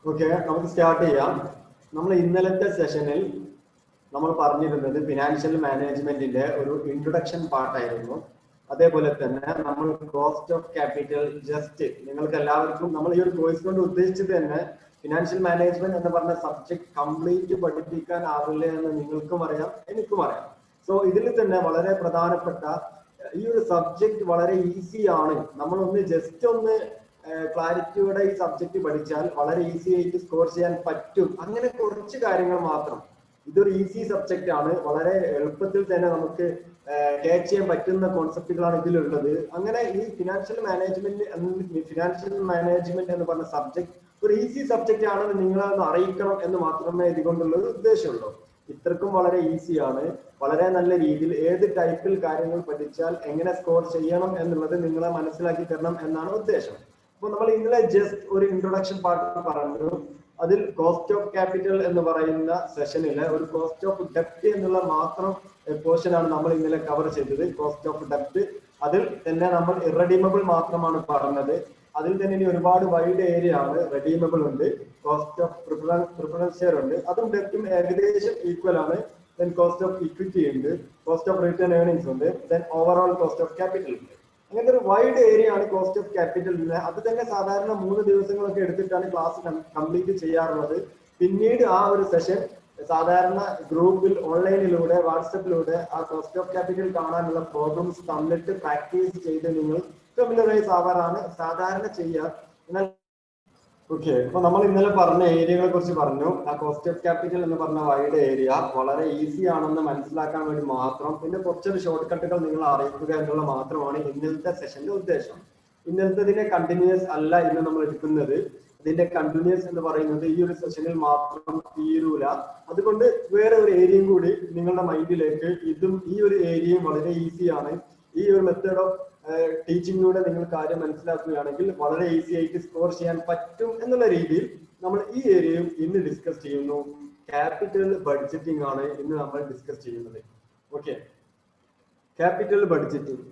Okay, നമുക്ക് start ചെയ്യാം. നമ്മൾ ഇന്നലത്തെ സെഷനിൽ നമ്മൾ പറഞ്ഞിരുന്നത് ഫിനാൻഷ്യൽ മാനേജ്മെന്റിന്റെ ഒരു ഇൻട്രൊഡക്ഷൻ പാർട്ടായിരുന്നു. അതേപോലെ തന്നെ നമ്മൾ കോസ്റ്റ് ഓഫ് ക്യാപിറ്റൽ ജസ്റ്റ് നിങ്ങൾക്ക് എല്ലാവർക്കും നമ്മൾ ഈ ഒരു കോഴ്സ് കൊണ്ട് ഉദ്ദേശിച്ചത് തന്നെ ഫിനാൻഷ്യൽ മാനേജ്മെന്റ് എന്ന് പറഞ്ഞ സബ്ജക്ട് കംപ്ലീറ്റ് പഠിപ്പിക്കാൻ ആവില്ല എന്ന് നിങ്ങൾക്കും അറിയാം, എനിക്കും അറിയാം. സോ ഇതിൽ തന്നെ വളരെ പ്രധാനപ്പെട്ട ഈ ഒരു സബ്ജക്ട് വളരെ ഈസി ആണ്. നമ്മളൊന്ന് ജസ്റ്റ് ഒന്ന് ക്ലാരിറ്റിയോടെ ഈ സബ്ജക്ട് പഠിച്ചാൽ വളരെ ഈസി ആയിട്ട് സ്കോർ ചെയ്യാൻ പറ്റും. അങ്ങനെ കുറച്ച് കാര്യങ്ങൾ മാത്രം. ഇതൊരു ഈസി സബ്ജക്റ്റ് ആണ്, വളരെ എളുപ്പത്തിൽ തന്നെ നമുക്ക് ക്യാച്ച് ചെയ്യാൻ പറ്റുന്ന കോൺസെപ്റ്റുകളാണ് ഇതിലുള്ളത്. അങ്ങനെ ഈ ഫിനാൻഷ്യൽ മാനേജ്മെന്റ് എന്ന് പറഞ്ഞ സബ്ജക്ട് ഒരു ഈസി സബ്ജക്റ്റ് ആണെന്ന് നിങ്ങളെ ഒന്ന് അറിയിക്കണം എന്ന് മാത്രമേ ഇതുകൊണ്ടുള്ള ഉദ്ദേശമുള്ളൂ. ഇത്രക്കും വളരെ ഈസിയാണ്. വളരെ നല്ല രീതിയിൽ ഏത് ടൈപ്പിൽ കാര്യങ്ങൾ പഠിച്ചാൽ എങ്ങനെ സ്കോർ ചെയ്യണം എന്നുള്ളത് നിങ്ങളെ മനസ്സിലാക്കി തരണം എന്നാണ് ഉദ്ദേശം. അപ്പൊ നമ്മൾ ഇന്നലെ ജസ്റ്റ് ഒരു ഇൻട്രൊഡക്ഷൻ പാർട്ട് പറഞ്ഞു. അതിൽ കോസ്റ്റ് ഓഫ് ക്യാപിറ്റൽ എന്ന് പറയുന്ന സെഷനിലെ ഒരു കോസ്റ്റ് ഓഫ് ഡെപ്റ്റ് എന്നുള്ള മാത്രം പോർഷൻ ആണ് നമ്മൾ ഇന്നലെ കവർ ചെയ്തത്. കോസ്റ്റ് ഓഫ് ഡെപ്റ്റ് അതിൽ തന്നെ നമ്മൾ ഇറഡീമബിൾ മാത്രമാണ് പറഞ്ഞത്. അതിൽ തന്നെ ഇനി ഒരുപാട് വൈഡ് ഏരിയ ആണ്. റെഡീമബിൾ ഉണ്ട്, കോസ്റ്റ് ഓഫ് പ്രിഫറൻസ് ഷെയർ ഉണ്ട്, അതും ഡെപ്റ്റും ഏകദേശം ഈക്വൽ ആണ്. ദെൻ കോസ്റ്റ് ഓഫ് ഇക്വിറ്റി ഉണ്ട്, കോസ്റ്റ് ഓഫ് റിട്ടേൺ ഏർണിംഗ്സ് ഉണ്ട്, then overall cost of capital ഉണ്ട്. അങ്ങനത്തെ ഒരു വൈഡ് ഏരിയ ആണ് കോസ്റ്റ് ഓഫ് ക്യാപിറ്റലിന്. അത് തന്നെ സാധാരണ 3 ദിവസങ്ങളൊക്കെ എടുത്തിട്ടാണ് ക്ലാസ് കംപ്ലീറ്റ് ചെയ്യാറുള്ളത്. പിന്നീട് ആ ഒരു സെഷൻ സാധാരണ ഗ്രൂപ്പിൽ ഓൺലൈനിലൂടെ വാട്സപ്പിലൂടെ ആ കോസ്റ്റ് ഓഫ് ക്യാപിറ്റൽ കാണാനുള്ള പ്രോബ്ലംസ് തന്നിട്ട് പ്രാക്ടീസ് ചെയ്ത് നിങ്ങൾ ഫെമിലറൈസ് ആവാറാണ് സാധാരണ ചെയ്യുക. എന്നാൽ ഓക്കെ, അപ്പൊ നമ്മൾ ഇന്നലെ പറഞ്ഞ ഏരിയകളെ കുറിച്ച് പറഞ്ഞു. ആ കോസ്റ്റ് ഓഫ് ക്യാപിറ്റൽ എന്ന് പറഞ്ഞ വൈഡ് ഏരിയ വളരെ ഈസി ആണെന്ന് മനസ്സിലാക്കാൻ വേണ്ടി മാത്രം, പിന്നെ കുറച്ചൊരു ഷോർട്ട് കട്ടുകൾ നിങ്ങൾ അറിയിക്കുക എന്നുള്ള മാത്രമാണ് ഇന്നലത്തെ സെഷന്റെ ഉദ്ദേശം. ഇന്നലത്തെ കണ്ടിന്യൂസ് അല്ല ഇന്ന് നമ്മൾ എടുക്കുന്നത്. ഇതിന്റെ കണ്ടിന്യൂസ് എന്ന് പറയുന്നത് ഈ ഒരു സെഷനിൽ മാത്രം തീരൂല. അതുകൊണ്ട് വേറെ ഒരു ഏരിയയും കൂടി നിങ്ങളുടെ മൈൻഡിലേക്ക്, ഇതും ഈ ഒരു ഏരിയയും വളരെ ഈസിയാണ്. ഈ ഒരു മെത്തേഡ് ഓഫ് ടീച്ചിങ്ങിലൂടെ നിങ്ങൾ കാര്യം മനസ്സിലാക്കുകയാണെങ്കിൽ വളരെ ഈസി ആയിട്ട് സ്കോർ ചെയ്യാൻ പറ്റും എന്നുള്ള രീതിയിൽ നമ്മൾ ഈ ഏരിയയും ഇന്ന് ഡിസ്കസ് ചെയ്യുന്നു. ക്യാപിറ്റൽ ബഡ്ജറ്റിംഗ് ആണ് ഇന്ന് നമ്മൾ ഡിസ്കസ് ചെയ്യുന്നത്. Okay, capital budgeting.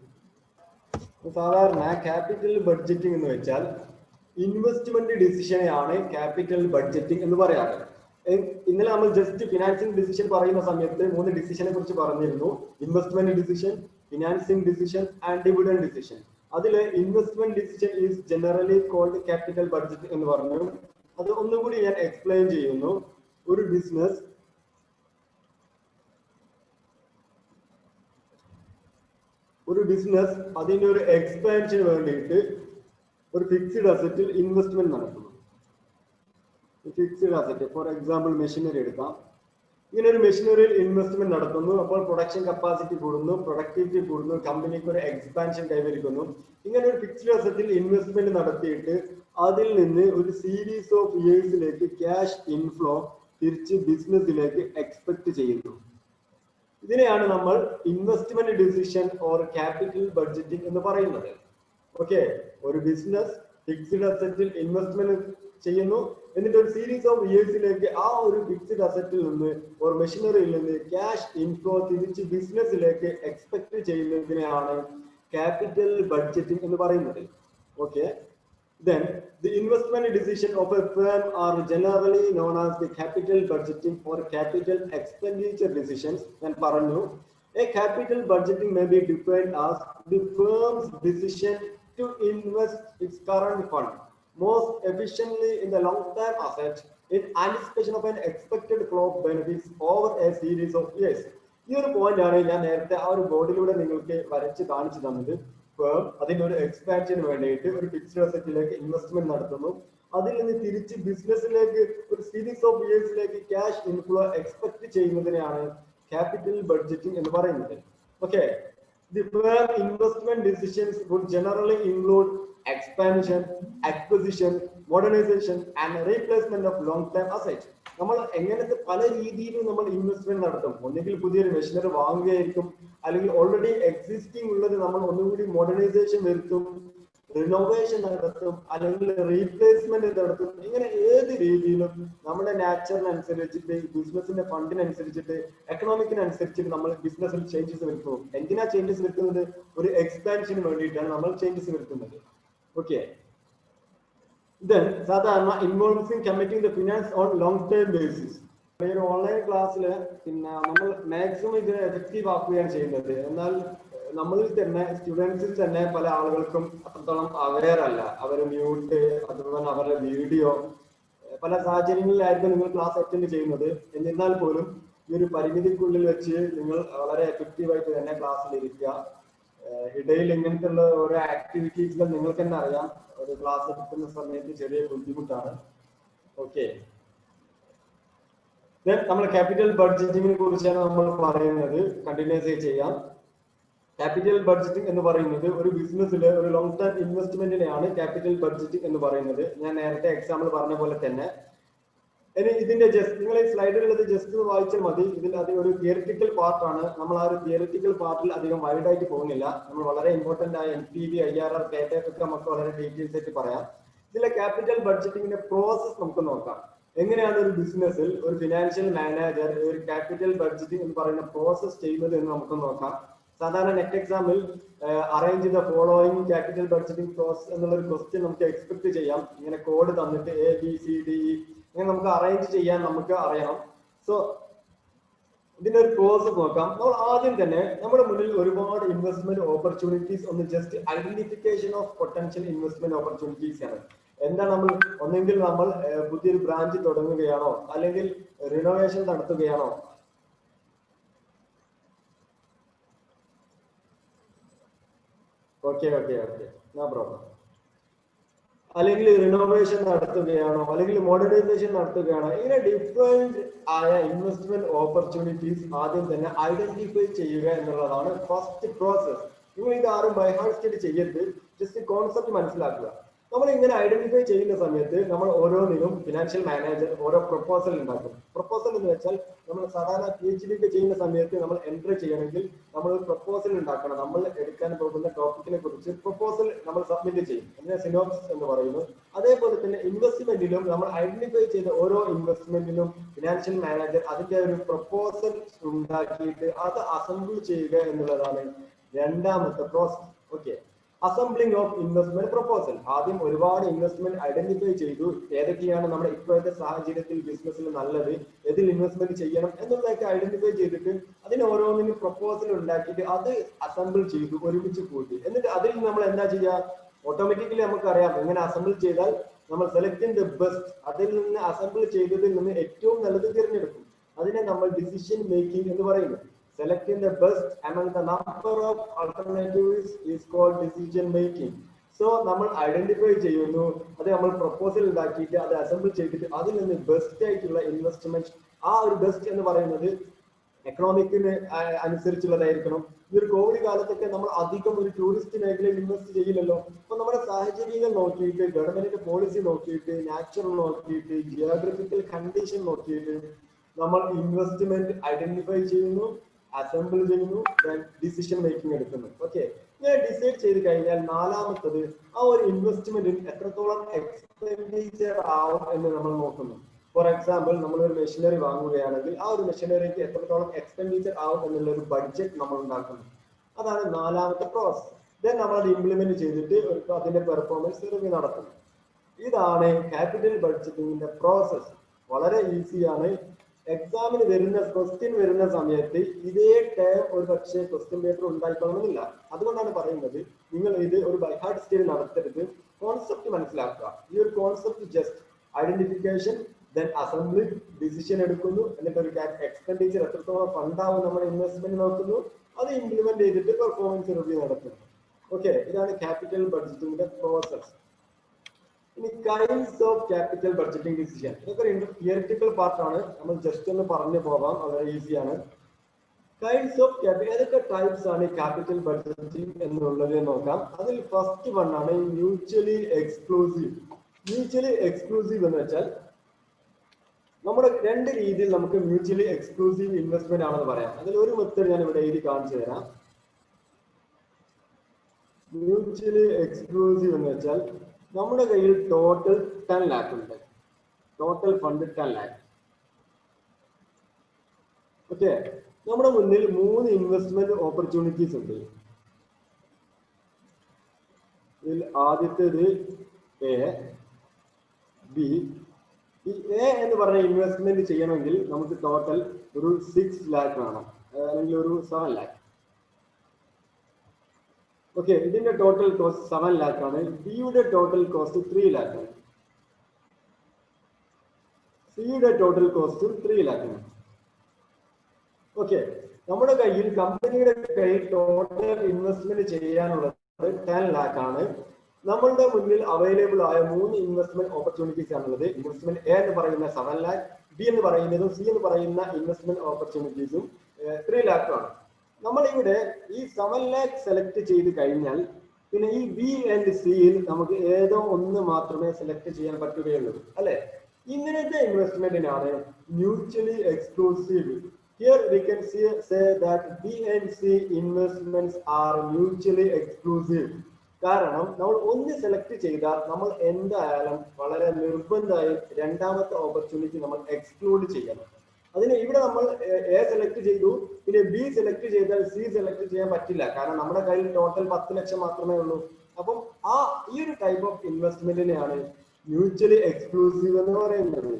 സാധാരണ ക്യാപിറ്റൽ ബഡ്ജറ്റിംഗ് എന്ന് വെച്ചാൽ ഇൻവെസ്റ്റ്മെന്റ് ഡിസിഷനെയാണ് ക്യാപിറ്റൽ ബഡ്ജറ്റിംഗ് എന്ന് പറയാറ്. ഇന്നലെ നമ്മൾ ജസ്റ്റ് ഫിനാൻസിങ് ഡിസിഷൻ പറയുന്ന സമയത്ത് 3 ഡിസിഷനെ കുറിച്ച് പറഞ്ഞിരുന്നു. Investment decision, financing decision and dividend decision. അതില് investment decision is generally called capital budget എന്ന് പറഞ്ഞു. അത് ഒന്നുകൂടി ഞാൻ എക്സ്പ്ലെയിൻ ചെയ്യുന്നു. ഒരു ബിസിനസ് അതിന്റെ ഒരു എക്സ്പാൻഷന് വേണ്ടിയിട്ട് ഒരു ഫിക്സ്ഡ് അസറ്റിൽ ഇൻവെസ്റ്റ്മെന്റ് നടത്തുന്നു. Fixed asset, for example machinery എടുക്കാം. ഇങ്ങനെ ഒരു മെഷീനറിയിൽ ഇൻവെസ്റ്റ്മെന്റ് നടത്തുന്നു. അപ്പോൾ പ്രൊഡക്ഷൻ കപ്പാസിറ്റി കൂടുന്നു, പ്രൊഡക്ടിവിറ്റി കൂടുന്നു, കമ്പനിക്ക് ഒരു എക്സ്പാൻഷൻ കൈവരിക്കുന്നു. ഇങ്ങനെ ഒരു ഫിക്സ്ഡ് അസറ്റിൽ ഇൻവെസ്റ്റ്മെന്റ് നടത്തിയിട്ട് അതിൽ നിന്ന് ഒരു സീരീസ് ഓഫ് ഇയേഴ്സിലേക്ക് ക്യാഷ് ഇൻഫ്ലോ തിരിച്ച് ബിസിനസ്സിലേക്ക് എക്സ്പെക്ട് ചെയ്യുന്നു. ഇതിനെയാണ് നമ്മൾ investment decision or capital budgeting എന്ന് പറയുന്നത്. ഓക്കെ, ഒരു ബിസിനസ് ഫിക്സ്ഡ് അസറ്റിൽ ഇൻവെസ്റ്റ്മെന്റ് ചെയ്യുന്നു, എന്നിട്ട് ഒരു സീരീസ് ഓഫ് ഇയേഴ്സിലേക്ക് ആ ഒരു ഫിക്സ്ഡ് അസറ്റിൽ നിന്ന് ഒരു മെഷീനറിയിൽ നിന്ന് ക്യാഷ് ഇൻഫ്ലോ തിരിച്ച് ബിസിനസ്സിലേക്ക് എക്സ്പെക്ട് ചെയ്യുന്നതിനെയാണ് ക്യാപിറ്റൽ ബഡ്ജറ്റിംഗ് എന്ന് പറയുന്നത്. Okay, then the investment decision of a firm are generally known as the capital budgeting or capital expenditure decisions. ഞാൻ പറഞ്ഞു, a capital budgeting may be defined as the firm's decision to invest its current fund most efficiently in the long-term asset in anticipation of an expected flow of benefits over a series of years. ഈ ഒരു point ആണ് ഞാൻ നേരത്തെ ആ ഒരു ബോർഡിലൂടെ നിങ്ങൾക്ക് വരച്ച് കാണിച്ചു തന്നത്. ഫേം അതിന്റെ ഒരു എക്സ്പാൻഷന് വേണ്ടിയിട്ട് ഒരു ഫിക്സ്ഡ് അസറ്റിലേക്ക് ഇൻവെസ്റ്റ്മെന്റ് നടത്തുന്നു, അതിൽ നിന്ന് തിരിച്ച് ബിസിനസ്സിലേക്ക് ഒരു സീരീസ് ഓഫ് ഇയേഴ്സിലേക്ക് ക്യാഷ് ഇൻഫ്ലോ എക്സ്പെക്ട് ചെയ്യുന്നതിനെയാണ് ക്യാപിറ്റൽ ബഡ്ജറ്റിംഗ് എന്ന് പറയുന്നത്. Okay, the firm investment decisions would generally include expansion, acquisition, modernization and replacement of long-term assets. നമ്മൾ എങ്ങനത്തെ പല രീതിയിലും നമ്മൾ ഇൻവെസ്റ്റ്മെന്റ് നടത്തും. ഒന്നുകിൽ പുതിയൊരു മെഷീനറി വാങ്ങുകയായിരിക്കും, അല്ലെങ്കിൽ ഓൾറെഡി എക്സിസ്റ്റിംഗ് ഉള്ളത് നമ്മൾ ഒന്നുകൂടി മോഡേണൈസേഷൻ വരുത്തും, റിനോവേഷൻ നടത്തും, അല്ലെങ്കിൽ റീപ്ലേസ്മെന്റ് നടത്തും. ഇങ്ങനെ ഏത് രീതിയിലും നമ്മുടെ നാച്ചറിനനുസരിച്ചിട്ട്, ബിസിനസിന്റെ ഫണ്ടിനനുസരിച്ചിട്ട്, എക്കണോമിക്കിനനുസരിച്ചിട്ട് നമ്മൾ ബിസിനസ്സിൽ ചേഞ്ചസ് വരുത്തും. എന്തിനാ ചേഞ്ചസ് വരുത്തുന്നത്? ഒരു എക്സ്പാൻഷന് വേണ്ടിയിട്ടാണ് നമ്മൾ ചേഞ്ചസ് വരുത്തുന്നത്. ഓക്കെ, Then സാധാരണ involves in committing the finance on long term basis. ഈ ഒരു ഓൺലൈൻ ക്ലാസ്സിൽ പിന്നെ നമ്മൾ മാക്സിമം ഇതിനെ എഫക്റ്റീവ് ആക്കുകയാണ് ചെയ്യുന്നത്. എന്നാൽ നമ്മളിൽ തന്നെ സ്റ്റുഡൻസിൽ തന്നെ പല ആളുകൾക്കും അത്രത്തോളം അവെയർ അല്ല. അവർ മ്യൂട്ട്, അതുപോലെ അവരുടെ വീഡിയോ പല സാഹചര്യങ്ങളിലായിരിക്കും നിങ്ങൾ ക്ലാസ് അറ്റൻഡ് ചെയ്യുന്നത്. എന്നിരുന്നാൽ പോലും ഈ ഒരു പരിമിതിക്കുള്ളിൽ വെച്ച് നിങ്ങൾ വളരെ എഫക്റ്റീവായിട്ട് തന്നെ ക്ലാസ്സിൽ ഇരിക്കുക. ഇടയിൽ ഇങ്ങനത്തെ ഓരോ ആക്ടിവിറ്റീസുകൾ നിങ്ങൾക്ക് തന്നെ അറിയാം, ഒരു ക്ലാസ് എടുക്കുന്ന സമയത്ത് ചെറിയ ബുദ്ധിമുട്ടാണ്. ഓക്കെ, നമ്മൾ ക്യാപിറ്റൽ ബഡ്ജറ്റിങ്ങിനെ കുറിച്ചാണ് നമ്മൾ പറയുന്നത്. കണ്ടിന്യൂസ് ചെയ്യാം. ക്യാപിറ്റൽ ബഡ്ജറ്റിംഗ് എന്ന് പറയുന്നത് ഒരു ബിസിനസ്സിലെ ഒരു ലോങ് ടേം ഇൻവെസ്റ്റ്മെന്റിനെയാണ് ക്യാപിറ്റൽ ബഡ്ജറ്റിംഗ് എന്ന് പറയുന്നത്. ഞാൻ നേരത്തെ എക്സാമ്പിൾ പറഞ്ഞ പോലെ തന്നെ. ഇനി ഇതിന്റെ ജസ്റ്റ് നിങ്ങൾ ഈ സ്ലൈഡിലുള്ളത് ജസ്റ്റ് വായിച്ചാൽ മതി. ഇതിൽ അത് ഒരു തിയറിറ്റിക്കൽ പാർട്ടാണ്. നമ്മൾ ആ ഒരു തിയറിറ്റിക്കൽ പാർട്ടിൽ അധികം വൈഡായിട്ട് പോകുന്നില്ല. നമ്മൾ വളരെ ഇമ്പോർട്ടന്റ് ആയ NPV, IRR, PATF ഒക്കെ നമുക്ക് വളരെ ഡീറ്റെയിൽസ് ആയിട്ട് പറയാം. ഇതിലെ ക്യാപിറ്റൽ ബഡ്ജറ്റിംഗിന്റെ പ്രോസസ് നമുക്ക് നോക്കാം. എങ്ങനെയാണ് ഒരു ബിസിനസ്സിൽ ഒരു ഫിനാൻഷ്യൽ മാനേജർ ഒരു ക്യാപിറ്റൽ ബഡ്ജറ്റിംഗ് എന്ന് പറയുന്ന പ്രോസസ് ചെയ്യുന്നത് എന്ന് നമുക്ക് നോക്കാം. സാധാരണ നെറ്റ് എക്സാമിൽ arrange the following capital budgeting process എന്നുള്ള ഒരു ക്വസ്റ്റ്യൻ നമുക്ക് എക്സ്പെക്ട് ചെയ്യാം. ഇങ്ങനെ കോഡ് തന്നിട്ട് ABCDE ഇങ്ങനെ നമുക്ക് അറേഞ്ച് ചെയ്യാൻ നമുക്ക് അറിയണം. സോ ഇതിന്റെ ഒരു പ്രോസസ് നോക്കാം. നമ്മൾ ആദ്യം തന്നെ നമ്മുടെ മുന്നിൽ ഒരുപാട് ഇൻവെസ്റ്റ്മെന്റ് ഓപ്പർച്യൂണിറ്റീസ് ഒന്ന് just identification of potential investment opportunities ആണ്. എന്താ നമ്മൾ ഒന്നെങ്കിൽ നമ്മൾ പുതിയൊരു ബ്രാഞ്ച് തുടങ്ങുകയാണോ, അല്ലെങ്കിൽ റിനോവേഷൻ നടത്തുകയാണോ, ഓക്കെ നോ പ്രോബ്ലം, അല്ലെങ്കിൽ റിനോവേഷൻ നടത്തുകയാണോ, അല്ലെങ്കിൽ മോഡേണൈസേഷൻ നടത്തുകയാണോ, ഇങ്ങനെ ഡിഫറെന്റ് ആയ ഇൻവെസ്റ്റ്മെന്റ് ഓപ്പർച്യൂണിറ്റീസ് ആദ്യം തന്നെ ഐഡന്റിഫൈ ചെയ്യുക എന്നുള്ളതാണ് ഫസ്റ്റ് പ്രോസസ്. നിങ്ങൾ ഇത് ആരും ബൈ ഹാർട്ട് സ്റ്റഡി ചെയ്യരുത്, ജസ്റ്റ് കോൺസെപ്റ്റ് മനസ്സിലാക്കുക. നമ്മൾ ഇങ്ങനെ ഐഡന്റിഫൈ ചെയ്യുന്ന സമയത്ത് നമ്മൾ ഓരോന്നിനും ഫിനാൻഷ്യൽ മാനേജർ ഓരോ പ്രൊപ്പോസൽ ഉണ്ടാക്കും. പ്രൊപ്പോസൽ എന്ന് വെച്ചാൽ നമ്മൾ സാധാരണ PhD ഒക്കെ ചെയ്യുന്ന സമയത്ത് നമ്മൾ എൻട്രി ചെയ്യണമെങ്കിൽ നമ്മൾ ഒരു പ്രൊപ്പോസൽ ഉണ്ടാക്കണം. നമ്മൾ എടുക്കാൻ പോകുന്ന ടോപ്പിക്കിനെ കുറിച്ച് പ്രൊപ്പോസൽ നമ്മൾ സബ്മിറ്റ് ചെയ്യും. അതിനെ സിനോപ്സിസ് എന്ന് പറയുന്നു. അതേപോലെ തന്നെ ഇൻവെസ്റ്റ്മെന്റിലും നമ്മൾ ഐഡന്റിഫൈ ചെയ്ത ഓരോ ഇൻവെസ്റ്റ്മെന്റിലും ഫിനാൻഷ്യൽ മാനേജർ അതിന്റെ ഒരു പ്രൊപ്പോസൽ ഉണ്ടാക്കിയിട്ട് അത് അസംബിൾ ചെയ്യുക എന്നുള്ളതാണ് രണ്ടാമത്തെ process. Okay, assembling of investment proposal. ആദ്യം ഒരുപാട് ഇൻവെസ്റ്റ്മെന്റ് ഐഡന്റിഫൈ ചെയ്തു, ഏതൊക്കെയാണ് നമ്മുടെ ഇപ്പോഴത്തെ സാഹചര്യത്തിൽ ബിസിനസ്സിൽ നല്ലത്, ഏതിൽ ഇൻവെസ്റ്റ്മെന്റ് ചെയ്യണം എന്നുള്ളതൊക്കെ ഐഡന്റിഫൈ ചെയ്തിട്ട് അതിന് ഓരോന്നിനും പ്രൊപ്പോസൽ ഉണ്ടാക്കിയിട്ട് അത് അസംബിൾ ചെയ്തു, ഒരുമിച്ച് കൂട്ടി. എന്നിട്ട് അതിൽ നമ്മൾ എന്താ ചെയ്യുക, ഓട്ടോമാറ്റിക്കലി നമുക്കറിയാം എങ്ങനെ അസംബിൾ ചെയ്താൽ നമ്മൾ സെലക്ടിങ് ദ ബെസ്റ്റ്, അതിൽ നിന്ന് അസംബിൾ ചെയ്തതിൽ നിന്ന് ഏറ്റവും നല്ലത് തിരഞ്ഞെടുക്കും. അതിനെ നമ്മൾ ഡിസിഷൻ മേക്കിംഗ് എന്ന് പറയുന്നു. Selecting the best among the number of alternatives is called decision making. So നമ്മൾ ഐഡന്റിഫൈ ചെയ്യുന്നു, അത് നമ്മൾ പ്രൊപ്പോസൽ ഉണ്ടാക്കിയിട്ട് അത് അസംബിൾ ചെയ്തിട്ട് അതിൽ നിന്ന് ബെസ്റ്റ് ആയിട്ടുള്ള ഇൻവെസ്റ്റ്മെന്റ്, ആ ഒരു ബെസ്റ്റ് എന്ന് പറയുന്നത് എക്കണോമിക്കിന് അനുസരിച്ചുള്ളതായിരിക്കണം. ഈ ഒരു കോവിഡ് കാലത്തൊക്കെ നമ്മൾ അധികം ഒരു ടൂറിസ്റ്റ് മേഖലയിൽ ഇൻവെസ്റ്റ് ചെയ്യില്ലല്ലോ. അപ്പൊ നമ്മുടെ സാഹചര്യങ്ങൾ നോക്കിയിട്ട്, ഗവൺമെന്റിന്റെ പോളിസി നോക്കിയിട്ട്, നാച്ചുറൽ നോക്കിയിട്ട്, ജിയോഗ്രഫിക്കൽ കണ്ടീഷൻ നോക്കിയിട്ട് നമ്മൾ ഇൻവെസ്റ്റ്മെന്റ് ഐഡന്റിഫൈ ചെയ്യുന്നു, അസംബിൾ ചെയ്യുന്നു, ഡിസിഷൻ മേക്കിംഗ് എടുക്കുന്നു. ഓക്കെ, ഇങ്ങനെ ഡിസൈഡ് ചെയ്ത് കഴിഞ്ഞാൽ നാലാമത്തത് ആ ഒരു ഇൻവെസ്റ്റ്മെന്റിൽ എത്രത്തോളം എക്സ്പെൻഡിച്ചർ ആവും എന്ന് നമ്മൾ നോക്കുന്നു. ഫോർ എക്സാമ്പിൾ, നമ്മൾ ഒരു മെഷീനറി വാങ്ങുകയാണെങ്കിൽ ആ ഒരു മെഷീനറിക്ക് എത്രത്തോളം എക്സ്പെൻഡിച്ചർ ആവും എന്നുള്ള ഒരു ബഡ്ജറ്റ് നമ്മൾ ഉണ്ടാക്കുന്നു. അതാണ് നാലാമത്തെ പ്രോസസ്. ദെൻ നമ്മൾ അത് ഇംപ്ലിമെന്റ് ചെയ്തിട്ട് അതിന്റെ പെർഫോമൻസ് റിവ്യൂ നടത്തുന്നു. ഇതാണ് ക്യാപിറ്റൽ ബഡ്ജറ്റിംഗിന്റെ പ്രോസസ്. വളരെ ഈസിയാണ്. എക്സാമിന് വരുന്ന ക്വസ്റ്റ്യൻ വരുന്ന സമയത്ത് ഇതേ ടേം ഒരു പക്ഷേ ക്വസ്റ്റ്യൻ പേപ്പർ ഉണ്ടായിക്കൊള്ളണമെന്നില്ല. അതുകൊണ്ടാണ് പറയുന്നത് നിങ്ങൾ ഇത് ഒരു ബൈ ഹാർട്ട് സ്റ്റഡി നടത്തരുത്, കോൺസെപ്റ്റ് മനസ്സിലാക്കുക. ഈ ഒരു concept just identification, then assembly, decision എടുക്കുന്നു, എന്നിട്ട് ഒരു എക്സ്പെൻഡിച്ചർ എത്രത്തോളം ഫണ്ടാവും നമ്മുടെ ഇൻവെസ്റ്റ്മെന്റ് നോക്കുന്നു, അത് ഇംപ്ലിമെന്റ് ചെയ്തിട്ട് പെർഫോമൻസ് റിവ്യൂ നടത്തുന്നു. ഓക്കെ, ഇതാണ് ക്യാപിറ്റൽ ബഡ്ജറ്റിംഗിന്റെ പ്രോസസ്. ഇനി kinds of capital budgeting decision. ഇതൊക്കെ ഒരു തിയറിറ്റിക്കൽ പാർട്ടാണ്, നമ്മൾ ജസ്റ്റ് ഒന്ന് പറഞ്ഞു പോകാം, വളരെ ഈസിയാണ്. കൈൻഡ്സ് ഓഫ് ക്യാപിറ്റൽ, ഏതൊക്കെ ടൈപ്സ് ആണ് ക്യാപിറ്റൽ ബഡ്ജറ്റിംഗ് എന്നുള്ളത് നോക്കാം. അതിൽ ഫസ്റ്റ് വൺ ആണ് മ്യൂച്വലി എക്സ്ക്ലൂസീവ്. മ്യൂച്വലി എക്സ്ക്ലൂസീവ് എന്ന് വെച്ചാൽ നമ്മുടെ രണ്ട് രീതിയിൽ നമുക്ക് മ്യൂച്വലി എക്സ്ക്ലൂസീവ് ഇൻവെസ്റ്റ്മെന്റ് ആണെന്ന് പറയാം. അതിൽ ഒരു മെത്തേഡ് ഞാൻ ഇവിടെ എഴുതി കാണിച്ചു തരാം. മ്യൂച്വലി എക്സ്ക്ലൂസീവ് എന്ന് വെച്ചാൽ നമ്മുടെ കയ്യിൽ ടോട്ടൽ 10 lakh ഉണ്ട്, ടോട്ടൽ ഫണ്ട് 10 lakh. ഓക്കെ, നമ്മുടെ മുന്നിൽ 3 ഇൻവെസ്റ്റ്മെന്റ് ഓപ്പർച്യൂണിറ്റീസ് ഉണ്ട്. ഇതിൽ ആദ്യത്തേത് A, ബി. ഈ എ എന്ന് പറഞ്ഞ ഇൻവെസ്റ്റ്മെന്റ് ചെയ്യണമെങ്കിൽ നമുക്ക് ടോട്ടൽ ഒരു 6 lakh വേണം, അല്ലെങ്കിൽ ഒരു 7 lakh. ഓക്കെ, ഇതിന്റെ ടോട്ടൽ കോസ്റ്റ് 7 lakh ആണ്. ബിയുടെ ടോട്ടൽ കോസ്റ്റ് 3 lakh ആണ്. സിയുടെ ടോട്ടൽ കോസ്റ്റ് 3 lakh ആണ്. ഓക്കെ, നമ്മുടെ കയ്യിൽ കമ്പനിയുടെ കയ്യിൽ ടോട്ടൽ ഇൻവെസ്റ്റ്മെന്റ് ചെയ്യാനുള്ളത് 10 lakh ആണ്. നമ്മളുടെ മുന്നിൽ അവൈലബിൾ ആയ 3 ഇൻവെസ്റ്റ്മെന്റ് ഓപ്പർച്യൂണിറ്റീസ് ആണുള്ളത്. ഇൻവെസ്റ്റ്മെന്റ് എ എന്ന് പറയുന്ന 7 lakh, ബി എന്ന് പറയുന്നതും സി എന്ന് പറയുന്ന ഇൻവെസ്റ്റ്മെന്റ് ഓപ്പർച്യൂണിറ്റീസും 3 lakh ആണ്. നമ്മൾ ഇവിടെ ഈ 7 lakh സെലക്ട് ചെയ്ത് കഴിഞ്ഞാൽ പിന്നെ ഈ ബി ആൻഡ് സിയിൽ നമുക്ക് ഏതോ ഒന്ന് മാത്രമേ സെലക്ട് ചെയ്യാൻ പറ്റുകയുള്ളൂ, അല്ലെ? ഇങ്ങനത്തെ ഇൻവെസ്റ്റ്മെന്റിനാണ് mutually exclusive. Here we can say that B and C investments are mutually exclusive. കാരണം നമ്മൾ ഒന്ന് സെലക്ട് ചെയ്താൽ നമ്മൾ എന്തായാലും വളരെ നിർബന്ധമായും രണ്ടാമത്തെ ഓപ്പർച്യൂണിറ്റി നമ്മൾ എക്സ്ക്ലൂഡ് ചെയ്യണം. അതിന് ഇവിടെ നമ്മൾ എ സെലക്ട് ചെയ്തു, പിന്നെ ബി സെലക്ട് ചെയ്താൽ സി സെലക്ട് ചെയ്യാൻ പറ്റില്ല, കാരണം നമ്മുടെ കയ്യിൽ ടോട്ടൽ 10 ലക്ഷം മാത്രമേ ഉള്ളൂ. അപ്പം ഈ ഒരു ടൈപ്പ് ഓഫ് ഇൻവെസ്റ്റ്മെന്റിനെയാണ് മ്യൂച്വലി എക്സ്ക്ലൂസീവ് എന്ന് പറയുന്നത്.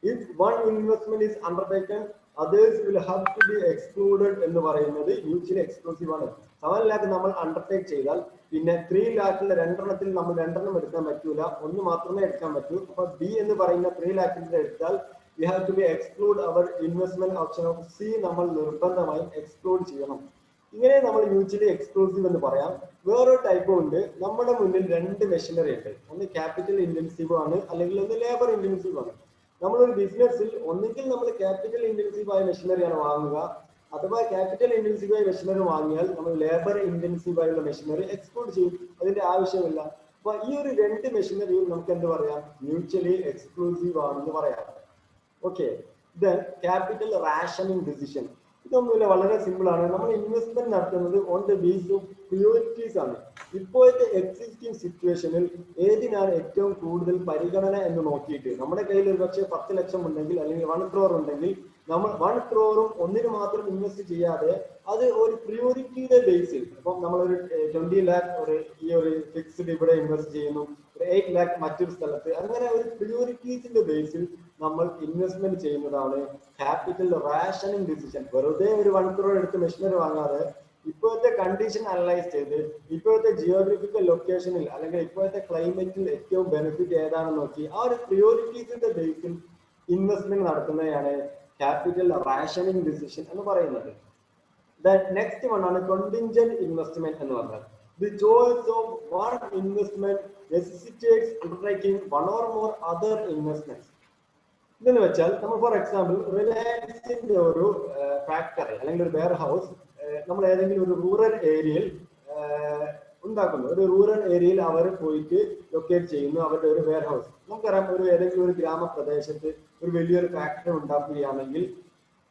If one investment is undertaken, others will have to be excluded എന്ന് പറയുന്നത് മ്യൂച്വലി എക്സ്ക്ലൂസീവ് ആണ്. 7 lakh നമ്മൾ അണ്ടർടേക്ക് ചെയ്താൽ പിന്നെ 3 lakhിലെ രണ്ടെണ്ണത്തിൽ നമ്മൾ രണ്ടെണ്ണം എടുക്കാൻ പറ്റൂല, ഒന്ന് മാത്രമേ എടുക്കാൻ പറ്റൂ. അപ്പൊ ബി എന്ന് പറയുന്ന 3 lakhിന്റെ എടുത്താൽ we have to be exclude our investment option of C നമ്മൾ നിർബന്ധമായും എക്സ്ക്ലൂഡ് ചെയ്യണം. ഇങ്ങനെ നമ്മൾ മ്യൂച്വലി എക്സ്ക്ലൂസീവ് എന്ന് പറയാം. വേറൊരു ടൈപ്പും ഉണ്ട്. നമ്മുടെ മുന്നിൽ 2 മെഷീനറി ഉണ്ട്. ഒന്ന് ക്യാപിറ്റൽ ഇന്റൻസീവ് ആണ്, അല്ലെങ്കിൽ ഒന്ന് ലേബർ ഇന്റൻസീവ് ആണ്. നമ്മളൊരു ബിസിനസ്സിൽ ഒന്നുകിൽ നമ്മൾ ക്യാപിറ്റൽ ഇന്റൻസീവ് ആയ മെഷീനറിയാണ് വാങ്ങുക, അഥവാ ക്യാപിറ്റൽ ഇന്റൻസീവ് ആയ മെഷീനറി വാങ്ങിയാൽ നമ്മൾ ലേബർ ഇന്റൻസീവ് ആയുള്ള മെഷീനറി എക്സ്ക്ലൂഡ് ചെയ്യും, അതിന്റെ ആവശ്യമില്ല. അപ്പൊ ഈ ഒരു 2 മെഷീനറിയും നമുക്ക് എന്ത് പറയാം? മ്യൂച്വലി എക്സ്ക്ലൂസീവ് ആണെന്ന് പറയാം. Okay, then capital rationing decision. ഇതൊന്നുമില്ല, വളരെ സിമ്പിൾ ആണ്. നമ്മൾ ഇൻവെസ്റ്റ്മെന്റ് നടത്തുന്നത് on the base of priorities ആണ്. ഇപ്പോഴത്തെ എക്സിസ്റ്റിംഗ് സിറ്റുവേഷനിൽ ഏതിനാണ് ഏറ്റവും കൂടുതൽ പരിഗണന എന്ന് നോക്കിയിട്ട് നമ്മുടെ കയ്യിൽ ഒരു പക്ഷേ 10 ലക്ഷം ഉണ്ടെങ്കിൽ, അല്ലെങ്കിൽ 1 crore ഉണ്ടെങ്കിൽ, നമ്മൾ 1 crore ഒന്നിന് മാത്രം ഇൻവെസ്റ്റ് ചെയ്യാതെ അത് ഒരു പ്രിയോറിറ്റിയുടെ ബേസിൽ, അപ്പം നമ്മളൊരു 20 lakh ഈ ഒരു ഫിക്സ്ഡ് ഇവിടെ ഇൻവെസ്റ്റ് ചെയ്യുന്നു, ഒരു 8 lakh മറ്റൊരു സ്ഥലത്ത്, അങ്ങനെ ഒരു പ്രിയോറിറ്റീസിന്റെ ബേസിൽ നമ്മൾ ഇൻവെസ്റ്റ്മെന്റ് ചെയ്യുന്നതാണ് ക്യാപിറ്റൽ റാഷനിങ് ഡിസിഷൻ. വെറുതെ ഒരു 1 crore എടുത്ത് മെഷീനറി വാങ്ങാതെ ഇപ്പോഴത്തെ കണ്ടീഷൻ അനലൈസ് ചെയ്ത് ഇപ്പോഴത്തെ ജിയോഗ്രഫിക്കൽ ലൊക്കേഷനിൽ അല്ലെങ്കിൽ ഇപ്പോഴത്തെ ക്ലൈമറ്റിൽ ഏറ്റവും ബെനിഫിറ്റ് ഏതാണെന്ന് നോക്കി ആ ഒരു പ്രിയോറിറ്റീസിന്റെ ബേസിൽ ഇൻവെസ്റ്റ്മെന്റ് നടത്തുന്നതാണ് ക്യാപിറ്റൽ റാഷനിങ് ഡിസിഷൻ എന്ന് പറയുന്നത്. നെക്സ്റ്റ് വൺ ആണ് contingent investment എന്ന് പറഞ്ഞാൽ the choice of one investment necessitates undertaking one or more other investments. ഇതെന്ന് വെച്ചാൽ നമ്മൾ ഫോർ എക്സാമ്പിൾ റിലയൻസിന്റെ ഒരു ഫാക്ടറി അല്ലെങ്കിൽ ഒരു വെയർ ഹൗസ് നമ്മൾ ഏതെങ്കിലും ഒരു റൂറൽ ഏരിയയിൽ ഉണ്ടാക്കുന്നു. ഒരു റൂറൽ ഏരിയയിൽ അവർ പോയിട്ട് ലൊക്കേറ്റ് ചെയ്യുന്നു അവരുടെ ഒരു വെയർ ഹൗസ്. നമുക്കറിയാം, ഏതെങ്കിലും ഒരു ഗ്രാമപ്രദേശത്ത് ഒരു വലിയൊരു ഫാക്ടറി ഉണ്ടാക്കുകയാണെങ്കിൽ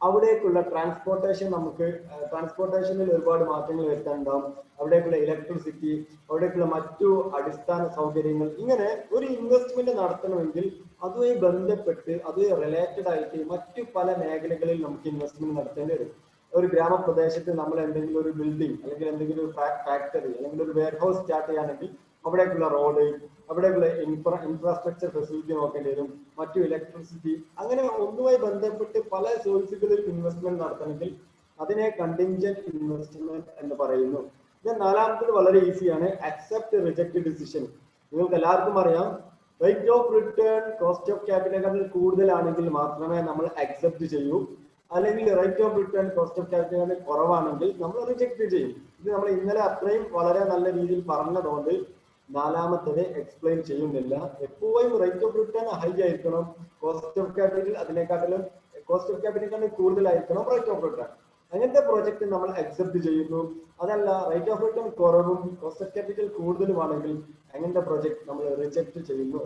അവിടേക്കുള്ള ട്രാൻസ്പോർട്ടേഷനിൽ ഒരുപാട് മാറ്റങ്ങൾ വരുത്താനുണ്ടാവും. അവിടേക്കുള്ള ഇലക്ട്രിസിറ്റി, അവിടേക്കുള്ള മറ്റു അടിസ്ഥാന സൗകര്യങ്ങൾ, ഇങ്ങനെ ഒരു ഇൻവെസ്റ്റ്മെന്റ് നടത്തണമെങ്കിൽ അതുമായി ബന്ധപ്പെട്ട് അത് റിലേറ്റഡ് ആയിട്ട് മറ്റു പല മേഖലകളിൽ നമുക്ക് ഇൻവെസ്റ്റ്മെന്റ് നടത്തേണ്ടി വരും. ഒരു ഗ്രാമപ്രദേശത്ത് നമ്മൾ എന്തെങ്കിലും ഒരു ബിൽഡിംഗ് അല്ലെങ്കിൽ എന്തെങ്കിലും ഒരു ഫാക്ടറി അല്ലെങ്കിൽ ഒരു വെയർ ഹൗസ് സ്റ്റാർട്ട് ചെയ്യുകയാണെങ്കിൽ അവിടേക്കുള്ള റോഡ്, അവിടേക്കുള്ള ഇൻഫ്രാസ്ട്രക്ചർ ഫെസിലിറ്റി നോക്കേണ്ടി വരും, മറ്റു ഇലക്ട്രിസിറ്റി, അങ്ങനെ ഒന്നുമായി ബന്ധപ്പെട്ട് പല സോഴ്സുകളിൽ ഇൻവെസ്റ്റ്മെന്റ് നടത്തണമെങ്കിൽ അതിനെ കണ്ടിൻജന്റ് ഇൻവെസ്റ്റ്മെന്റ് എന്ന് പറയുന്നു. ഇത് നാലാമത്തത് വളരെ ഈസിയാണ്, അക്സെപ്റ്റ് റിജക്ട് ഡിസിഷൻ. നിങ്ങൾക്ക് എല്ലാവർക്കും അറിയാം, rate of return cost of ക്യാപിറ്റലിനെക്കാൾ കൂടുതലാണെങ്കിൽ മാത്രമേ നമ്മൾ അക്സെപ്റ്റ് ചെയ്യൂ, അല്ലെങ്കിൽ rate of return cost of ക്യാപിറ്റലിനെ കുറവാണെങ്കിൽ നമ്മൾ റിജക്ട് ചെയ്യും. ഇത് നമ്മൾ ഇന്നലെ അത്രയും വളരെ നല്ല രീതിയിൽ പറഞ്ഞതുകൊണ്ട് നാലാമത്തത് എക്സ്പ്ലെയിൻ ചെയ്യുന്നില്ല. എപ്പോഴും റേറ്റ് ഓഫ് റിട്ടേൺ ഹൈ ആയിരിക്കണം, കോസ്റ്റ് ഓഫ് ക്യാപിറ്റൽ അതിനേക്കാളും കൂടുതലായിരിക്കണം റേറ്റ് ഓഫ് റിട്ടേൺ. അങ്ങനത്തെ പ്രോജക്റ്റ് നമ്മൾ അക്സെപ്റ്റ് ചെയ്യുന്നു. അതല്ല, റേറ്റ് ഓഫ് റിട്ടേൺ കുറവും കോസ്റ്റ് ഓഫ് ക്യാപിറ്റൽ കൂടുതലുമാണെങ്കിൽ അങ്ങനത്തെ പ്രോജക്റ്റ് നമ്മൾ റിജക്ട് ചെയ്യുന്നു.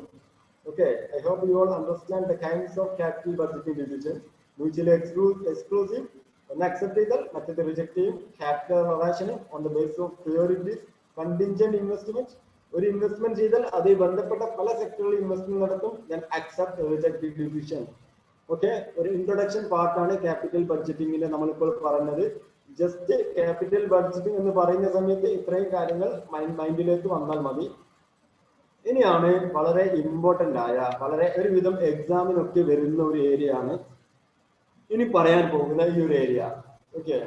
Okay, I hope you all understand the kinds of capital budgeting decision. Mutually exclusive ഒന്ന് അക്സെപ്റ്റ് ചെയ്താൽ മറ്റേത് റിജക്ട് ചെയ്യും. Capital rationing on the base of priorities. Contingent investment, ഒരു ഇൻവെസ്റ്റ്മെന്റ് ചെയ്താൽ അത് ബന്ധപ്പെട്ട പല സെക്ടറുകളിൽ ഇൻവെസ്റ്റ്മെന്റ് നടത്തും. Then accept reject decision. Okay, ഒരു ഇൻട്രൊഡക്ഷൻ പാർട്ടാണ് ക്യാപിറ്റൽ ബഡ്ജറ്റിംഗിന്റെ നമ്മളിപ്പോൾ പറഞ്ഞത്. ജസ്റ്റ് ക്യാപിറ്റൽ ബഡ്ജറ്റിംഗ് എന്ന് പറയുന്ന സമയത്ത് ഇത്രയും കാര്യങ്ങൾ മൈൻഡിലേക്ക് വന്നാൽ മതി. ഇനിയാണ് വളരെ ഇമ്പോർട്ടന്റ് ആയ വളരെ ഒരുവിധം എക്സാമിനൊക്കെ വരുന്ന ഒരു ഏരിയ ആണ് ഇനി പറയാൻ പോകുന്ന ഈ ഒരു area. Okay,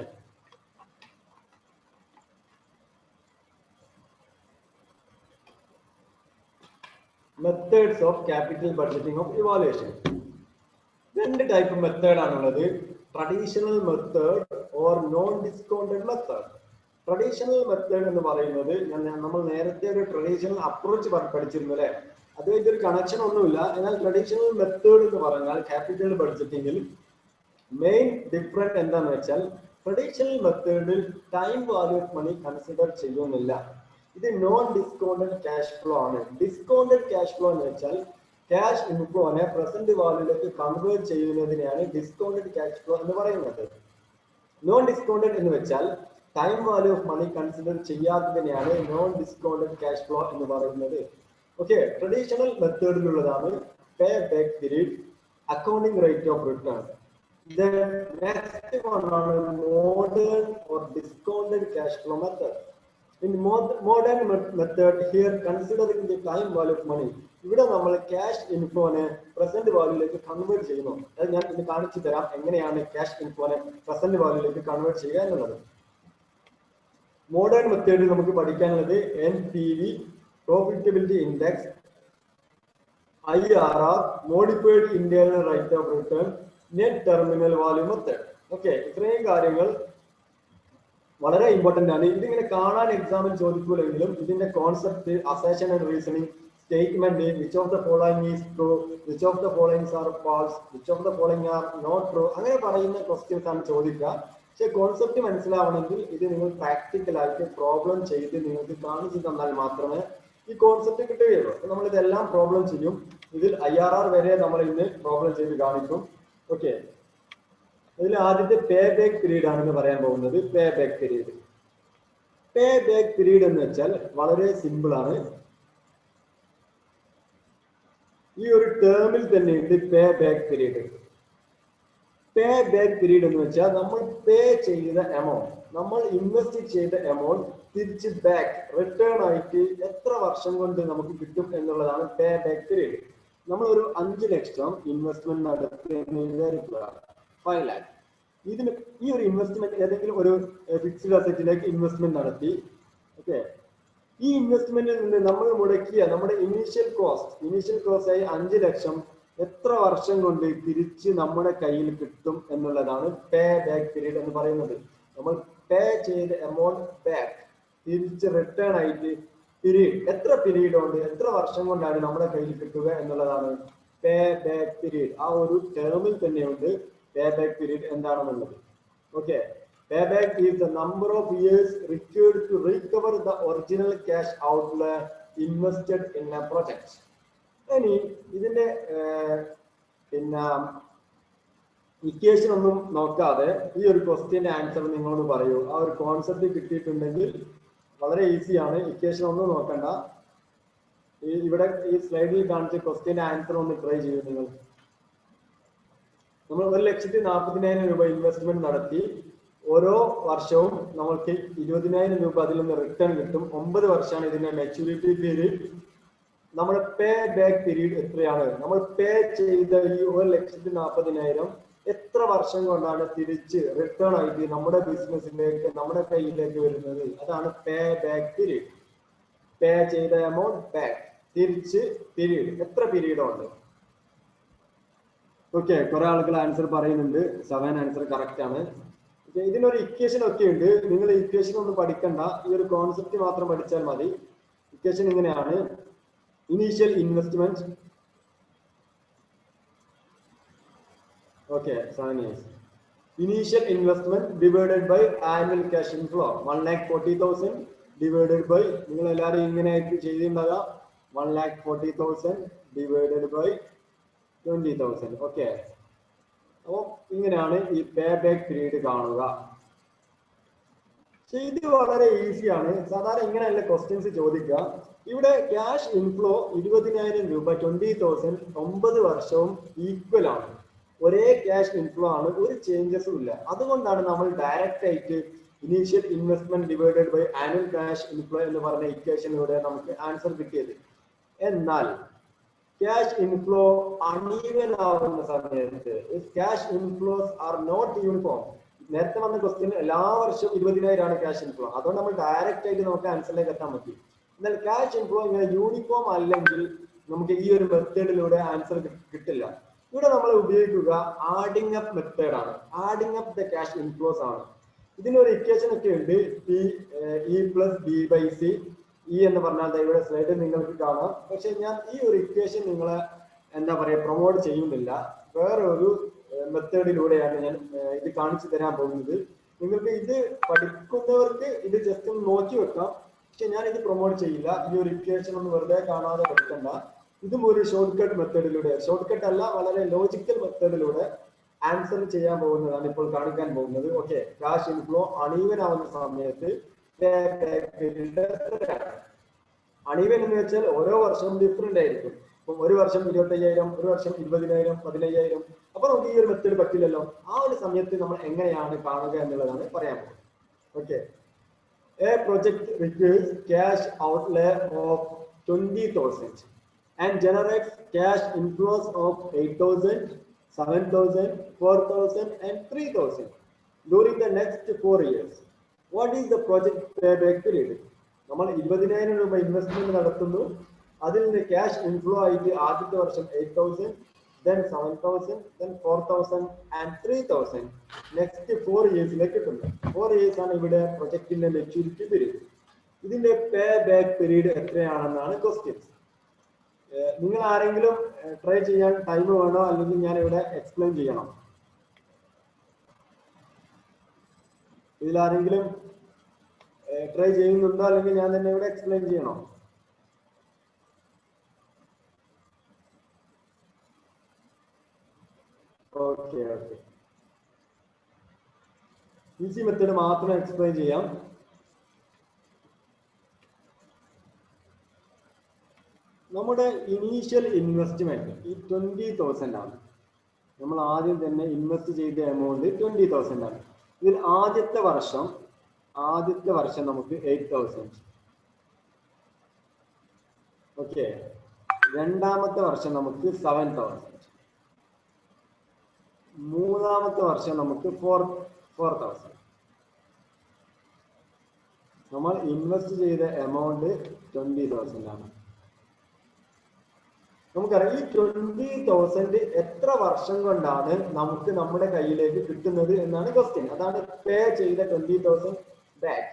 methods of capital budgeting of evaluation. രണ്ട് ടൈപ്പ് മെത്തേഡ് ആണുള്ളത്, traditional method or non discounted method. Traditional method എന്ന് പറയുന്നത് നമ്മൾ നേരത്തെ ഒരു ട്രഡീഷണൽ അപ്രോച്ച് പഠിച്ചിരുന്നു അല്ലെ, അതുമായിട്ട് ഒരു കണക്ഷൻ ഒന്നുമില്ല. എന്നാൽ ട്രഡീഷണൽ മെത്തേഡ് എന്ന് പറഞ്ഞാൽ ക്യാപിറ്റൽ ബഡ്ജറ്റിംഗിൽ മെയിൻ ഡിഫറൻറ്റ് എന്താണെന്ന് വെച്ചാൽ ട്രഡീഷണൽ മെത്തേഡിൽ time value of money consider ചെയ്യുന്നില്ല. ഇത് നോൺ ഡിസ്കൗണ്ടഡ് ക്യാഷ് ഫ്ലോ ആണ്. ഡിസ്കൗണ്ടഡ് ക്യാഷ് ഫ്ലോ എന്ന് വെച്ചാൽ ക്യാഷ് ഇൻഫ്ലോനെ പ്രസന്റ് വാല്യൂയിലേക്ക് കൺവേർട്ട് ചെയ്യുന്നതിനെയാണ് ഡിസ്കൗണ്ടഡ് ക്യാഷ് ഫ്ലോ എന്ന് പറയുന്നത്. നോൺ ഡിസ്കൗണ്ടഡ് എന്ന് വെച്ചാൽ time value of money consider ചെയ്യാത്തതിനെയാണ് നോൺ ഡിസ്കൗണ്ടഡ് ക്യാഷ് ഫ്ലോ എന്ന് പറയുന്നത്. ഓക്കെ, ട്രഡീഷണൽ മെത്തേഡിലുള്ളതാണ് pay back period, accounting rate of return. The next one is modern or discounted cash flow method. In modern method, here considering the time value of money, ഇവിടെ നമ്മൾ cash ഇൻഫ്ലോനെ present വാല്യൂയിലേക്ക് convert ചെയ്യുന്നു. അത് ഞാൻ ഇന്ന് കാണിച്ചു തരാം എങ്ങനെയാണ് ക്യാഷ് ഇൻഫ്ലോനെ പ്രസന്റ് വാല്യൂയിലേക്ക് കൺവേർട്ട് ചെയ്യുക എന്നുള്ളത്. മോഡേൺ മെത്തേഡിൽ നമുക്ക് പഠിക്കാനുള്ളത് NPV, profitability index, IRR, modified internal rate of return, net terminal value method. Okay, ഇത്രയും കാര്യങ്ങൾ വളരെ ഇമ്പോർട്ടന്റ് ആണ്. ഇതിങ്ങനെ കാണാൻ എക്സാമിൽ ചോദിക്കൂലെങ്കിലും ഇതിന്റെ concept, assertion and reasoning, statement, which of the following is true, which of the following are false, which of the following are not true, അങ്ങനെ പറയുന്ന ക്വസ്റ്റ്യൻസ് ആണ് ചോദിക്കുക. പക്ഷെ കോൺസെപ്റ്റ് മനസ്സിലാവണമെങ്കിൽ ഇത് നിങ്ങൾ പ്രാക്ടിക്കലായിട്ട് പ്രോബ്ലം ചെയ്ത് നിങ്ങൾക്ക് കാണിച്ചു തന്നാൽ മാത്രമേ ഈ കോൺസെപ്റ്റ് കിട്ടുകയുള്ളൂ. നമ്മൾ ഇതെല്ലാം പ്രോബ്ലം ചെയ്യും. ഇതിൽ IRR വരെ നമ്മൾ ഇന്ന് പ്രോബ്ലം ചെയ്ത് കാണിക്കും. ഓക്കെ, ഇതിൽ ആദ്യത്തെ പേ ബാക്ക് പീരീഡ് ആണെന്ന് പറയാൻ പോകുന്നത്. പേ ബാക്ക് പീരീഡ്. പേ ബാക്ക് പീരീഡ് എന്ന് വെച്ചാൽ വളരെ സിമ്പിൾ ആണ്. ഈ ഒരു ടേമിൽ തന്നെ ഉണ്ട് പേ ബാക്ക് പീരീഡ്. പേ ബാക്ക് പീരീഡ് എന്ന് വെച്ചാൽ നമ്മൾ പേ ചെയ്ത എമൗണ്ട്, നമ്മൾ ഇൻവെസ്റ്റ് ചെയ്ത എമൗണ്ട് തിരിച്ച് ബാക്ക് റിട്ടേൺ ആയിട്ട് എത്ര വർഷം കൊണ്ട് നമുക്ക് കിട്ടും എന്നുള്ളതാണ് പേ ബാക്ക് പീരീഡ്. നമ്മൾ ഒരു 5 ലക്ഷം ഇൻവെസ്റ്റ്മെന്റ് നടത്തി എന്ന് വിചാരിക്കുക, 5 lakh. ഇതിന് ഈ ഒരു ഇൻവെസ്റ്റ്മെന്റ് ഏതെങ്കിലും ഒരു ഫിക്സ്ഡ് അസറ്റിലേക്ക് ഇൻവെസ്റ്റ്മെന്റ് നടത്തി. ഓക്കെ, ഈ ഇൻവെസ്റ്റ്മെന്റിൽ നിന്ന് നമ്മൾ മുടക്കിയ നമ്മുടെ ഇനീഷ്യൽ കോസ്റ്റ് ആയി 5 ലക്ഷം എത്ര വർഷം കൊണ്ട് തിരിച്ച് നമ്മുടെ കയ്യിൽ കിട്ടും എന്നുള്ളതാണ് പേ ബാക്ക് പീരീഡ് എന്ന് പറയുന്നത്. നമ്മൾ പേ ചെയ്ത എമൗണ്ട് ബാക്ക് തിരിച്ച് റിട്ടേൺ ആയിട്ട് പീരീഡ്, എത്ര പീരീഡ് കൊണ്ട് എത്ര വർഷം കൊണ്ടാണ് നമ്മുടെ കയ്യിൽ കിട്ടുക എന്നുള്ളതാണ് പേ ബാക്ക് പീരീഡ്. ആ ഒരു ടേമിൽ തന്നെയുണ്ട് പേ ബാക്ക് പീരീഡ് എന്താണെന്നുള്ളത്. Okay, pay back is the number of years required to recover the original cash outlay invested in a project. ഇനി ഇതിന്റെ പിന്നെ ഇക്വേഷൻ ഒന്നും നോക്കാതെ ഈ ഒരു ക്വസ്റ്റ്യന്റെ ആൻസർ നിങ്ങളൊന്ന് പറയൂ. ആ ഒരു കോൺസെപ്റ്റ് കിട്ടിയിട്ടുണ്ടെങ്കിൽ വളരെ ഈസിയാണ്. ഇക്വേഷൻ ഒന്നും നോക്കണ്ട. ഇവിടെ ഈ സ്ലൈഡിൽ കാണിച്ച ക്വസ്റ്റ്യന്റെ ആൻസർ ഒന്ന് ട്രൈ ചെയ്യൂ നിങ്ങൾ. നമ്മൾ 1,40,000 രൂപ ഇൻവെസ്റ്റ്മെന്റ് നടത്തി. ഓരോ വർഷവും നമ്മൾക്ക് 20,000 രൂപ അതിൽ നിന്ന് റിട്ടേൺ കിട്ടും. 9 വർഷമാണ് ഇതിന്റെ മെച്യൂരിറ്റി പീരീഡ്. നമ്മുടെ പേ ബാക്ക് പീരീഡ് എത്രയാണ്? നമ്മൾ പേ ചെയ്ത ഈ 1,40,000 എത്ര വർഷം കൊണ്ടാണ് തിരിച്ച് റിട്ടേൺ ആയിട്ട് നമ്മുടെ ബിസിനസ്സിലേക്ക്, നമ്മുടെ കയ്യിലേക്ക് വരുന്നത്? അതാണ് പേ ബാക്ക് പീരീഡ്. പേ ചെയ്ത എമൗണ്ട് ബാക്ക്, തിരിച്ച് പീരീഡ്, എത്ര പീരീഡ് ഉണ്ട്? ഓക്കെ, കുറെ ആളുകൾ ആൻസർ പറയുന്നുണ്ട്. 7 ആൻസർ കറക്റ്റ് ആണ്. ഇതിനൊരു ഇക്വേഷൻ ഒക്കെ ഉണ്ട്. നിങ്ങൾ ഇക്വേഷൻ ഒന്നും പഠിക്കണ്ട, ഈ ഒരു കോൺസെപ്റ്റ് മാത്രം പഠിച്ചാൽ മതി. ഇക്വേഷൻ ഇങ്ങനെയാണ്: initial investment, okay 7 years, initial investment divided by annual cash inflow 1,40,000 divided by, നിങ്ങൾ എല്ലാവരും ഇങ്ങനെ ആയിട്ട് ചെയ്തിട്ടുണ്ടാകാം, 1,40,000 divided by 20,000. ഓക്കെ, അപ്പോൾ ഇങ്ങനെയാണ് ഈ പേ ബാക്ക് പീരീഡ് കാണുക. ഇത് വളരെ ഈസിയാണ്. സാധാരണ ഇങ്ങനെയല്ല ക്വസ്റ്റ്യൻസ് ചോദിക്കുക. ഇവിടെ ക്യാഷ് ഇൻഫ്ലോ 20,000 രൂപ, 20,000 9 വർഷവും ഈക്വൽ ആണ്. ഒരേ ക്യാഷ് ഇൻഫ്ലോ ആണ്, ഒരു ചേഞ്ചസും ഇല്ല. അതുകൊണ്ടാണ് നമ്മൾ ഡയറക്റ്റ് ആയിട്ട് initial investment divided by annual cash inflow എന്ന് പറഞ്ഞ ഇക്വേഷനിലൂടെ നമുക്ക് ആൻസർ കിട്ടിയത്. എന്നാൽ ക്യാഷ് ഇൻഫ്ലോ അൺഈവൻ ആവുന്ന സമയത്ത് cash inflows are not uniform. നേരത്തെ വന്ന ക്വസ്റ്റ്യൻ എല്ലാ വർഷവും 20,000 ആണ് ക്യാഷ് ഇൻഫ്ലോ, അതുകൊണ്ട് നമ്മൾ ഡയറക്റ്റ് ആയിട്ട് നമുക്ക് ആൻസറിലേക്ക് എത്താൻ പറ്റി. എന്നാൽ ക്യാഷ് ഇൻഫ്ലോ ഇങ്ങനെ യൂണിഫോം അല്ലെങ്കിൽ നമുക്ക് ഈ ഒരു മെത്തേഡിലൂടെ ആൻസർ കിട്ടില്ല. ഇവിടെ നമ്മൾ ഉപയോഗിക്കുക ആഡിങ് അപ്പ് മെത്തേഡാണ്. Adding up the cash inflows ആണ്. ഇതിനൊരു ഇക്വേഷൻ ഒക്കെ ഉണ്ട്, E plus B by C. E എന്ന് പറഞ്ഞാൽ ഇവിടെ സ്ലൈഡിൽ നിങ്ങൾക്ക് കാണാം. പക്ഷെ ഞാൻ ഈ ഒരു ഇക്വേഷൻ നിങ്ങളെ എന്താ പറയുക പ്രൊമോട്ട് ചെയ്യുന്നില്ല. വേറെ ഒരു മെത്തേഡിലൂടെയാണ് ഞാൻ ഇത് കാണിച്ചു തരാൻ പോകുന്നത്. നിങ്ങൾക്ക് ഇത് പഠിക്കുന്നവർക്ക് ഇത് ജസ്റ്റ് ഒന്ന് നോക്കി വെക്കാം, പക്ഷെ ഞാൻ ഇത് പ്രൊമോട്ട് ചെയ്യില്ല. ഈ ഒരു ഇക്വേഷൻ ഒന്ന് വെറുതെ കാണാതെ പഠിക്കണ്ട. ഇതും ഒരു ഷോർട്ട് കട്ട് മെത്തേഡിലൂടെ, ഷോർട്ട് കട്ട് അല്ല, വളരെ ലോജിക്കൽ മെത്തേഡിലൂടെ ആൻസർ ചെയ്യാൻ പോകുന്നതാണ് ഇപ്പോൾ കാണിക്കാൻ പോകുന്നത്. ഓക്കെ, ക്യാഷ് ഇൻഫ്ലോ അണീവൻ ആവുന്ന സമയത്ത് അണീവൻ എന്ന് വെച്ചാൽ ഓരോ വർഷവും ഡിഫറെന്റ് ആയിരിക്കും. ഇപ്പം ഒരു വർഷം 25,000, ഒരു വർഷം 20,000, 15,000. അപ്പൊ നമുക്ക് ഈ ഒരു മെത്തേഡ് പറ്റില്ലല്ലോ. ആ ഒരു സമയത്ത് നമ്മൾ എങ്ങനെയാണ് കാണുക എന്നുള്ളതാണ് പറയാൻ പോകുന്നത്. Okay, A project requires cash outlay of 20,000 and generates cash inflows of 8,000, 7,000, 4,000 and 3,000 during the next 4 years. What is the project payback period? നമ്മൾ 20,000 രൂപ ഇൻവെസ്റ്റ്മെന്റ് നടത്തുന്നു. അതിൽ നിന്ന് ക്യാഷ് ഇൻഫ്ലോ ആയിട്ട് ആദ്യത്തെ വർഷം 8,000, then 7,000, then 4,000 and 3,000 നെക്സ്റ്റ് 4 ഇയേഴ്സിലേക്ക് കിട്ടുന്നു. 4 ഇയേഴ്സ് ആണ് ഇവിടെ പ്രൊജക്ടിന്റെ മെച്യൂരിറ്റി പീരീഡ്. ഇതിന്റെ പേ ബാക്ക് പീരീഡ് എത്രയാണെന്നാണ് ക്വസ്റ്റ്യൻസ്. നിങ്ങൾ ആരെങ്കിലും ട്രൈ ചെയ്യാൻ ടൈം വേണോ, അല്ലെങ്കിൽ ഞാൻ ഇവിടെ എക്സ്പ്ലെയിൻ ചെയ്യണോ? ഇതിലാരെങ്കിലും ട്രൈ ചെയ്യുന്നുണ്ടോ, അല്ലെങ്കിൽ ഞാൻ തന്നെ ഇവിടെ എക്സ്പ്ലെയിൻ ചെയ്യണോ? ഓക്കെ ഓക്കെ, ഈസി മെത്തേഡ് മാത്രം എക്സ്പ്ലെയിൻ ചെയ്യാം. നമ്മുടെ ഇനീഷ്യൽ ഇൻവെസ്റ്റ്മെന്റ് ഈ 20,000 ആണ്. നമ്മൾ ആദ്യം തന്നെ ഇൻവെസ്റ്റ് ചെയ്ത എമൗണ്ട് 20,000 ആണ്. ഇതിൽ ആദ്യത്തെ വർഷം നമുക്ക് 8,000. ഓക്കെ, രണ്ടാമത്തെ വർഷം നമുക്ക് 7,000, മൂന്നാമത്തെ വർഷം നമുക്ക് 4,000. നമ്മൾ ഇൻവെസ്റ്റ് ചെയ്ത എമൗണ്ട് 20,000 ആണ്. നമുക്കറിയാം ഈ 20,000 എത്ര വർഷം കൊണ്ടാണ് നമുക്ക് നമ്മുടെ കയ്യിലേക്ക് കിട്ടുന്നത് എന്നാണ് ക്വസ്റ്റ്യൻ. അതാണ് പേ ചെയ്ത 20,000 ബാക്ക്,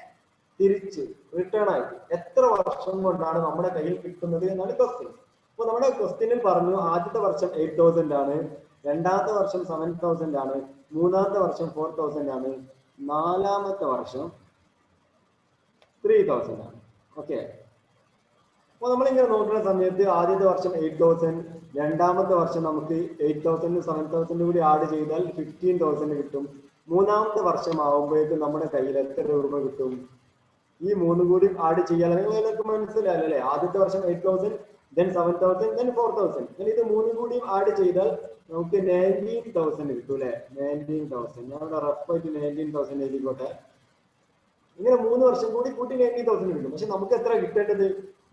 തിരിച്ച് റിട്ടേൺ ആയിട്ട് എത്ര വർഷം കൊണ്ടാണ് നമ്മുടെ കയ്യിൽ കിട്ടുന്നത് എന്നാണ് ക്വസ്റ്റ്യൻ. അപ്പൊ നമ്മുടെ ക്വസ്റ്റ്യനിൽ പറഞ്ഞു ആദ്യത്തെ വർഷം 8,000 ആണ്, രണ്ടാമത്തെ വർഷം 7,000 ആണ്, മൂന്നാമത്തെ വർഷം 4,000 ആണ്, നാലാമത്തെ വർഷം 3,000 ആണ്. ഓക്കെ, അപ്പൊ നമ്മളിങ്ങനെ നോക്കുന്ന സമയത്ത് ആദ്യത്തെ വർഷം 8,000, രണ്ടാമത്തെ വർഷം നമുക്ക് 8,000 7,000 കൂടി ആഡ് ചെയ്താൽ 15,000 കിട്ടും. മൂന്നാമത്തെ വർഷം ആവുമ്പോഴേക്കും നമ്മുടെ കയ്യിൽ എത്ര രൂപ കിട്ടും? ഈ മൂന്നും കൂടി ആഡ് ചെയ്യാൻ നിങ്ങൾക്ക് മനസ്സിലായല്ലേ? ആദ്യത്തെ വർഷം 8,000, then 7,000, then 4,000. ഇത് മൂന്നും കൂടി ആഡ് ചെയ്താൽ നമുക്ക് 19,000 കിട്ടും അല്ലെ? 19,000. ഞാൻ ഇവിടെ റഫായിട്ട് 19,000 എഴുതിക്കോട്ടെ. ഇങ്ങനെ 3 വർഷം കൂടി കൂട്ടി 19,000 കിട്ടും. പക്ഷെ നമുക്ക് എത്ര കിട്ടേണ്ടത്?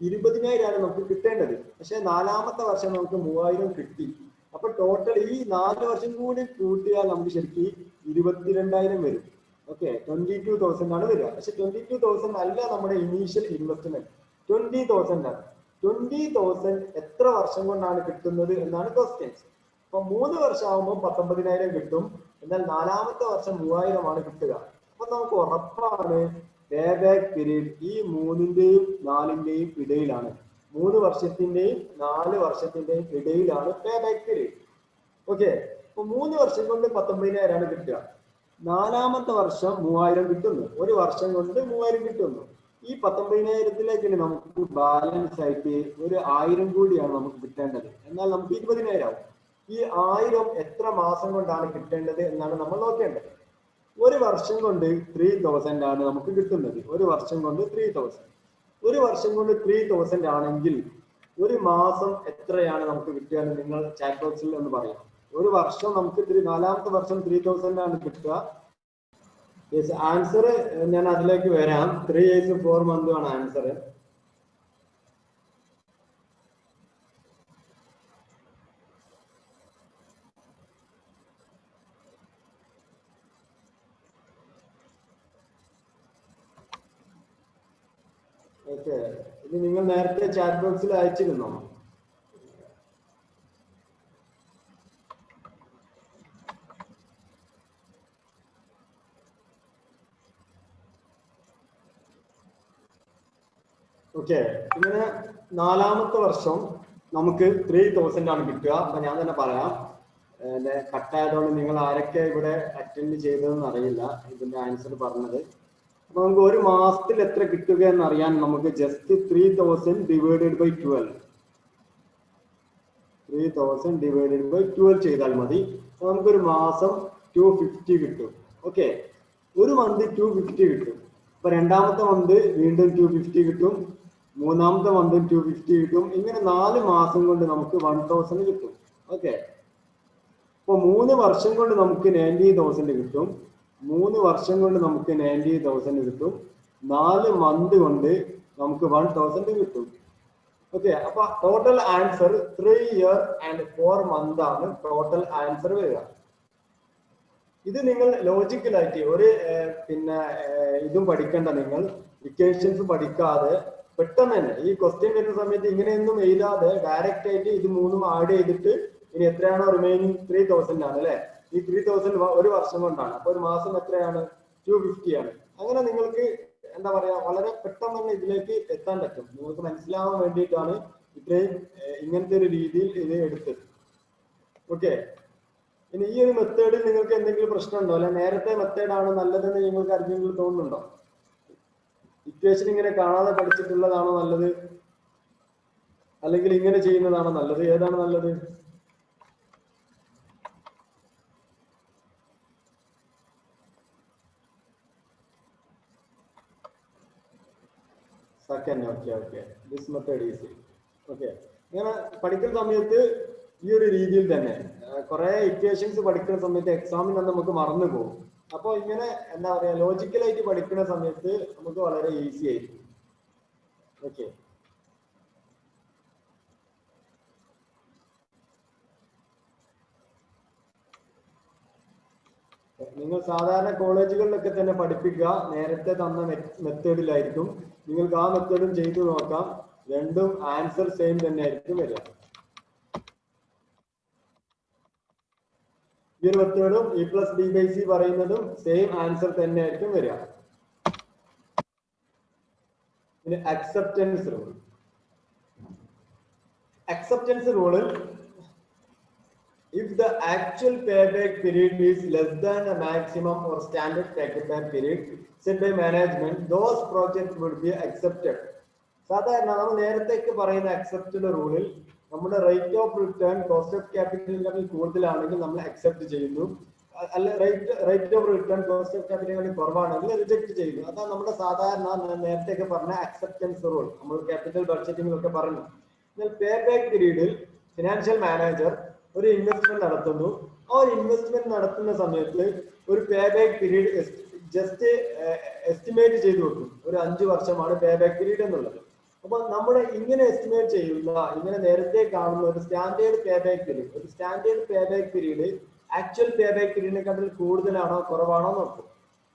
20,000 ആണ് നമുക്ക് കിട്ടേണ്ടത്. പക്ഷെ നാലാമത്തെ വർഷം നമുക്ക് 3,000 കിട്ടി. അപ്പൊ ടോട്ടൽ ഈ 4 വർഷം കൂടി കൂട്ടിയാൽ നമുക്ക് ശരിക്കും 22,000 വരും. ഓക്കെ, 22,000 ആണ് വരിക. പക്ഷെ 22,000 അല്ല നമ്മുടെ ഇനീഷ്യൽ ഇൻവെസ്റ്റ്മെന്റ്, 20,000 ആണ്. 20,000 എത്ര വർഷം കൊണ്ടാണ് കിട്ടുന്നത് എന്നാണ് ക്വസ്റ്റ്യൻസ്. അപ്പൊ 3 വർഷം ആകുമ്പോൾ 19,000 കിട്ടും. എന്നാൽ നാലാമത്തെ വർഷം 3,000 ആണ് കിട്ടുക. അപ്പൊ നമുക്ക് ഉറപ്പാണ് പേ ബാക്ക് പീരീഡ് ഈ 3ന്റെയും 4ന്റെയും ഇടയിലാണ്. 3 വർഷത്തിന്റെയും 4 വർഷത്തിന്റെയും ഇടയിലാണ് പേ ബാക്ക് പീരീഡ്. ഓക്കെ, അപ്പൊ 3 വർഷം കൊണ്ട് 19,000 ആണ് കിട്ടുക. നാലാമത്തെ വർഷം 3,000 കിട്ടുന്നു. ഒരു വർഷം കൊണ്ട് 3,000 കിട്ടുന്നു. ഈ 19,000ത്തിലേക്ക് നമുക്ക് ബാലൻസ് ആയിട്ട് ഒരു 1,000 കൂടിയാണ് നമുക്ക് കിട്ടേണ്ടത്. എന്നാൽ നമുക്ക് 20,000 ആവും. ഈ 1,000 എത്ര മാസം കൊണ്ടാണ് കിട്ടേണ്ടത് എന്നാണ് നമ്മൾ നോക്കേണ്ടത്. ഒരു വർഷം കൊണ്ട് 3,000 ആണ് നമുക്ക് കിട്ടുന്നത്. ഒരു വർഷം കൊണ്ട് 3,000. ഒരു വർഷം കൊണ്ട് 3,000 ആണെങ്കിൽ ഒരു മാസം എത്രയാണ് നമുക്ക് കിട്ടുക എന്ന് നിങ്ങൾ ചാറ്റ് ബോക്സിൽ ഒന്ന് പറയാം. ഒരു വർഷം നമുക്ക് നാലാമത്തെ വർഷം 3,000 ആണ് കിട്ടുക. യെസ്, ആൻസർ ഞാൻ അതിലേക്ക് വരാം. 3 years 4 months ആണ് ആൻസർ. ഓക്കെ, ഇത് നിങ്ങൾ നേരത്തെ ചാറ്റ് ബോക്സിൽ അയച്ചിരുന്നോ? ഓക്കെ, ഇങ്ങനെ 4ാമത്തെ വർഷം നമുക്ക് 3000 ആണ് കിട്ടുക. അപ്പൊ ഞാൻ തന്നെ പറയാം, കട്ടായതുകൊണ്ട് നിങ്ങൾ ആരൊക്കെ ഇവിടെ അറ്റൻഡ് ചെയ്തതെന്ന് അറിയില്ല ഇതിന്റെ ആൻസർ പറഞ്ഞത്. അപ്പൊ നമുക്ക് ഒരു മാസത്തിൽ എത്ര കിട്ടുക എന്നറിയാൻ നമുക്ക് just 3000 divided by 12 3000 divided by 12 ചെയ്താൽ മതി. അപ്പൊ നമുക്കൊരു മാസം 250 കിട്ടും. ഓക്കെ, ഒരു മന്ത് 250 കിട്ടും. അപ്പൊ 2ാമത്തെ മന്ത് വീണ്ടും 250 കിട്ടും, 3ാമത്തെ മന്ത് 250 കിട്ടും. ഇങ്ങനെ 4 മാസം കൊണ്ട് നമുക്ക് 1000 കിട്ടും. ഓക്കെ, അപ്പൊ 3 വർഷം കൊണ്ട് നമുക്ക് 90,000 കിട്ടും. 3 വർഷം കൊണ്ട് നമുക്ക് 90,000 കിട്ടും. 4 മന്ത് കൊണ്ട് നമുക്ക് 1000 കിട്ടും. ഓക്കെ, അപ്പൊ total answer 3 year and 4 month ആണ് ടോട്ടൽ ആൻസർ വരിക. ഇത് നിങ്ങൾ ലോജിക്കലായിട്ട് ഒരു ഇതും പഠിക്കേണ്ട, നിങ്ങൾ ഇക്വേഷൻസ് പഠിക്കാതെ പെട്ടെന്ന് തന്നെ ഈ ക്വസ്റ്റ്യൻ വരുന്ന സമയത്ത് ഇങ്ങനെയൊന്നും എഴുതാതെ ഡയറക്റ്റ് ആയിട്ട് ഇത് 3ഉം ആഡ് ചെയ്തിട്ട് ഇനി എത്രയാണോ റിമൈനിങ് 3000 ആണ് അല്ലെ, ഈ 3000 ഒരു വർഷം കൊണ്ടാണ്. അപ്പൊ ഒരു മാസം എത്രയാണ്? 250 ആണ്. അങ്ങനെ നിങ്ങൾക്ക് എന്താ പറയാ, വളരെ പെട്ടെന്ന് തന്നെ ഇതിലേക്ക് എത്താൻ പറ്റും. നിങ്ങൾക്ക് മനസ്സിലാവാൻ വേണ്ടിയിട്ടാണ് ഇത്രയും ഇങ്ങനത്തെ ഒരു രീതിയിൽ ഇത് എടുത്തത്. ഓക്കെ, ഇനി ഈ ഒരു മെത്തേഡിൽ നിങ്ങൾക്ക് എന്തെങ്കിലും പ്രശ്നമുണ്ടോ? അല്ലെ നേരത്തെ മെത്തേഡാണ് നല്ലതെന്ന് നിങ്ങൾക്ക് ആർക്കെങ്കിലും തോന്നുന്നുണ്ടോ? ഇക്വേഷൻ ഇങ്ങനെ കാണാതെ പഠിച്ചിട്ടുള്ളതാണോ നല്ലത്, അല്ലെങ്കിൽ ഇങ്ങനെ ചെയ്യുന്നതാണോ നല്ലത്? ഏതാണ് നല്ലത്? Second. Okay okay, this method easy. Okay, ഇങ്ങനെ പഠിക്കുന്ന സമയത്ത് ഈ ഒരു രീതിയിൽ തന്നെ കുറെ ഇക്വേഷൻസ് പഠിക്കുന്ന സമയത്ത് എക്സാമിന് നമുക്ക് മറന്നു പോകും. അപ്പോൾ ഇങ്ങനെ എന്താ പറയാ, ലോജിക്കലായിട്ട് പഠിക്കുന്ന സമയത്ത് നമുക്ക് വളരെ ഈസി ആയിരിക്കും. ഓക്കെ, നിങ്ങൾ സാധാരണ കോളേജുകളിലൊക്കെ തന്നെ പഠിപ്പിക്കുക നേരത്തെ തന്ന മെത്തേഡിലായിരിക്കും. നിങ്ങൾക്ക് ആ മെത്തേഡും ചെയ്തു നോക്കാം, രണ്ടും ആൻസർ സെയിം തന്നെ ആയിരിക്കും വരിക. ഈ ഒരു മെത്തേഡും E+B/C പറയുന്നതും സെയിം ആൻസർ തന്നെ ആയിരിക്കും വരിക. പിന്നെ അക്സെപ്റ്റൻസ് റൂൾ. അക്സെപ്റ്റൻസ് റൂളിൽ if the actual payback period is less than a maximum or standard payback period set by management, those projects would be accepted. സാധാരണ നമ്മൾ നേരത്തെ പറയുന്ന അക്സെപ്റ്റഡ് റൂളിൽ നമ്മുടെ rate of return cost of ക്യാപിറ്റലിനെക്കാൾ കൂടുതലാണെങ്കിൽ നമ്മൾ അക്സെപ്റ്റ് ചെയ്യുന്നു, അല്ല rate of return cost of ക്യാപിറ്റലിനെക്കാൾ കുറവാണെങ്കിൽ റിജക്ട് ചെയ്യുന്നു. അതാണ് നമ്മുടെ സാധാരണ നേരത്തെ പറഞ്ഞ അക്സെപ്റ്റൻസ് റൂൾ. നമ്മൾ ക്യാപിറ്റൽ ബഡ്ജറ്റിംഗിലൊക്കെ പറഞ്ഞു. എന്നാൽ പേ ബാക്ക് പീരീഡിൽ ഫിനാൻഷ്യൽ മാനേജർ ഒരു ഇൻവെസ്റ്റ്മെന്റ് നടത്തുന്നു. ആ ഒരു ഇൻവെസ്റ്റ്മെന്റ് നടത്തുന്ന സമയത്ത് ഒരു pay back period just estimate ചെയ്ത് വെക്കും. ഒരു 5 വർഷമാണ് പേ ബാക്ക് പീരീഡ് എന്നുള്ളത്. അപ്പൊ നമ്മുടെ ഇങ്ങനെ എസ്റ്റിമേറ്റ് ചെയ്യുന്ന, ഇങ്ങനെ നേരത്തെ കാണുന്ന ഒരു സ്റ്റാൻഡേർഡ് പേ ബാക്ക് പീരീഡ്, ഒരു standard pay back period actual pay back പീരീഡിനെക്കാട്ടിൽ കൂടുതലാണോ കുറവാണോ നോക്കും.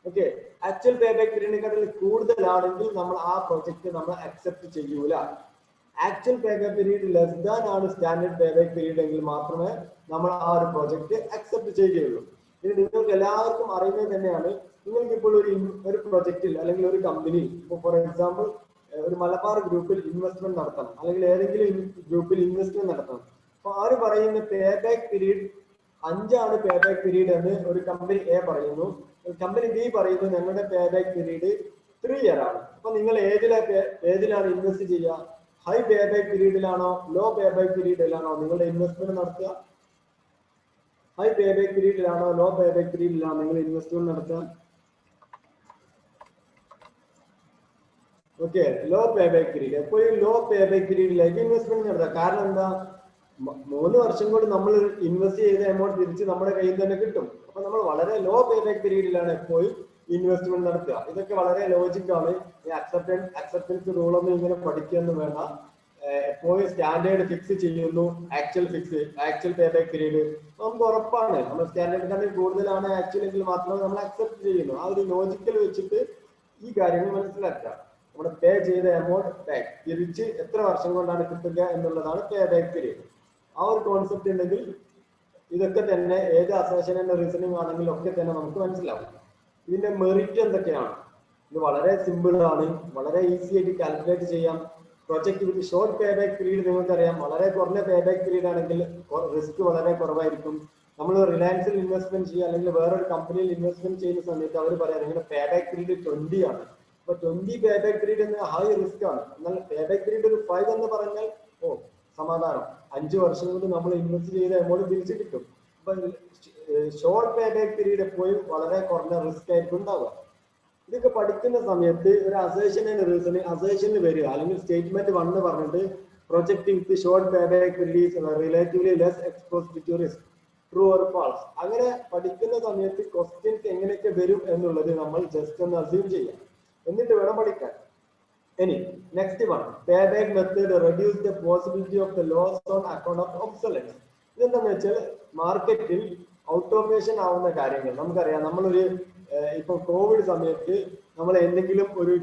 ഓക്കെ, ആക്ച്വൽ പേ ബാക്ക് പീരീഡിനെക്കാട്ടിൽ കൂടുതലാണെങ്കിൽ നമ്മൾ ആ പ്രൊജക്ട് നമ്മൾ അക്സെപ്റ്റ് ചെയ്യൂല. Actual pay back period less than ആണ് സ്റ്റാൻഡേർഡ് പേ ബാക്ക് പീരീഡ് എങ്കിൽ മാത്രമേ നമ്മൾ ആ ഒരു പ്രോജക്റ്റ് അക്സെപ്റ്റ് ചെയ്യുകയുള്ളൂ. ഇത് നിങ്ങൾക്ക് എല്ലാവർക്കും അറിയുന്നത് തന്നെയാണ്. നിങ്ങൾക്ക് ഇപ്പോൾ ഒരു പ്രൊജക്റ്റിൽ അല്ലെങ്കിൽ ഒരു കമ്പനി, ഇപ്പോൾ ഫോർ എക്സാമ്പിൾ ഒരു മലബാർ ഗ്രൂപ്പിൽ ഇൻവെസ്റ്റ്മെന്റ് നടത്തണം, അല്ലെങ്കിൽ ഏതെങ്കിലും ഗ്രൂപ്പിൽ ഇൻവെസ്റ്റ്മെന്റ് നടത്തണം. അപ്പൊ ആര് പറയുന്ന പേ ബാക്ക് പീരീഡ് 5 ആണ് പേ ബാക്ക് പീരീഡ് എന്ന് ഒരു കമ്പനി എ പറയുന്നു, കമ്പനി ബി പറയുന്നു ഞങ്ങളുടെ പേ ബാക്ക് പീരീഡ് 3 ഇയർ ആണ്. അപ്പൊ നിങ്ങൾ ഏതിലാണ് ഇൻവെസ്റ്റ് ചെയ്യുക? ഹൈ പേ ബാക്ക് പീരീഡിലാണോ ലോ പേ ബാക്ക് പീരീഡിലാണോ നിങ്ങളുടെ ഇൻവെസ്റ്റ്മെന്റ് നടത്തുക? ഹൈ പേ ബാക്ക് പീരീഡിലാണോ ലോ പേ ബാക്ക് പീരീഡിലാണോ നിങ്ങൾ ഇൻവെസ്റ്റ്മെന്റ് നടത്തുക? Okay, low pay back period. എപ്പോഴും ലോ പേ ബാക്ക് പീരീഡിലേക്ക് ഇൻവെസ്റ്റ്മെന്റ് നടത്തുക. കാരണം എന്താ? 3 വർഷം കൊണ്ട് നമ്മൾ ഇൻവെസ്റ്റ് ചെയ്ത എമൗണ്ട് തിരിച്ച് നമ്മുടെ കയ്യിൽ തന്നെ കിട്ടും. അപ്പൊ നമ്മൾ വളരെ ലോ പേ ബാക്ക് പീരീഡിലാണ് എപ്പോഴും ഇൻവെസ്റ്റ്മെന്റ് നടത്തുക. ഇതൊക്കെ വളരെ ലോജിക്കാണ്. ഈ അക്സെപ്റ്റൻസ് റൂളൊന്നും ഇങ്ങനെ പഠിക്കൊന്നും വേണ്ട. എപ്പോഴും സ്റ്റാൻഡേർഡ് ഫിക്സ് ചെയ്യുന്നു, ആക്ച്വൽ പേ ബാക്ക് പീരീഡ് നമുക്ക് ഉറപ്പാണ്. നമ്മൾ സ്റ്റാൻഡേർഡിനെക്കാൾ കൂടുതലാണ് ആക്ച്വൽ എങ്കിൽ മാത്രമേ നമ്മൾ അക്സെപ്റ്റ് ചെയ്യുന്നു. ആ ഒരു ലോജിക്കൽ വെച്ചിട്ട് ഈ കാര്യങ്ങൾ മനസ്സിലാക്കുക. നമ്മുടെ പേ ചെയ്ത എമൗണ്ട് ബാക്ക് തിരിച്ച് എത്ര വർഷം കൊണ്ടാണ് കിട്ടുക എന്നുള്ളതാണ് പേ ബാക്ക് പീരീഡ്. ആ ഒരു കോൺസെപ്റ്റ് ഉണ്ടെങ്കിൽ ഇതൊക്കെ തന്നെ ഏത് അസോസിയേഷന്റെ റീസണിങ് ആണെങ്കിലും ഒക്കെ തന്നെ നമുക്ക് മനസ്സിലാവും. ഇതിന്റെ മെറിറ്റ് എന്തൊക്കെയാണ്? ഇത് വളരെ സിമ്പിൾ ആണ്, വളരെ ഈസി ആയിട്ട് കാൽക്കുലേറ്റ് ചെയ്യാം. Project with short pay back period നിങ്ങൾക്കറിയാം, വളരെ കുറഞ്ഞ പേ ബാക്ക് പീരീഡ് ആണെങ്കിൽ റിസ്ക് വളരെ കുറവായിരിക്കും. നമ്മൾ റിലയൻസിൽ ഇൻവെസ്റ്റ്മെന്റ് ചെയ്യുക അല്ലെങ്കിൽ വേറൊരു കമ്പനിയിൽ ഇൻവെസ്റ്റ്മെന്റ് ചെയ്യുന്ന സമയത്ത് അവർ പറയാം നിങ്ങളുടെ പേ ബാക്ക് പീരീഡ് 20 ആണ്. അപ്പൊ 20 പേ ബാക്ക് പീരീഡ് എന്ന ഹൈ റിസ്ക് ആണ്. എന്നാൽ പേ ബാക്ക് പീരീഡ് ഒരു 5 എന്ന് പറഞ്ഞാൽ സമാധാനം, 5 വർഷം കൊണ്ട് നമ്മൾ ഇൻവെസ്റ്റ് ചെയ്ത എമൗണ്ട് തിരിച്ചു കിട്ടും. അപ്പൊ ഷോർട്ട് പേ ബാക്ക് പീരീഡ് എപ്പോഴും വളരെ കുറഞ്ഞ റിസ്ക് ആയിരിക്കും ഉണ്ടാവുക. ഇതൊക്കെ പഠിക്കുന്ന സമയത്ത് ഒരു അസേഷന്റെ റീസൺ അസേഷനിൽ വരിക അല്ലെങ്കിൽ സ്റ്റേറ്റ്മെന്റ് 1 പറഞ്ഞിട്ട് project with short pay back period relatively less exposed to risk, true or false. അങ്ങനെ പഠിക്കുന്ന സമയത്ത് ക്വസ്റ്റ്യൻസ് എങ്ങനെയൊക്കെ വരും എന്നുള്ളത് നമ്മൾ ജസ്റ്റ് ഒന്ന് അസ്യൂം ചെയ്യാം, എന്നിട്ട് വേണം പഠിക്കാൻ. ഇനി next one, pay back method reduce the possibility of the loss on account of obsolescence. ഇതെന്താണെന്ന് വെച്ചാൽ മാർക്കറ്റിൽ ഔട്ട് ഓഫ് ഫാഷൻ ആവുന്ന കാര്യങ്ങൾ നമുക്കറിയാം. നമ്മളൊരു ഇപ്പൊ കോവിഡ് സമയത്ത് നമ്മൾ എന്തെങ്കിലും ഒരു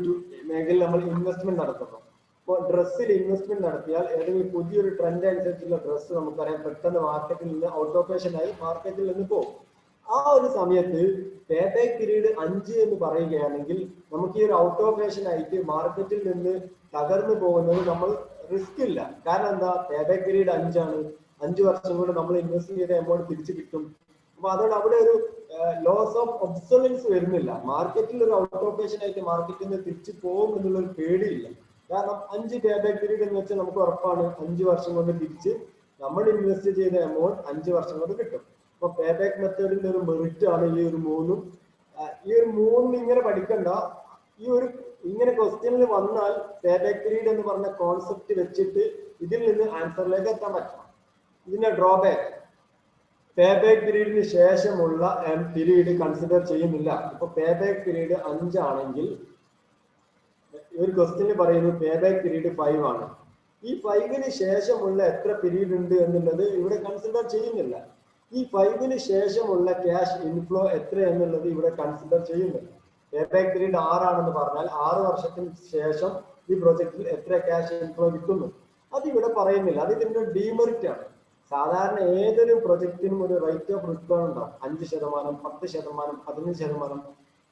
മേഖലയിൽ നമ്മൾ ഇൻവെസ്റ്റ്മെന്റ് നടത്തുന്നു. ഇപ്പോൾ ഡ്രസ്സിൽ ഇൻവെസ്റ്റ്മെന്റ് നടത്തിയാൽ ഏതെങ്കിലും പുതിയൊരു ട്രെൻഡ് അനുസരിച്ചുള്ള ഡ്രസ്സ് നമുക്കറിയാം പെട്ടെന്ന് മാർക്കറ്റിൽ നിന്ന് ഔട്ട് ഓഫ് ഫാഷൻ ആയി മാർക്കറ്റിൽ നിന്ന് പോകും. ആ ഒരു സമയത്ത് പേ ബാക്ക് പീരീഡ് 5 എന്ന് പറയുകയാണെങ്കിൽ നമുക്ക് ഈ ഒരു ഔട്ട് ഓഫ് ഫാഷൻ ആയിട്ട് മാർക്കറ്റിൽ നിന്ന് തകർന്നു പോകുന്നത് നമ്മൾ റിസ്ക് ഇല്ല. കാരണം എന്താ, പേ ബാക്ക് പീരീഡ് 5 ആണ്. 5 വർഷം കൊണ്ട് നമ്മൾ ഇൻവെസ്റ്റ് ചെയ്ത എമൗണ്ട് തിരിച്ചു കിട്ടും. അപ്പൊ അതുകൊണ്ട് അവിടെ ഒരു ലോസ് ഓഫ് ഒബ്സൊലൻസ് വരുന്നില്ല. മാർക്കറ്റിൽ ഒരു ഔട്ട് ഓഫ് ഫാഷൻ ആയിട്ട് മാർക്കറ്റിൽ നിന്ന് തിരിച്ചു പോകും എന്നുള്ളൊരു പേടിയില്ല. കാരണം 5 പേ ബാക്ക് പീരീഡ് എന്ന് വെച്ചാൽ നമുക്ക് ഉറപ്പാണ് 5 വർഷം കൊണ്ട് തിരിച്ച് നമ്മൾ ഇൻവെസ്റ്റ് ചെയ്ത എമൗണ്ട് 5 വർഷം കൊണ്ട് കിട്ടും. അപ്പൊ പേ ബാക്ക് മെത്തേഡിന്റെ ഒരു മെറിറ്റ് ആണ് ഈ ഒരു മൂന്നും. ഈ ഒരു മൂന്നും ഇങ്ങനെ പഠിക്കണ്ട. ഈ ഒരു ഇങ്ങനെ ക്വസ്റ്റ്യനിൽ വന്നാൽ പേ ബാക്ക് പീരീഡ് എന്ന് പറഞ്ഞ കോൺസെപ്റ്റ് വെച്ചിട്ട് ഇതിൽ നിന്ന് ആൻസറിലേക്ക് എത്താൻ പറ്റണം. ഇതിന്റെ ഡ്രോബാക്ക്, പേ ബാക്ക് പീരീഡിന് ശേഷമുള്ള പീരീഡ് കൺസിഡർ ചെയ്യുന്നില്ല. ഇപ്പൊ പേ ബാക്ക് പീരീഡ് 5 ആണെങ്കിൽ ഒരു ക്വസ്റ്റ്യനിൽ പറയുന്നത് പേ ബാക്ക് പീരീഡ് 5 ആണ്. ഈ 5ന് ശേഷമുള്ള എത്ര പീരീഡ് ഉണ്ട് എന്നുള്ളത് ഇവിടെ കൺസിഡർ ചെയ്യുന്നില്ല. ഈ 5ന് ശേഷമുള്ള ക്യാഷ് ഇൻഫ്ലോ എത്ര എന്നുള്ളത് ഇവിടെ കൺസിഡർ ചെയ്യുന്നില്ല. പേ ബാക്ക് പീരീഡ് 6 ആണെന്ന് പറഞ്ഞാൽ 6 വർഷത്തിന് ശേഷം ഈ പ്രൊജക്റ്റിൽ എത്ര ക്യാഷ് ഇൻഫ്ലോ കിട്ടുന്നു അത് ഇവിടെ പറയുന്നില്ല. അത് ഇതിന്റെ ഡീമെറിറ്റ് ആണ്. സാധാരണ ഏതൊരു പ്രൊജക്റ്റിനും ഒരു റേറ്റ് ഓഫ് റിട്ടേൺ ഉണ്ടാവും, 5%, 10%, 15%.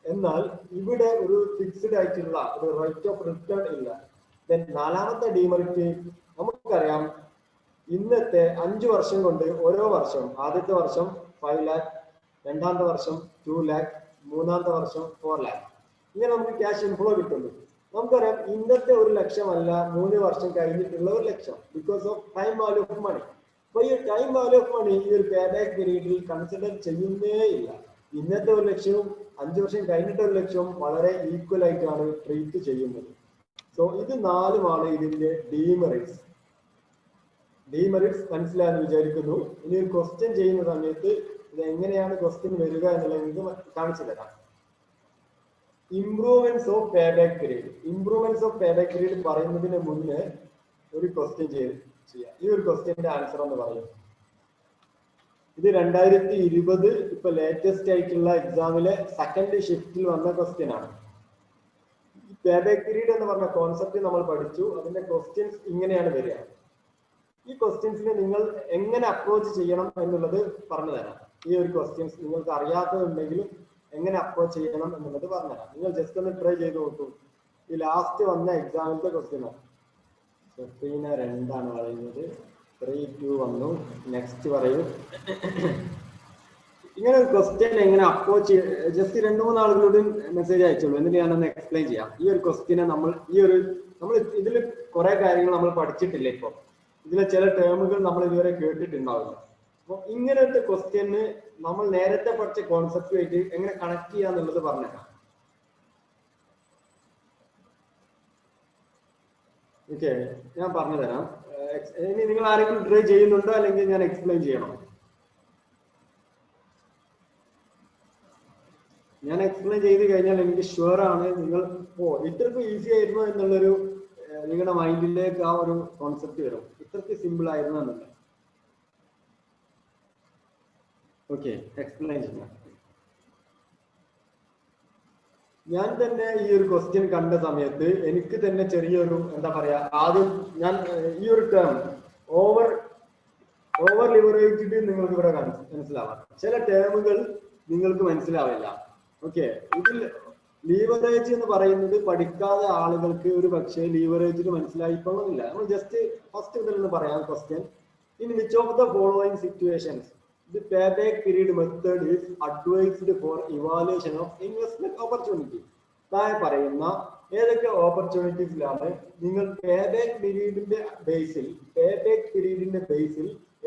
എന്നാൽ ഇവിടെ ഒരു ഫിക്സ്ഡ് ആയിട്ടുള്ള ഒരു റേറ്റ് ഓഫ് റിട്ടേൺ ഇല്ല. നാലാമത്തെ ഡീമെറിറ്റ് നമുക്കറിയാം, ഇന്നത്തെ 5 വർഷം കൊണ്ട് ഓരോ വർഷം ആദ്യത്തെ വർഷം 5 lakh, രണ്ടാമത്തെ വർഷം 2 lakh, മൂന്നാമത്തെ വർഷം 4 lakh ഇങ്ങനെ നമുക്ക് ക്യാഷ് ഇൻഫ്ലോ കിട്ടുന്നു. നമുക്കറിയാം ഇന്നത്തെ 1 ലക്ഷമല്ല 3 വർഷം കഴിഞ്ഞിട്ടുള്ള 1 ലക്ഷം, because of time value of money. അപ്പൊ ഈ ടൈം വാല്യൂ ഓഫ് മണി ഈ ഒരു പേ ബാക്ക് പീരീഡിൽ കൺസിഡർ ചെയ്യുന്നേ ഇല്ല. ഇന്നത്തെ 1 ലക്ഷവും 5 വർഷം കഴിഞ്ഞിട്ട് 1 ലക്ഷവും വളരെ ഈക്വൽ ആയിട്ടാണ് ട്രീറ്റ് ചെയ്യുന്നത്. സോ ഇത് 4ഉമാണ് ഇതിന്റെ ഡീമെറിറ്റ്സ്. ഡീമെറിറ്റ്സ് മനസ്സിലായെന്ന് വിചാരിക്കുന്നു. ഇനി ഒരു ക്വസ്റ്റ്യൻ ചെയ്യുന്ന സമയത്ത് ഇത് എങ്ങനെയാണ് ക്വസ്റ്റ്യൻ വരിക എന്നുള്ളത് കാണിച്ചു തരാം. Improvements of pay back period. Improvements of pay back period പറയുന്നതിന് മുന്നേ ഒരു ക്വസ്റ്റ്യൻ ചെയ്യാം. ഈ ഒരു ക്വസ്റ്റ്യന്റെ ആൻസർ എന്ന് പറയും. ഇത് 2020 ഇപ്പൊ ലേറ്റസ്റ്റ് ആയിട്ടുള്ള എക്സാമിലെ സെക്കൻഡ് ഷിഫ്റ്റിൽ വന്ന ക്വസ്റ്റ്യൻ ആണ്. പേ ബാക്ക് പീരീഡ് എന്ന് പറഞ്ഞ കോൺസെപ്റ്റ് നമ്മൾ പഠിച്ചു. അതിന്റെ ക്വസ്റ്റ്യൻസ് ഇങ്ങനെയാണ് വരിക. ഈ ക്വസ്റ്റ്യൻസിനെ നിങ്ങൾ എങ്ങനെ അപ്രോച്ച് ചെയ്യണം എന്നുള്ളത് പറഞ്ഞു തരാം. ഈ ഒരു ക്വസ്റ്റ്യൻസ് നിങ്ങൾക്ക് അറിയാത്തതുണ്ടെങ്കിലും എങ്ങനെ അപ്രോച്ച് ചെയ്യണം എന്നുള്ളത് പറഞ്ഞുതരാം. നിങ്ങൾ ജസ്റ്റ് ഒന്ന് ട്രൈ ചെയ്ത് നോക്കൂ. ഈ ലാസ്റ്റ് വന്ന എക്സാമിലത്തെ ക്വസ്റ്റ്യൻ ആണ്. 2 ആണ് പറയുന്നത്. 3, 2 വന്നു. നെക്സ്റ്റ് പറയൂ. ഇങ്ങനെ ഒരു ക്വസ്റ്റ്യൻ എങ്ങനെ അപ്രോച്ച് ജസ്റ്റ് 2-3 ആളുകളോട് മെസ്സേജ് അയച്ചോളൂ, എന്നിട്ട് ഞാനൊന്ന് എക്സ്പ്ലെയിൻ ചെയ്യാം. ഈ ഒരു ക്വസ്റ്റ്യനെ നമ്മൾ ഇതിൽ കുറെ കാര്യങ്ങൾ നമ്മൾ പഠിച്ചിട്ടില്ല. ഇപ്പൊ ഇതിലെ ചില ടേമുകൾ നമ്മൾ ഇതുവരെ കേട്ടിട്ടുണ്ടാവില്ല. അപ്പൊ ഇങ്ങനത്തെ ക്വസ്റ്റ്യന് നമ്മൾ നേരത്തെ പഠിച്ച കോൺസെപ്റ്റുമായിട്ട് എങ്ങനെ കണക്ട് ചെയ്യാന്നുള്ളത് പറഞ്ഞുതരാം. ഓക്കെ, ഞാൻ പറഞ്ഞു തരാം. ഇനി നിങ്ങൾ ആരെങ്കിലും ട്രൈ ചെയ്യുന്നുണ്ടോ അല്ലെങ്കിൽ ഞാൻ എക്സ്പ്ലെയിൻ ചെയ്യണോ? ഞാൻ എക്സ്പ്ലെയിൻ ചെയ്ത് കഴിഞ്ഞാൽ എനിക്ക് ഷുവർ ആണ് നിങ്ങൾ ഇത്രക്കും ഈസി ആയിരുന്നു എന്നുള്ളൊരു നിങ്ങളുടെ മൈൻഡിലേക്ക് ആ ഒരു കോൺസെപ്റ്റ് വരും. ഇത്രക്ക് സിമ്പിൾ ആയിരുന്നു എന്നല്ല. ഓക്കെ, എക്സ്പ്ലെയിൻ ചെയ്യാം. ഞാൻ തന്നെ ഈ ഒരു ക്വസ്റ്റ്യൻ കണ്ട സമയത്ത് എനിക്ക് തന്നെ ചെറിയൊരു എന്താ പറയാ, ആദ്യം ഞാൻ ഈ ഒരു ടേം ഓവർ ലിവറേജ്ഡ് നിങ്ങൾക്ക് ഇവിടെ മനസ്സിലാവാം. ചില ടേമുകൾ നിങ്ങൾക്ക് മനസ്സിലാവില്ല. ഓക്കെ, ഇതിൽ ലീവറേജ് എന്ന് പറയുന്നത് പഠിക്കാതെ ആളുകൾക്ക് ഒരു പക്ഷേ ലീവറേജിന് മനസ്സിലായിക്കൊള്ളുന്നില്ല. നമ്മൾ ജസ്റ്റ് ഫസ്റ്റ് മുതൽ എന്ന് പറയാം question. In which of the following situations the payback period method is advised for evaluation of investment opportunity? താഴെ പറയുന്ന ഏതൊക്കെ ഓപ്പർച്യൂണിറ്റീസിലാണ് നിങ്ങൾ പേബാക്ക് പീരീഡിന്റെ ബേസിൽ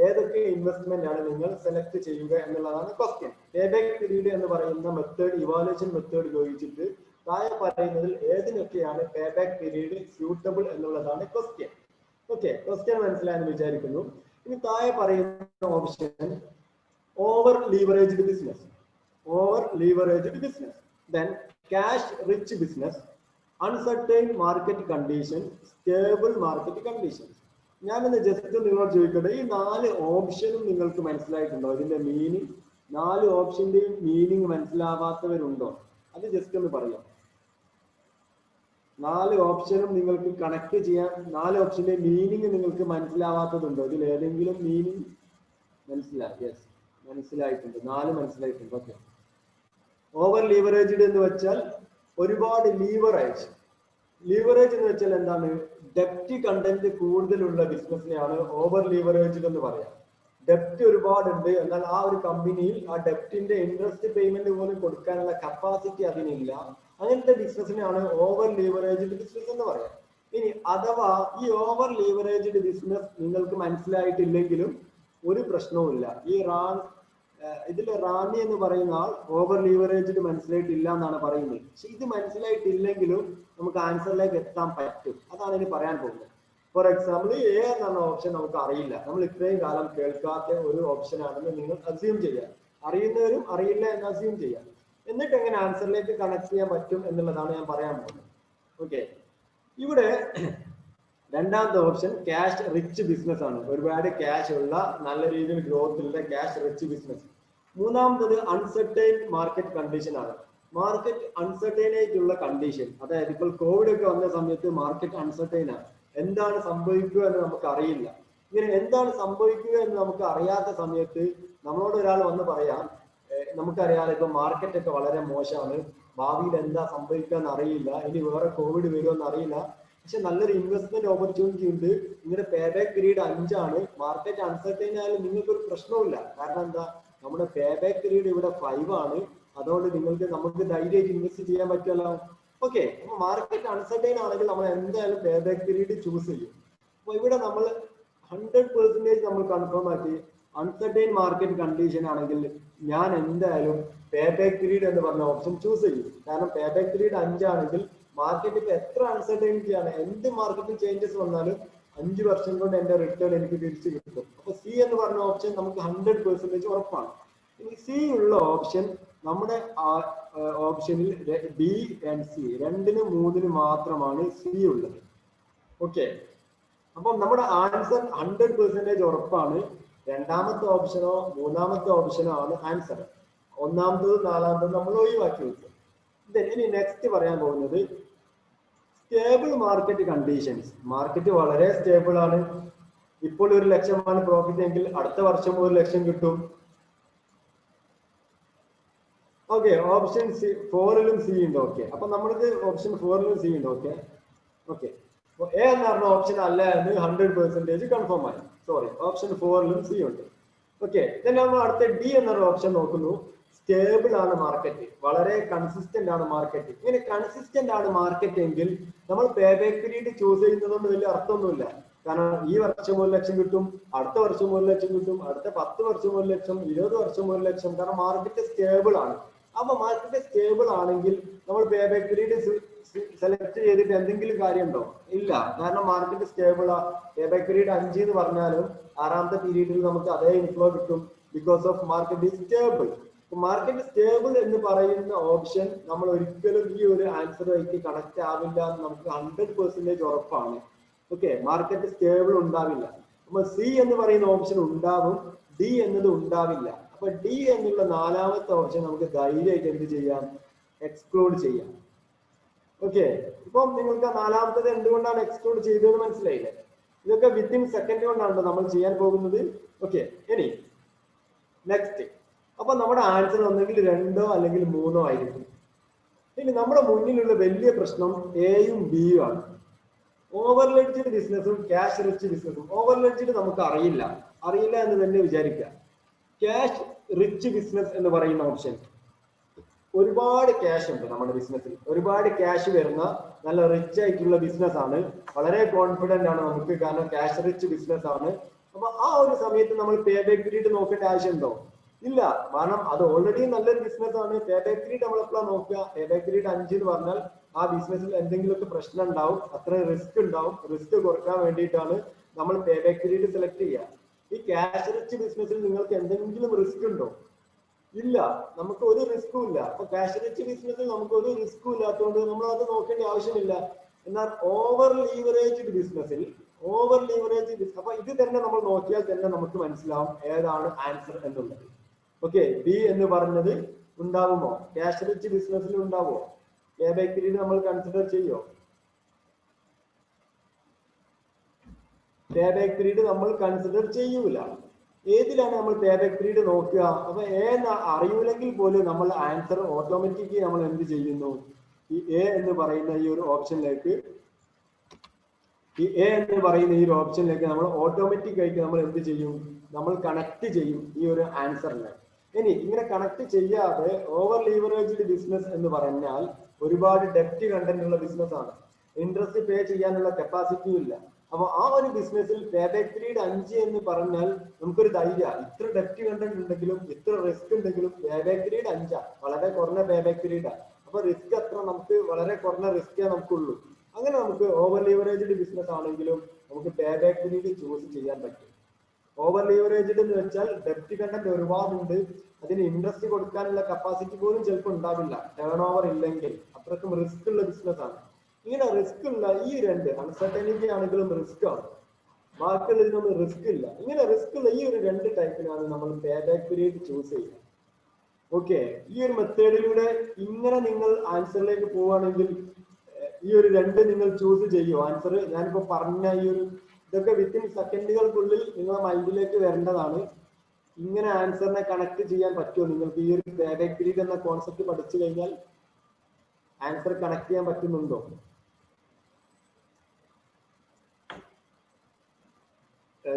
ഏതൊക്കെ ഇൻവെസ്റ്റ്മെന്റ് ആണ് നിങ്ങൾ സെലക്ട് ചെയ്യുക എന്നുള്ളതാണ് ക്വസ്റ്റ്യൻ. പേബാക്ക് പീരീഡ് എന്ന് പറയുന്ന മെത്തേഡ്, ഇവാലുവേഷൻ മെത്തേഡ് ഉപയോഗിച്ചിട്ട് താഴെ പറയുന്നതിൽ ഏതിനൊക്കെയാണ് പേബാക്ക് പീരീഡ് സ്യൂട്ടബിൾ എന്നുള്ളതാണ് ക്വസ്റ്റ്യൻ. ഓക്കെ, ക്വസ്റ്റ്യൻ മനസ്സിലായെന്ന് വിചാരിക്കുന്നു. ഇനി താഴെ പറയുന്ന option over leveraged business, then cash rich business, uncertain market condition, stable market conditions. ഞാനിന്ന് ജസ്റ്റ് നിങ്ങളോട് ചോദിക്കട്ടെ, ഈ 4 ഓപ്ഷനും നിങ്ങൾക്ക് മനസ്സിലായിട്ടുണ്ടോ? ഇതിന്റെ മീനിങ്, 4 ഓപ്ഷന്റെയും മീനിങ് മനസ്സിലാവാത്തവരുണ്ടോ? അത് ജസ്റ്റ് ഒന്ന് പറയാം. 4 ഓപ്ഷനും നിങ്ങൾക്ക് കണക്ട് ചെയ്യാൻ, 4 ഓപ്ഷന്റെ മീനിങ് നിങ്ങൾക്ക് മനസ്സിലാവാത്തതുണ്ടോ? ഇതിൽ ഏതെങ്കിലും മീനിങ് മനസ്സിലായി? യെസ്, മനസ്സിലായിട്ടുണ്ട്. 4 മനസ്സിലായിട്ടുണ്ട്. ഓക്കെ. ഓവർ ലീവറേജ്ഡ് എന്ന് വെച്ചാൽ ഒരുപാട് ലീവറേജ് എന്ന് വെച്ചാൽ എന്താണ്? ഡെപ്റ്റ് കണ്ടന്റ് കൂടുതലുള്ള ബിസിനസ്സിനെയാണ് ഓവർ ലീവറേജ്ഡ് എന്ന് പറയാം. ഡെപ്റ്റ് ഒരുപാടുണ്ട്, എന്നാൽ ആ ഒരു കമ്പനിയിൽ ആ ഡെപ്റ്റിന്റെ ഇൻട്രസ്റ്റ് പേയ്മെന്റ് പോലും കൊടുക്കാനുള്ള കപ്പാസിറ്റി അതിനില്ല. അങ്ങനത്തെ ബിസിനസ്സിനെയാണ് ഓവർ ലീവറേജ്ഡ് ബിസിനസ് എന്ന് പറയാം. ഇനി അഥവാ ഈ ഓവർ ലീവറേജ്ഡ് ബിസിനസ് നിങ്ങൾക്ക് മനസ്സിലായിട്ടില്ലെങ്കിലും ഒരു പ്രശ്നവുമില്ല. ഇതിൽ റാണി എന്ന് പറയുന്ന ആൾ ഓവർ ലീവറേജ്ഡ് മനസ്സിലായിട്ടില്ല എന്നാണ് പറയുന്നത്. പക്ഷെ ഇത് മനസ്സിലായിട്ടില്ലെങ്കിലും നമുക്ക് ആൻസറിലേക്ക് എത്താൻ പറ്റും. അതാണ് ഇനി പറയാൻ പോകുന്നത്. ഫോർ എക്സാമ്പിൾ, എ എന്ന് പറഞ്ഞ ഓപ്ഷൻ നമുക്ക് അറിയില്ല. നമ്മൾ ഇത്രയും കാലം കേൾക്കാത്ത ഒരു ഓപ്ഷൻ ആണെന്ന് നിങ്ങൾ അസ്യൂം ചെയ്യാം. അറിയുന്നവരും അറിയില്ല എന്ന് അസ്യൂം ചെയ്യാം. എന്നിട്ട് എങ്ങനെ ആൻസറിലേക്ക് കണക്ട് ചെയ്യാൻ പറ്റും എന്നുള്ളതാണ് ഞാൻ പറയാൻ പോകുന്നത്. ഓക്കെ, ഇവിടെ രണ്ടാമത്തെ ഓപ്ഷൻ ക്യാഷ് റിച്ച് ബിസിനസ് ആണ്. ഒരുപാട് ക്യാഷ് ഉള്ള, നല്ല രീതിയിൽ ഗ്രോത്ത് ഉള്ള ക്യാഷ് റിച്ച് ബിസിനസ്. മൂന്നാമത്തത് അൺസർട്ടൈൻ മാർക്കറ്റ് കണ്ടീഷൻ ആണ്. മാർക്കറ്റ് അൺസർട്ടൈൻ ആയിട്ടുള്ള കണ്ടീഷൻ, അതായത് ഇപ്പോൾ കോവിഡ് ഒക്കെ വന്ന സമയത്ത് മാർക്കറ്റ് അൺസർട്ടൈൻ ആണ്. എന്താണ് സംഭവിക്കുക എന്ന് നമുക്ക് അറിയില്ല. ഇങ്ങനെ എന്താണ് സംഭവിക്കുക എന്ന് നമുക്ക് അറിയാത്ത സമയത്ത് നമ്മളോട് ഒരാൾ വന്ന് പറയാം, നമുക്കറിയാലോ ഇപ്പൊ മാർക്കറ്റ് ഒക്കെ വളരെ മോശമാണ്, ഭാവിയിൽ എന്താ സംഭവിക്കുക എന്ന് അറിയില്ല, ഇനി വേറെ കോവിഡ് വരുമോ എന്ന് അറിയില്ല, പക്ഷെ നല്ലൊരു ഇൻവെസ്റ്റ്മെന്റ് ഓപ്പർച്യൂണിറ്റി ഉണ്ട്, നിങ്ങളുടെ പേബാക്ക് പീരീഡ് 5 ആണ്, മാർക്കറ്റ് അൺസർട്ടൈൻ ആയാലും നിങ്ങൾക്കൊരു പ്രശ്നവുമില്ല. കാരണം എന്താ, നമ്മുടെ പേബാക്ക് പീരീഡ് ഇവിടെ 5 ആണ്. അതുകൊണ്ട് നമുക്ക് ധൈര്യമായിട്ട് ഇൻവെസ്റ്റ് ചെയ്യാൻ പറ്റുമല്ലോ. ഓക്കെ, അപ്പൊ മാർക്കറ്റ് അൺസർട്ടൈൻ ആണെങ്കിൽ നമ്മൾ എന്തായാലും പേബാക്ക് പീരീഡ് ചൂസ് ചെയ്യും. അപ്പൊ ഇവിടെ നമ്മൾ 100% നമ്മൾ കൺഫേം ആക്കി അൺസർട്ടൈൻ മാർക്കറ്റ് കണ്ടീഷൻ ആണെങ്കിൽ ഞാൻ എന്തായാലും പേബാക്ക് പീരീഡ് എന്ന് പറഞ്ഞ ഓപ്ഷൻ ചൂസ് ചെയ്യും. കാരണം പേബാക്ക് പീരീഡ് 5 ആണെങ്കിൽ മാർക്കറ്റ് ഇപ്പൊ എത്ര അൺസർട്ടൈനിറ്റി ആണ്, എന്ത് മാർക്കറ്റിൽ ചേഞ്ചസ് വന്നാലും 5 വർഷം കൊണ്ട് എന്റെ റിട്ടേൺ എനിക്ക് തിരിച്ചു കിട്ടും. അപ്പൊ സി എന്ന് പറഞ്ഞ ഓപ്ഷൻ നമുക്ക് 100% ഉറപ്പാണ്. ഇനി സി ഉള്ള ഓപ്ഷൻ നമ്മുടെ ഓപ്ഷനിൽ ബി ആൻഡ് സി 2-നും 3-നും മാത്രമാണ് സി ഉള്ളത്. ഓക്കെ, അപ്പം നമ്മുടെ ആൻസർ 100% ഉറപ്പാണ്. രണ്ടാമത്തെ ഓപ്ഷനോ മൂന്നാമത്തെ ഓപ്ഷനോ ആണ് ആൻസർ. ഒന്നാമത്തതും നാലാമത്തതും നമ്മൾ ഒഴിവാക്കി വെക്കും. ഇനി നെക്സ്റ്റ് പറയാൻ പോകുന്നത് സ്റ്റേബിൾ മാർക്കറ്റ് കണ്ടീഷൻസ്. മാർക്കറ്റ് വളരെ സ്റ്റേബിൾ ആണ്. ഇപ്പോൾ 1 ലക്ഷമാണ് പ്രോഫിറ്റ് എങ്കിൽ അടുത്ത വർഷം 1 ലക്ഷം കിട്ടും. ഓക്കെ, ഓപ്ഷൻ 4-ലും സി ഉണ്ട്. ഓക്കെ, അപ്പൊ നമ്മൾക്ക് ഓപ്ഷൻ 4-ലും സി ഉണ്ട്. ഓക്കെ ഓക്കെ, എ എന്ന് പറഞ്ഞ ഓപ്ഷൻ അല്ല എന്ന് 100% കൺഫേം ആയി. സോറി, ഓപ്ഷൻ 4-ലും സി ഉണ്ട്. ഓക്കെ, നമ്മൾ അടുത്ത ഡി എന്നൊരു ഓപ്ഷൻ നോക്കുന്നു. സ്റ്റേബിൾ ആണ് മാർക്കറ്റ്, വളരെ കൺസിസ്റ്റന്റ് ആണ് മാർക്കറ്റ്. ഇങ്ങനെ കൺസിസ്റ്റന്റ് ആണ് മാർക്കറ്റ് എങ്കിൽ നമ്മൾ പേബാക്ക് പീരീഡ് ചൂസ് ചെയ്യുന്നതുകൊണ്ട് വലിയ അർത്ഥമൊന്നുമില്ല. കാരണം ഈ വർഷം 1 ലക്ഷം കിട്ടും, അടുത്ത വർഷം 1 ലക്ഷം കിട്ടും, അടുത്ത 10 വർഷം 1 ലക്ഷം, 20 വർഷം 1 ലക്ഷം. കാരണം മാർക്കറ്റ് സ്റ്റേബിൾ ആണ്. അപ്പൊ മാർക്കറ്റ് സ്റ്റേബിൾ ആണെങ്കിൽ നമ്മൾ പേബാക്ക് പീരീഡ് സെലക്ട് ചെയ്തിട്ട് എന്തെങ്കിലും കാര്യമുണ്ടോ? ഇല്ല. കാരണം മാർക്കറ്റ് സ്റ്റേബിൾ ആ. പേബാക്ക് പീരീഡ് 5 എന്ന് പറഞ്ഞാലും 6ാമത്തെ പീരീഡിൽ നമുക്ക് അതേ ഇൻഫ്ലോ കിട്ടും. Because of market is stable. Market stable എന്ന് പറയുന്ന ഓപ്ഷൻ നമ്മൾ ഒരിക്കലും ഈ ഒരു ആൻസറുമായിട്ട് കണക്ട് ആവില്ല എന്ന് നമുക്ക് 100% ഉറപ്പാണ്. ഓക്കെ, മാർക്കറ്റ് സ്റ്റേബിൾ ഉണ്ടാവില്ല. അപ്പൊ സി എന്ന് പറയുന്ന ഓപ്ഷൻ ഉണ്ടാവും, ഡി എന്നത് ഉണ്ടാവില്ല. അപ്പൊ ഡി എന്നുള്ള 4ാമത്തെ ഓപ്ഷൻ നമുക്ക് ധൈര്യമായിട്ട് എന്ത് ചെയ്യാം? എക്സ്ക്ലൂഡ് ചെയ്യാം. ഓക്കെ, ഇപ്പം നിങ്ങൾക്ക് നാലാമത്തത് എന്തുകൊണ്ടാണ് എക്സ്ക്ലൂഡ് ചെയ്തതെന്ന് മനസ്സിലായില്ലേ? ഇതൊക്കെ വിത്തിൻ സെക്കൻഡ് കൊണ്ടാണ് നമ്മൾ ചെയ്യാൻ പോകുന്നത്. ഓക്കെ, ഇനി നെക്സ്റ്റ്. അപ്പൊ നമ്മുടെ ആൻസർ ഒന്നെങ്കിൽ 2 അല്ലെങ്കിൽ 3 ആയിരിക്കും. ഇനി നമ്മുടെ മുന്നിലുള്ള വലിയ പ്രശ്നം എയും ബിയും ആണ്. ഓവർലെഡ്ജഡ് ബിസിനസ്സും ക്യാഷ് റിച്ച് ബിസിനസ്സും. ഓവർലെഡ്ജഡ് നമുക്ക് അറിയില്ല എന്ന് തന്നെ വിചാരിക്കുക. ക്യാഷ് റിച്ച് ബിസിനസ് എന്ന് പറയുന്ന ഓപ്ഷൻ, ഒരുപാട് ക്യാഷ് ഉണ്ട് നമ്മുടെ ബിസിനസ്സിൽ, ഒരുപാട് ക്യാഷ് വരുന്ന നല്ല റിച്ച് ആയിട്ടുള്ള ബിസിനസ് ആണ്. വളരെ കോൺഫിഡന്റ് ആണ് നമുക്ക്, കാരണം ക്യാഷ് റിച്ച് ബിസിനസ് ആണ്. അപ്പൊ ആ ഒരു സമയത്ത് നമ്മൾ പേ ബാക്ക് പീരീഡ് നോക്കേണ്ട ആവശ്യമുണ്ടോ? ഇല്ല, കാരണം അത് ഓൾറെഡി നല്ലൊരു ബിസിനസ് ആണ്. പേ ബാക്ക് പീരീഡ് നമ്മൾ എപ്പോഴാണ് നോക്കുക? പേ ബാക്ക് പീരീഡ് 5 എന്ന് പറഞ്ഞാൽ ആ ബിസിനസ്സിൽ എന്തെങ്കിലുമൊക്കെ പ്രശ്നം ഉണ്ടാവും, അത്ര റിസ്ക് ഉണ്ടാവും. റിസ്ക് കുറക്കാൻ വേണ്ടിയിട്ടാണ് നമ്മൾ പേ ബാക്ക് പീരീഡ് സെലക്ട് ചെയ്യുക. ഈ ക്യാഷ് റിച്ച് ബിസിനസ്സിൽ നിങ്ങൾക്ക് എന്തെങ്കിലും റിസ്ക് ഉണ്ടോ? ഇല്ല, നമുക്ക് ഒരു റിസ്കും ഇല്ല. അപ്പൊ ക്യാഷ് റിച്ച് ബിസിനസ്സിൽ നമുക്ക് ഒരു റിസ്കും ഇല്ലാത്തതുകൊണ്ട് നമ്മൾ അത് നോക്കേണ്ട ആവശ്യമില്ല. എന്നാൽ ഓവർ ലീവറേജ്ഡ് ബിസിനസ്സിൽ അപ്പൊ ഇത് തന്നെ നമ്മൾ നോക്കിയാൽ തന്നെ നമുക്ക് മനസ്സിലാവും ഏതാണ് ആൻസർ എന്നുള്ളത്. ഓക്കെ, ബി എന്ന് പറഞ്ഞത് ഉണ്ടാവുമോ? ക്യാഷ് റിച്ച് ബിസിനസ്സിൽ ഉണ്ടാവോ? പേ ബാക്ക് പീരീഡ് നമ്മൾ കൺസിഡർ ചെയ്യോ? പേ ബാക്ക് പീരീഡ് നമ്മൾ കൺസിഡർ ചെയ്യൂല. ഏതിലാണ് നമ്മൾ പേ ബാക്ക് പീരീഡ് നോക്കുക? അപ്പൊ അറിയൂലെങ്കിൽ പോലും നമ്മൾ ആൻസർ ഓട്ടോമാറ്റിക്കലി നമ്മൾ എന്ത് ചെയ്യുന്നു? ഈ എ എന്ന് പറയുന്ന ഈ ഒരു ഓപ്ഷനിലേക്ക് നമ്മൾ ഓട്ടോമാറ്റിക് ആയിട്ട് നമ്മൾ എന്ത് ചെയ്യും? നമ്മൾ കണക്ട് ചെയ്യും ഈ ഒരു ആൻസറിനെ. ഇനി ഇങ്ങനെ കണക്ട് ചെയ്യാതെ ഓവർ ലീവറേജ്ഡ് ബിസിനസ് എന്ന് പറഞ്ഞാൽ ഒരുപാട് ഡെപ്റ്റ് കണ്ടന്റ് ഉള്ള ബിസിനസ് ആണ്. ഇൻട്രസ്റ്റ് പേ ചെയ്യാനുള്ള കപ്പാസിറ്റിയും ഇല്ല. അപ്പൊ ആ ഒരു ബിസിനസ്സിൽ പേ ബാക്ക് പീരീഡ് 5 എന്ന് പറഞ്ഞാൽ നമുക്കൊരു ധൈര്യം, ഇത്ര ഡെപ്റ്റ് കണ്ടന്റ് ഉണ്ടെങ്കിലും ഇത്ര റിസ്ക് ഉണ്ടെങ്കിലും പേ ബാക്ക് പീരീഡ് 5, വളരെ കുറഞ്ഞ പേ ബാക്ക് പീരീഡാണ്. അപ്പൊ റിസ്ക് അത്ര നമുക്ക് വളരെ കുറഞ്ഞ റിസ്കേ നമുക്കുള്ളൂ. അങ്ങനെ നമുക്ക് ഓവർ ലീവറേജ്ഡ് ബിസിനസ് ആണെങ്കിലും നമുക്ക് പേ ബാക്ക് പീരീഡ് ചൂസ് ചെയ്യാൻ പറ്റും. ഓവർ ലീവറേജ്ഡ് എന്ന് വെച്ചാൽ ഡെപ്റ്റ് കണ്ടന്റ് ഒരുപാടുണ്ട്, അതിന് ഇൻട്രസ്റ്റ് കൊടുക്കാനുള്ള കപ്പാസിറ്റി പോലും ചിലപ്പോൾ ഉണ്ടാവില്ല, ടേൺ ഓവർ ഇല്ലെങ്കിൽ. അത്രക്കും റിസ്ക് ഉള്ള ബിസിനസ് ആണ്. ഇങ്ങനെ റിസ്ക് ഉള്ള ഈ രണ്ട്, അൺസർട്ടനിറ്റി ആണെങ്കിലും റിസ്ക് ആണ്, ബാക്കിയുള്ളതിനൊന്നും റിസ്ക് ഇല്ല. ഇങ്ങനെ റിസ്ക് ഉള്ള ഈ ഒരു 2 ടൈപ്പിനാണ് നമ്മൾ പേ ബാക്ക് പീരീഡ് ചൂസ് ചെയ്യുക. ഓക്കെ, ഈ ഒരു മെത്തേഡിലൂടെ ഇങ്ങനെ നിങ്ങൾ ആൻസറിലേക്ക് പോവുകയാണെങ്കിൽ ഈ ഒരു 2 നിങ്ങൾ ചൂസ് ചെയ്യോ? ആൻസർ ഞാനിപ്പോ പറഞ്ഞ ഈ ഒരു ഇതൊക്കെ വിത്തിൻ സെക്കൻഡുകൾക്കുള്ളിൽ നിങ്ങളുടെ മൈൻഡിലേക്ക് വരേണ്ടതാണ്. ഇങ്ങനെ ആൻസറിനെ കണക്ട് ചെയ്യാൻ പറ്റുമോ നിങ്ങൾക്ക്? ഈ ഒരു പേ ബാക്ക് പീരീഡ് എന്ന കോൺസെപ്റ്റ് പഠിച്ചു കഴിഞ്ഞാൽ ആൻസർ കണക്ട് ചെയ്യാൻ പറ്റുന്നുണ്ടോ?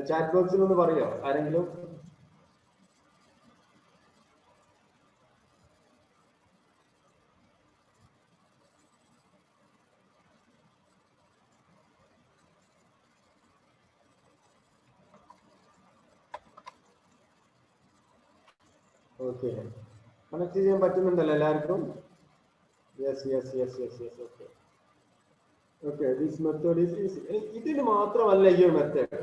ചാറ്റ് ബോക്സിൽ ഒന്ന് പറയോ ആരെങ്കിലും? ഓക്കെ, കണക്ട് ചെയ്യാൻ പറ്റുന്നുണ്ടല്ലോ എല്ലാവർക്കും? Yes yes yes yes yes okay okay. This method is easy. ഇതിന് മാത്രമല്ല ഈ ഒരു മെത്തേഡ്,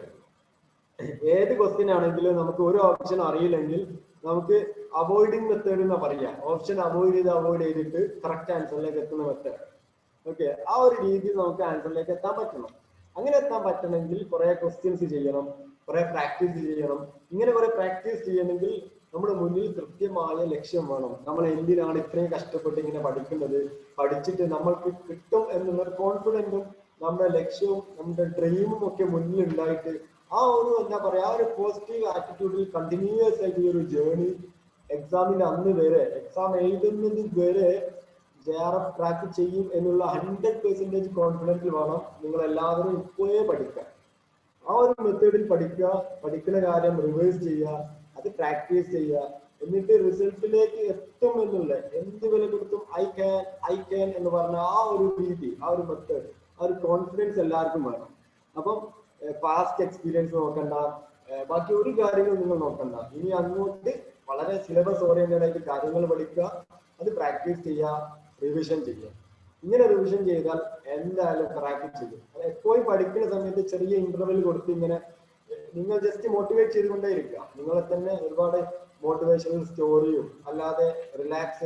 ഏത് ക്വസ്റ്റ്യൻ ആണെങ്കിലും നമുക്ക് ഒരു ഓപ്ഷൻ അറിയില്ലെങ്കിൽ നമുക്ക് അവോയ്ഡിങ് മെത്തേഡ് എന്നാ പറയാ. ഓപ്ഷൻ അവോയ്ഡ് ചെയ്തിട്ട് കറക്റ്റ് ആൻസറിലേക്ക് എത്തുന്ന മെത്തേഡ്. ഓക്കെ, ആ ഒരു രീതിയിൽ നമുക്ക് ആൻസറിലേക്ക് എത്താൻ പറ്റണം. അങ്ങനെ എത്താൻ പറ്റണമെങ്കിൽ കുറെ ക്വസ്റ്റ്യൻസ് ചെയ്യണം, കുറെ പ്രാക്ടീസ് ചെയ്യണം. ഇങ്ങനെ കുറെ പ്രാക്ടീസ് ചെയ്യണമെങ്കിൽ നമ്മുടെ മുന്നിൽ കൃത്യമായ ലക്ഷ്യം വേണം. നമ്മൾ എന്തിനാണ് ഇത്രയും കഷ്ടപ്പെട്ട് ഇങ്ങനെ പഠിക്കുന്നത്, പഠിച്ചിട്ട് നമ്മൾക്ക് കിട്ടും എന്നുള്ള കോൺഫിഡൻസും നമ്മുടെ ലക്ഷ്യവും നമ്മുടെ ഡ്രീമും ഒക്കെ മുന്നിൽ ഉണ്ടായിട്ട് ആ ഒരു എന്താ പറയാ, ആ ഒരു പോസിറ്റീവ് ആറ്റിറ്റ്യൂഡിൽ കണ്ടിന്യൂസ് ആയിട്ട് ഈ ഒരു ജേർണി എക്സാമിന്റെ അന്ന് വരെ, എക്സാം എഴുതുന്നത് വരെ JRF ട്രാക്ക് ചെയ്യും എന്നുള്ള 100% കോൺഫിഡൻസിൽ വേണം നിങ്ങൾ എല്ലാവരും ഇപ്പോഴേ പഠിക്കാൻ. ആ ഒരു മെത്തേഡിൽ പഠിക്കുക, പഠിക്കുന്ന കാര്യം റിവേഴ്സ് ചെയ്യുക, അത് പ്രാക്ടീസ് ചെയ്യുക, എന്നിട്ട് റിസൾട്ടിലേക്ക് എത്തും എന്നുള്ള എന്ത് വില കൊടുത്തും ഐ ക്യാൻ എന്ന് പറഞ്ഞ ആ ഒരു രീതി, ആ ഒരു മെത്തേഡ്, ആ ഒരു കോൺഫിഡൻസ് എല്ലാവർക്കും വേണം. അപ്പം പാസ്റ്റ് എക്സ്പീരിയൻസ് നോക്കണ്ട, ബാക്കി ഒരു കാര്യങ്ങളും നിങ്ങൾ നോക്കണ്ട. ഇനി അങ്ങോട്ട് വളരെ സിലബസ് ഓറിയന്റഡ് ആയിട്ട് കാര്യങ്ങൾ പഠിക്കുക, അത് പ്രാക്ടീസ് ചെയ്യുക, റിവിഷൻ ചെയ്യുക. ഇങ്ങനെ റിവിഷൻ ചെയ്താൽ എന്തായാലും ക്രാക്ക് ചെയ്യും. അത് എപ്പോഴും പഠിക്കുന്ന സമയത്ത് ചെറിയ ഇന്റർവെൽ കൊടുത്ത് ഇങ്ങനെ നിങ്ങൾ ജസ്റ്റ് മോട്ടിവേറ്റ് ചെയ്തുകൊണ്ടേ ഇരിക്കുക. നിങ്ങളെ തന്നെ ഒരുപാട് മോട്ടിവേഷണൽ സ്റ്റോറിയും അല്ലാതെ റിലാക്സ്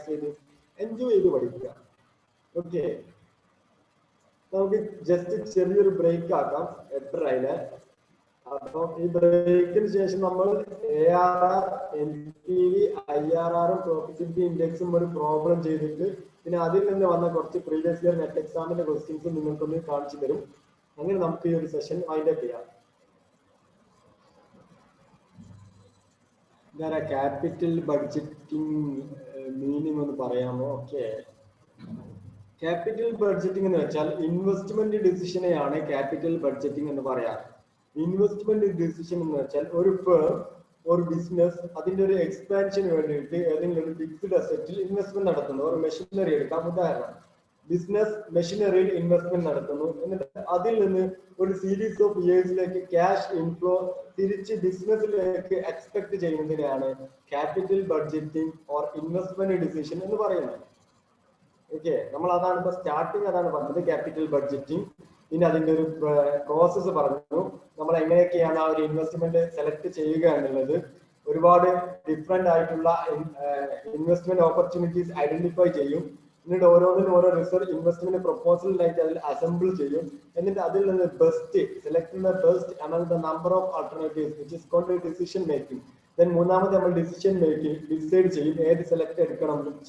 ചെയ്ത് എൻജോയ് ചെയ്ത് പഠിക്കുക. ഓക്കെ, നമുക്ക് ജസ്റ്റ് ചെറിയൊരു ബ്രേക്ക് ആക്കാം. എത്ര ആയില്ലേ? അപ്പോൾ ഈ ബ്രേക്കിന് ശേഷം നമ്മൾ ARR, NPV, IRR, പ്രോഫിറ്റബിലിറ്റി ഇൻഡെക്സും ഒരു പ്രോബ്ലം ചെയ്തിട്ട് പിന്നെ അതിൽ നിന്ന് വന്ന കുറച്ച് പ്രീവിയസ് ഇയർ നെറ്റ് എക്സാമിന്റെ ക്വസ്റ്റ്യൻസ് നിങ്ങൾക്കൊന്ന് കാണിച്ചു തരും. അങ്ങനെ നമുക്ക് ഈ ഒരു സെഷൻ വൈൻഡപ്പ് ചെയ്യാം. ഇതാരാ ക്യാപിറ്റൽ ബഡ്ജറ്റിംഗ് മീനിങ് ഒന്ന് പറയാമോ? ഓക്കെ, ക്യാപിറ്റൽ ബഡ്ജറ്റിംഗ് എന്ന് വെച്ചാൽ ഇൻവെസ്റ്റ്മെന്റ് ഡിസിഷനെയാണ് ക്യാപിറ്റൽ ബഡ്ജറ്റിംഗ് എന്ന് പറയാം. ഇൻവെസ്റ്റ്മെന്റ് ഡിസിഷൻ എന്ന് വെച്ചാൽ ഒരു ഫേം ഒരു ബിസിനസ് അതിന്റെ ഒരു എക്സ്പാൻഷന് വേണ്ടിയിട്ട് ഏതെങ്കിലും ഒരു ഫിക്സ്ഡ് അസറ്റിൽ ഇൻവെസ്റ്റ്മെന്റ് നടത്തുന്നു. ഒരു മെഷീനറി എടുക്കാം, ഉദാഹരണം ബിസിനസ് മെഷീനറിയിൽ ഇൻവെസ്റ്റ്മെന്റ് നടത്തുന്നു. എന്നിട്ട് അതിൽ നിന്ന് ഒരു സീരീസ് ഓഫ് ഇയേഴ്സിലേക്ക് ക്യാഷ് ഇൻഫ്ലോ തിരിച്ച് ബിസിനസ്സിലേക്ക് എക്സ്പെക്ട് ചെയ്യുന്നതിനെയാണ് capital budgeting or investment decision എന്ന് പറയുന്നത്. ഓക്കെ, നമ്മൾ അതാണ് ഇപ്പൊ സ്റ്റാർട്ടിങ് അതാണ് പറഞ്ഞത്, ക്യാപിറ്റൽ ബഡ്ജറ്റിംഗ്. ഇനി അതിന്റെ ഒരു പ്രോസസ്സ് പറഞ്ഞു, നമ്മൾ എങ്ങനെയൊക്കെയാണ് ആ ഒരു ഇൻവെസ്റ്റ്മെന്റ് സെലക്ട് ചെയ്യുക എന്നുള്ളത്. ഒരുപാട് ഡിഫറെന്റ് ആയിട്ടുള്ള ഇൻവെസ്റ്റ്മെന്റ് ഓപ്പർച്യൂണിറ്റീസ് ഐഡന്റിഫൈ ചെയ്യും. എന്നിട്ട് ഓരോന്നിനും ഓരോ റിസർച്ച് ഇൻവെസ്റ്റ്മെന്റ് പ്രൊപ്പോസലായിട്ട് അതിൽ അസംബിൾ ചെയ്യും. എന്നിട്ട് അതിൽ നിന്ന് best select the best among the number of alternatives which is called decision making. Then മൂന്നാമത് നമ്മൾ ഡിസിഷൻ മേക്കിംഗ് ഡിസൈഡ് ചെയ്യും ഏത് സെലക്ട്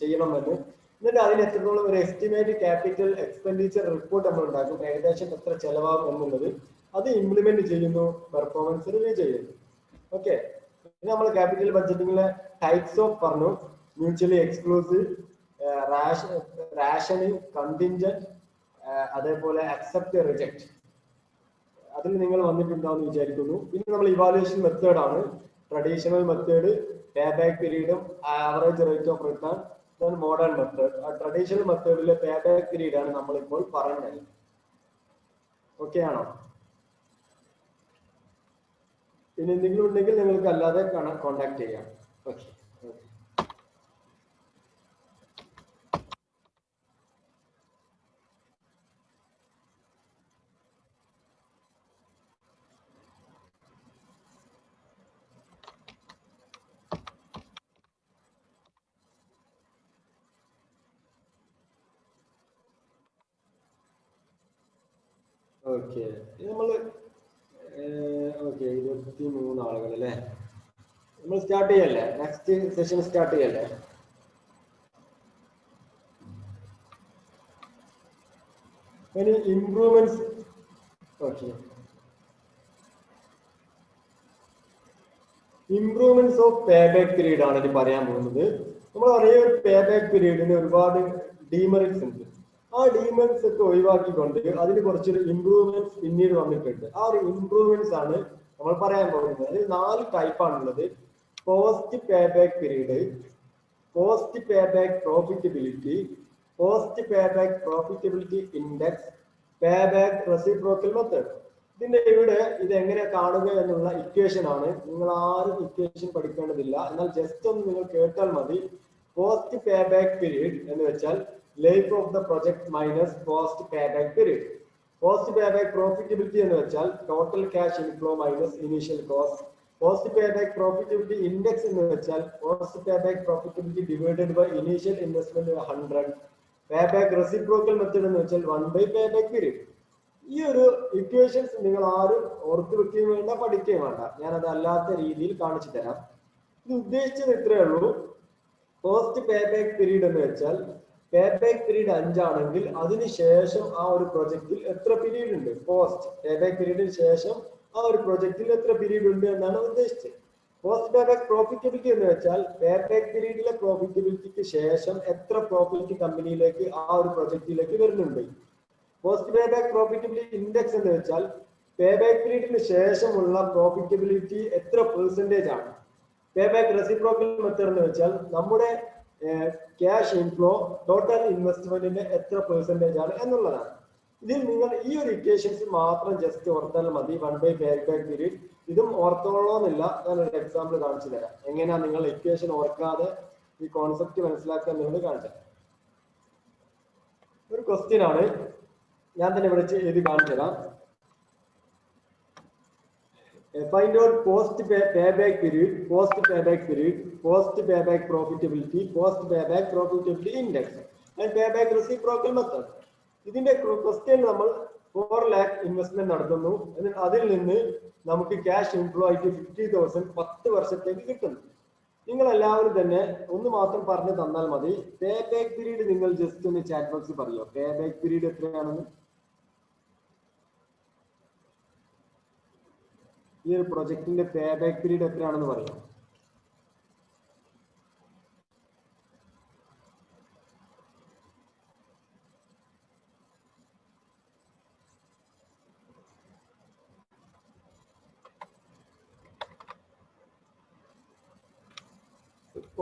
ചെയ്യണമെന്ന്. എന്നിട്ട് അതിന് എത്രത്തോളം ഒരു എസ്റ്റിമേറ്റ് ക്യാപിറ്റൽ എക്സ്പെൻഡിച്ചർ റിപ്പോർട്ട് നമ്മൾ ഉണ്ടാക്കും, ഏകദേശം എത്ര ചെലവാകും എന്നുള്ളത്. അത് ഇംപ്ലിമെന്റ് ചെയ്യുന്നു, പെർഫോമൻസ് റിവ്യൂ ചെയ്യുന്നു. ഓക്കെ, ഇനി നമ്മൾ ക്യാപിറ്റൽ ബഡ്ജറ്റിംഗിലെ ടൈപ്സ് ഓഫ് പറഞ്ഞു, മ്യൂച്വലി എക്സ്ക്ലൂസീവ്, റാഷനിങ്, കണ്ടിൻജന്റ്, അതേപോലെ അക്സെപ്റ്റ്, റിജക്ട്. അതിൽ നിങ്ങൾ വന്നിട്ടുണ്ടാവുമെന്ന് വിചാരിക്കുന്നു. പിന്നെ നമ്മൾ ഇവാലുവേഷൻ മെത്തേഡ് ആണ്, ട്രഡീഷണൽ മെത്തേഡ്, പേ ബാക്ക് പീരീഡും average rate of return, modern method. ആ ട്രഡീഷണൽ മെത്തേഡിലെ പേ ബാക്ക് പീരീഡ് ആണ് നമ്മളിപ്പോൾ പറഞ്ഞത്. ഓക്കെ ആണോ? പിന്നെ എന്തെങ്കിലും ഉണ്ടെങ്കിൽ നിങ്ങൾക്ക് അല്ലാതെ കോണ്ടാക്ട് ചെയ്യാം. Okay, okay. നമ്മള് 23 ആളുകൾ അല്ലേ? നമ്മൾ സ്റ്റാർട്ട് ചെയ്യല്ലേ? നെക്സ്റ്റ് സെഷൻ സ്റ്റാർട്ട് ചെയ്യല്ലേ? ഇനി improvements. Okay, improvements of pay back period ആണ് ഇത് പറയാൻ പോകുന്നത്. നമ്മൾ അറിയാം പേ ബാക്ക് പീരീഡിന് ഒരുപാട് ഡീമെറിറ്റ്സ് ഉണ്ട്. ആ ഡീമെറിറ്റ്സ് ഒക്കെ ഒഴിവാക്കിക്കൊണ്ട് അതിന് കുറച്ചൊരു ഇംപ്രൂവ്മെന്റ്സ് പിന്നീട് വന്നിട്ടുണ്ട്. ആ ഒരു ഇംപ്രൂവ്മെന്റ്സ് ആണ് നമ്മൾ പറയാൻ പോകുന്നത്. അതിൽ 4 ടൈപ്പാണുള്ളത്: post pay back period, post pay back profitability, post pay back profitability index, pay back reciprocal method. ഇതിന്റെ ഇവിടെ ഇത് എങ്ങനെ കാണുക എന്നുള്ള ഇക്വേഷൻ ആണ്. നിങ്ങൾ ആരും ഇക്വേഷൻ പഠിക്കേണ്ടതില്ല, എന്നാൽ ജസ്റ്റ് ഒന്ന് നിങ്ങൾ കേട്ടാൽ മതി. പോസ്റ്റ് പേ ബാക്ക് പീരീഡ് എന്ന് വെച്ചാൽ life of the project minus post pay back period. Post pay back profitability എന്ന് വെച്ചാൽ total cash inflow minus initial cost. Post pay back profitability index എന്ന് വെച്ചാൽ post pay back profitability divided by initial investment 100. Pay back reciprocal method എന്ന് വെച്ചാൽ 1/പേ back period. ഈ ഒരു equations നിങ്ങൾ ആരും ഓർത്തു വെക്കുകയും വേണ്ട, പഠിക്കുകയും വേണ്ട. ഞാൻ അത് അല്ലാത്ത രീതിയിൽ കാണിച്ചു തരാം. ഇത് ഉദ്ദേശിച്ചത് ഇത്രയേ ഉള്ളൂ. പോസ്റ്റ് പേ ബാക്ക് പീരീഡ് എന്ന് വെച്ചാൽ പേ ബാക്ക് പീരീഡ് 5 ആണെങ്കിൽ അതിനുശേഷം ആ ഒരു പ്രൊജക്റ്റിൽ എത്ര പീരീഡ് ഉണ്ട്, പോസ്റ്റ് പേ ബാക്ക് പീരീഡിന് ശേഷം ആ ഒരു പ്രൊജക്റ്റിൽ എത്ര പീരീഡ് ഉണ്ട് എന്നാണ് ഉദ്ദേശിച്ചത്. പോസ്റ്റ് പേ ബാക്ക് പ്രോഫിറ്റബിലിറ്റി എന്ന് വെച്ചാൽ പേ ബാക്ക് പീരീഡിലെ പ്രോഫിറ്റബിലിറ്റിക്ക് ശേഷം എത്ര പ്രോഫിറ്റ് കമ്പനിയിലേക്ക് ആ ഒരു പ്രൊജക്റ്റിലേക്ക് വരുന്നുണ്ട്. Post pay back profitability index എന്ന് വെച്ചാൽ പേ ബാക്ക് പീരീഡിന് ശേഷമുള്ള പ്രോഫിറ്റബിലിറ്റി എത്ര പെർസെന്റേജ് ആണ്. പേ ബാക്ക് റെസിപ്രോക്കൽ മെത്തേഡ് എന്ന് വെച്ചാൽ നമ്മുടെ ക്യാഷ് ഇൻഫ്ലോ ടോട്ടൽ ഇൻവെസ്റ്റ്മെന്റിന്റെ എത്ര പെർസെന്റേജ് ആണ് എന്നുള്ളതാണ്. ഇതിൽ നിങ്ങൾ ഈ ഒരു ഇക്വേഷൻസ് മാത്രം ജസ്റ്റ് ഓർത്താൽ മതി. 1/പേ ബാക്ക് പീരീഡ്. ഇതും ഓർത്തോളോന്നില്ല. ഞാനൊരു എക്സാമ്പിൾ കാണിച്ചു തരാം എങ്ങനെയാ നിങ്ങൾ ഇക്വേഷൻ ഓർക്കാതെ ഈ കോൺസെപ്റ്റ് മനസ്സിലാക്കാൻ നിങ്ങൾ കാണിച്ചു തരാം. ഒരു ക്വസ്റ്റ്യൻ ആണ്, ഞാൻ തന്നെ വിളിച്ച് എഴുതി കാണിച്ചു തരാം. Find out post payback period, post payback period, post payback profitability, post payback profitability index and payback reciprocal method. ഇതിന്റെ ക്വസ്റ്റ്യൻ നമ്മൾ 4 lakh ഇൻവെസ്റ്റ്മെന്റ് നടത്തുന്നു. എന്നിട്ട് അതിൽ നിന്ന് നമുക്ക് ക്യാഷ് ഇൻഫ്ലോ ആയിട്ട് 50,000 10 വർഷത്തേക്ക് കിട്ടുന്നു. നിങ്ങൾ എല്ലാവരും തന്നെ ഒന്ന് മാത്രം പറഞ്ഞു തന്നാൽ മതി. പേ ബാക്ക് പീരീഡ് നിങ്ങൾ ജസ്റ്റ് ഒന്ന് ചാറ്റ് ബോക്സിൽ പറയോ, പേ ബാക്ക് പീരീഡ് എത്രയാണെന്ന്. ഈ ഒരു പ്രൊജക്ടിന്റെ പേ ബാക്ക് പീരീഡ് എത്രയാണെന്ന് പറയാം.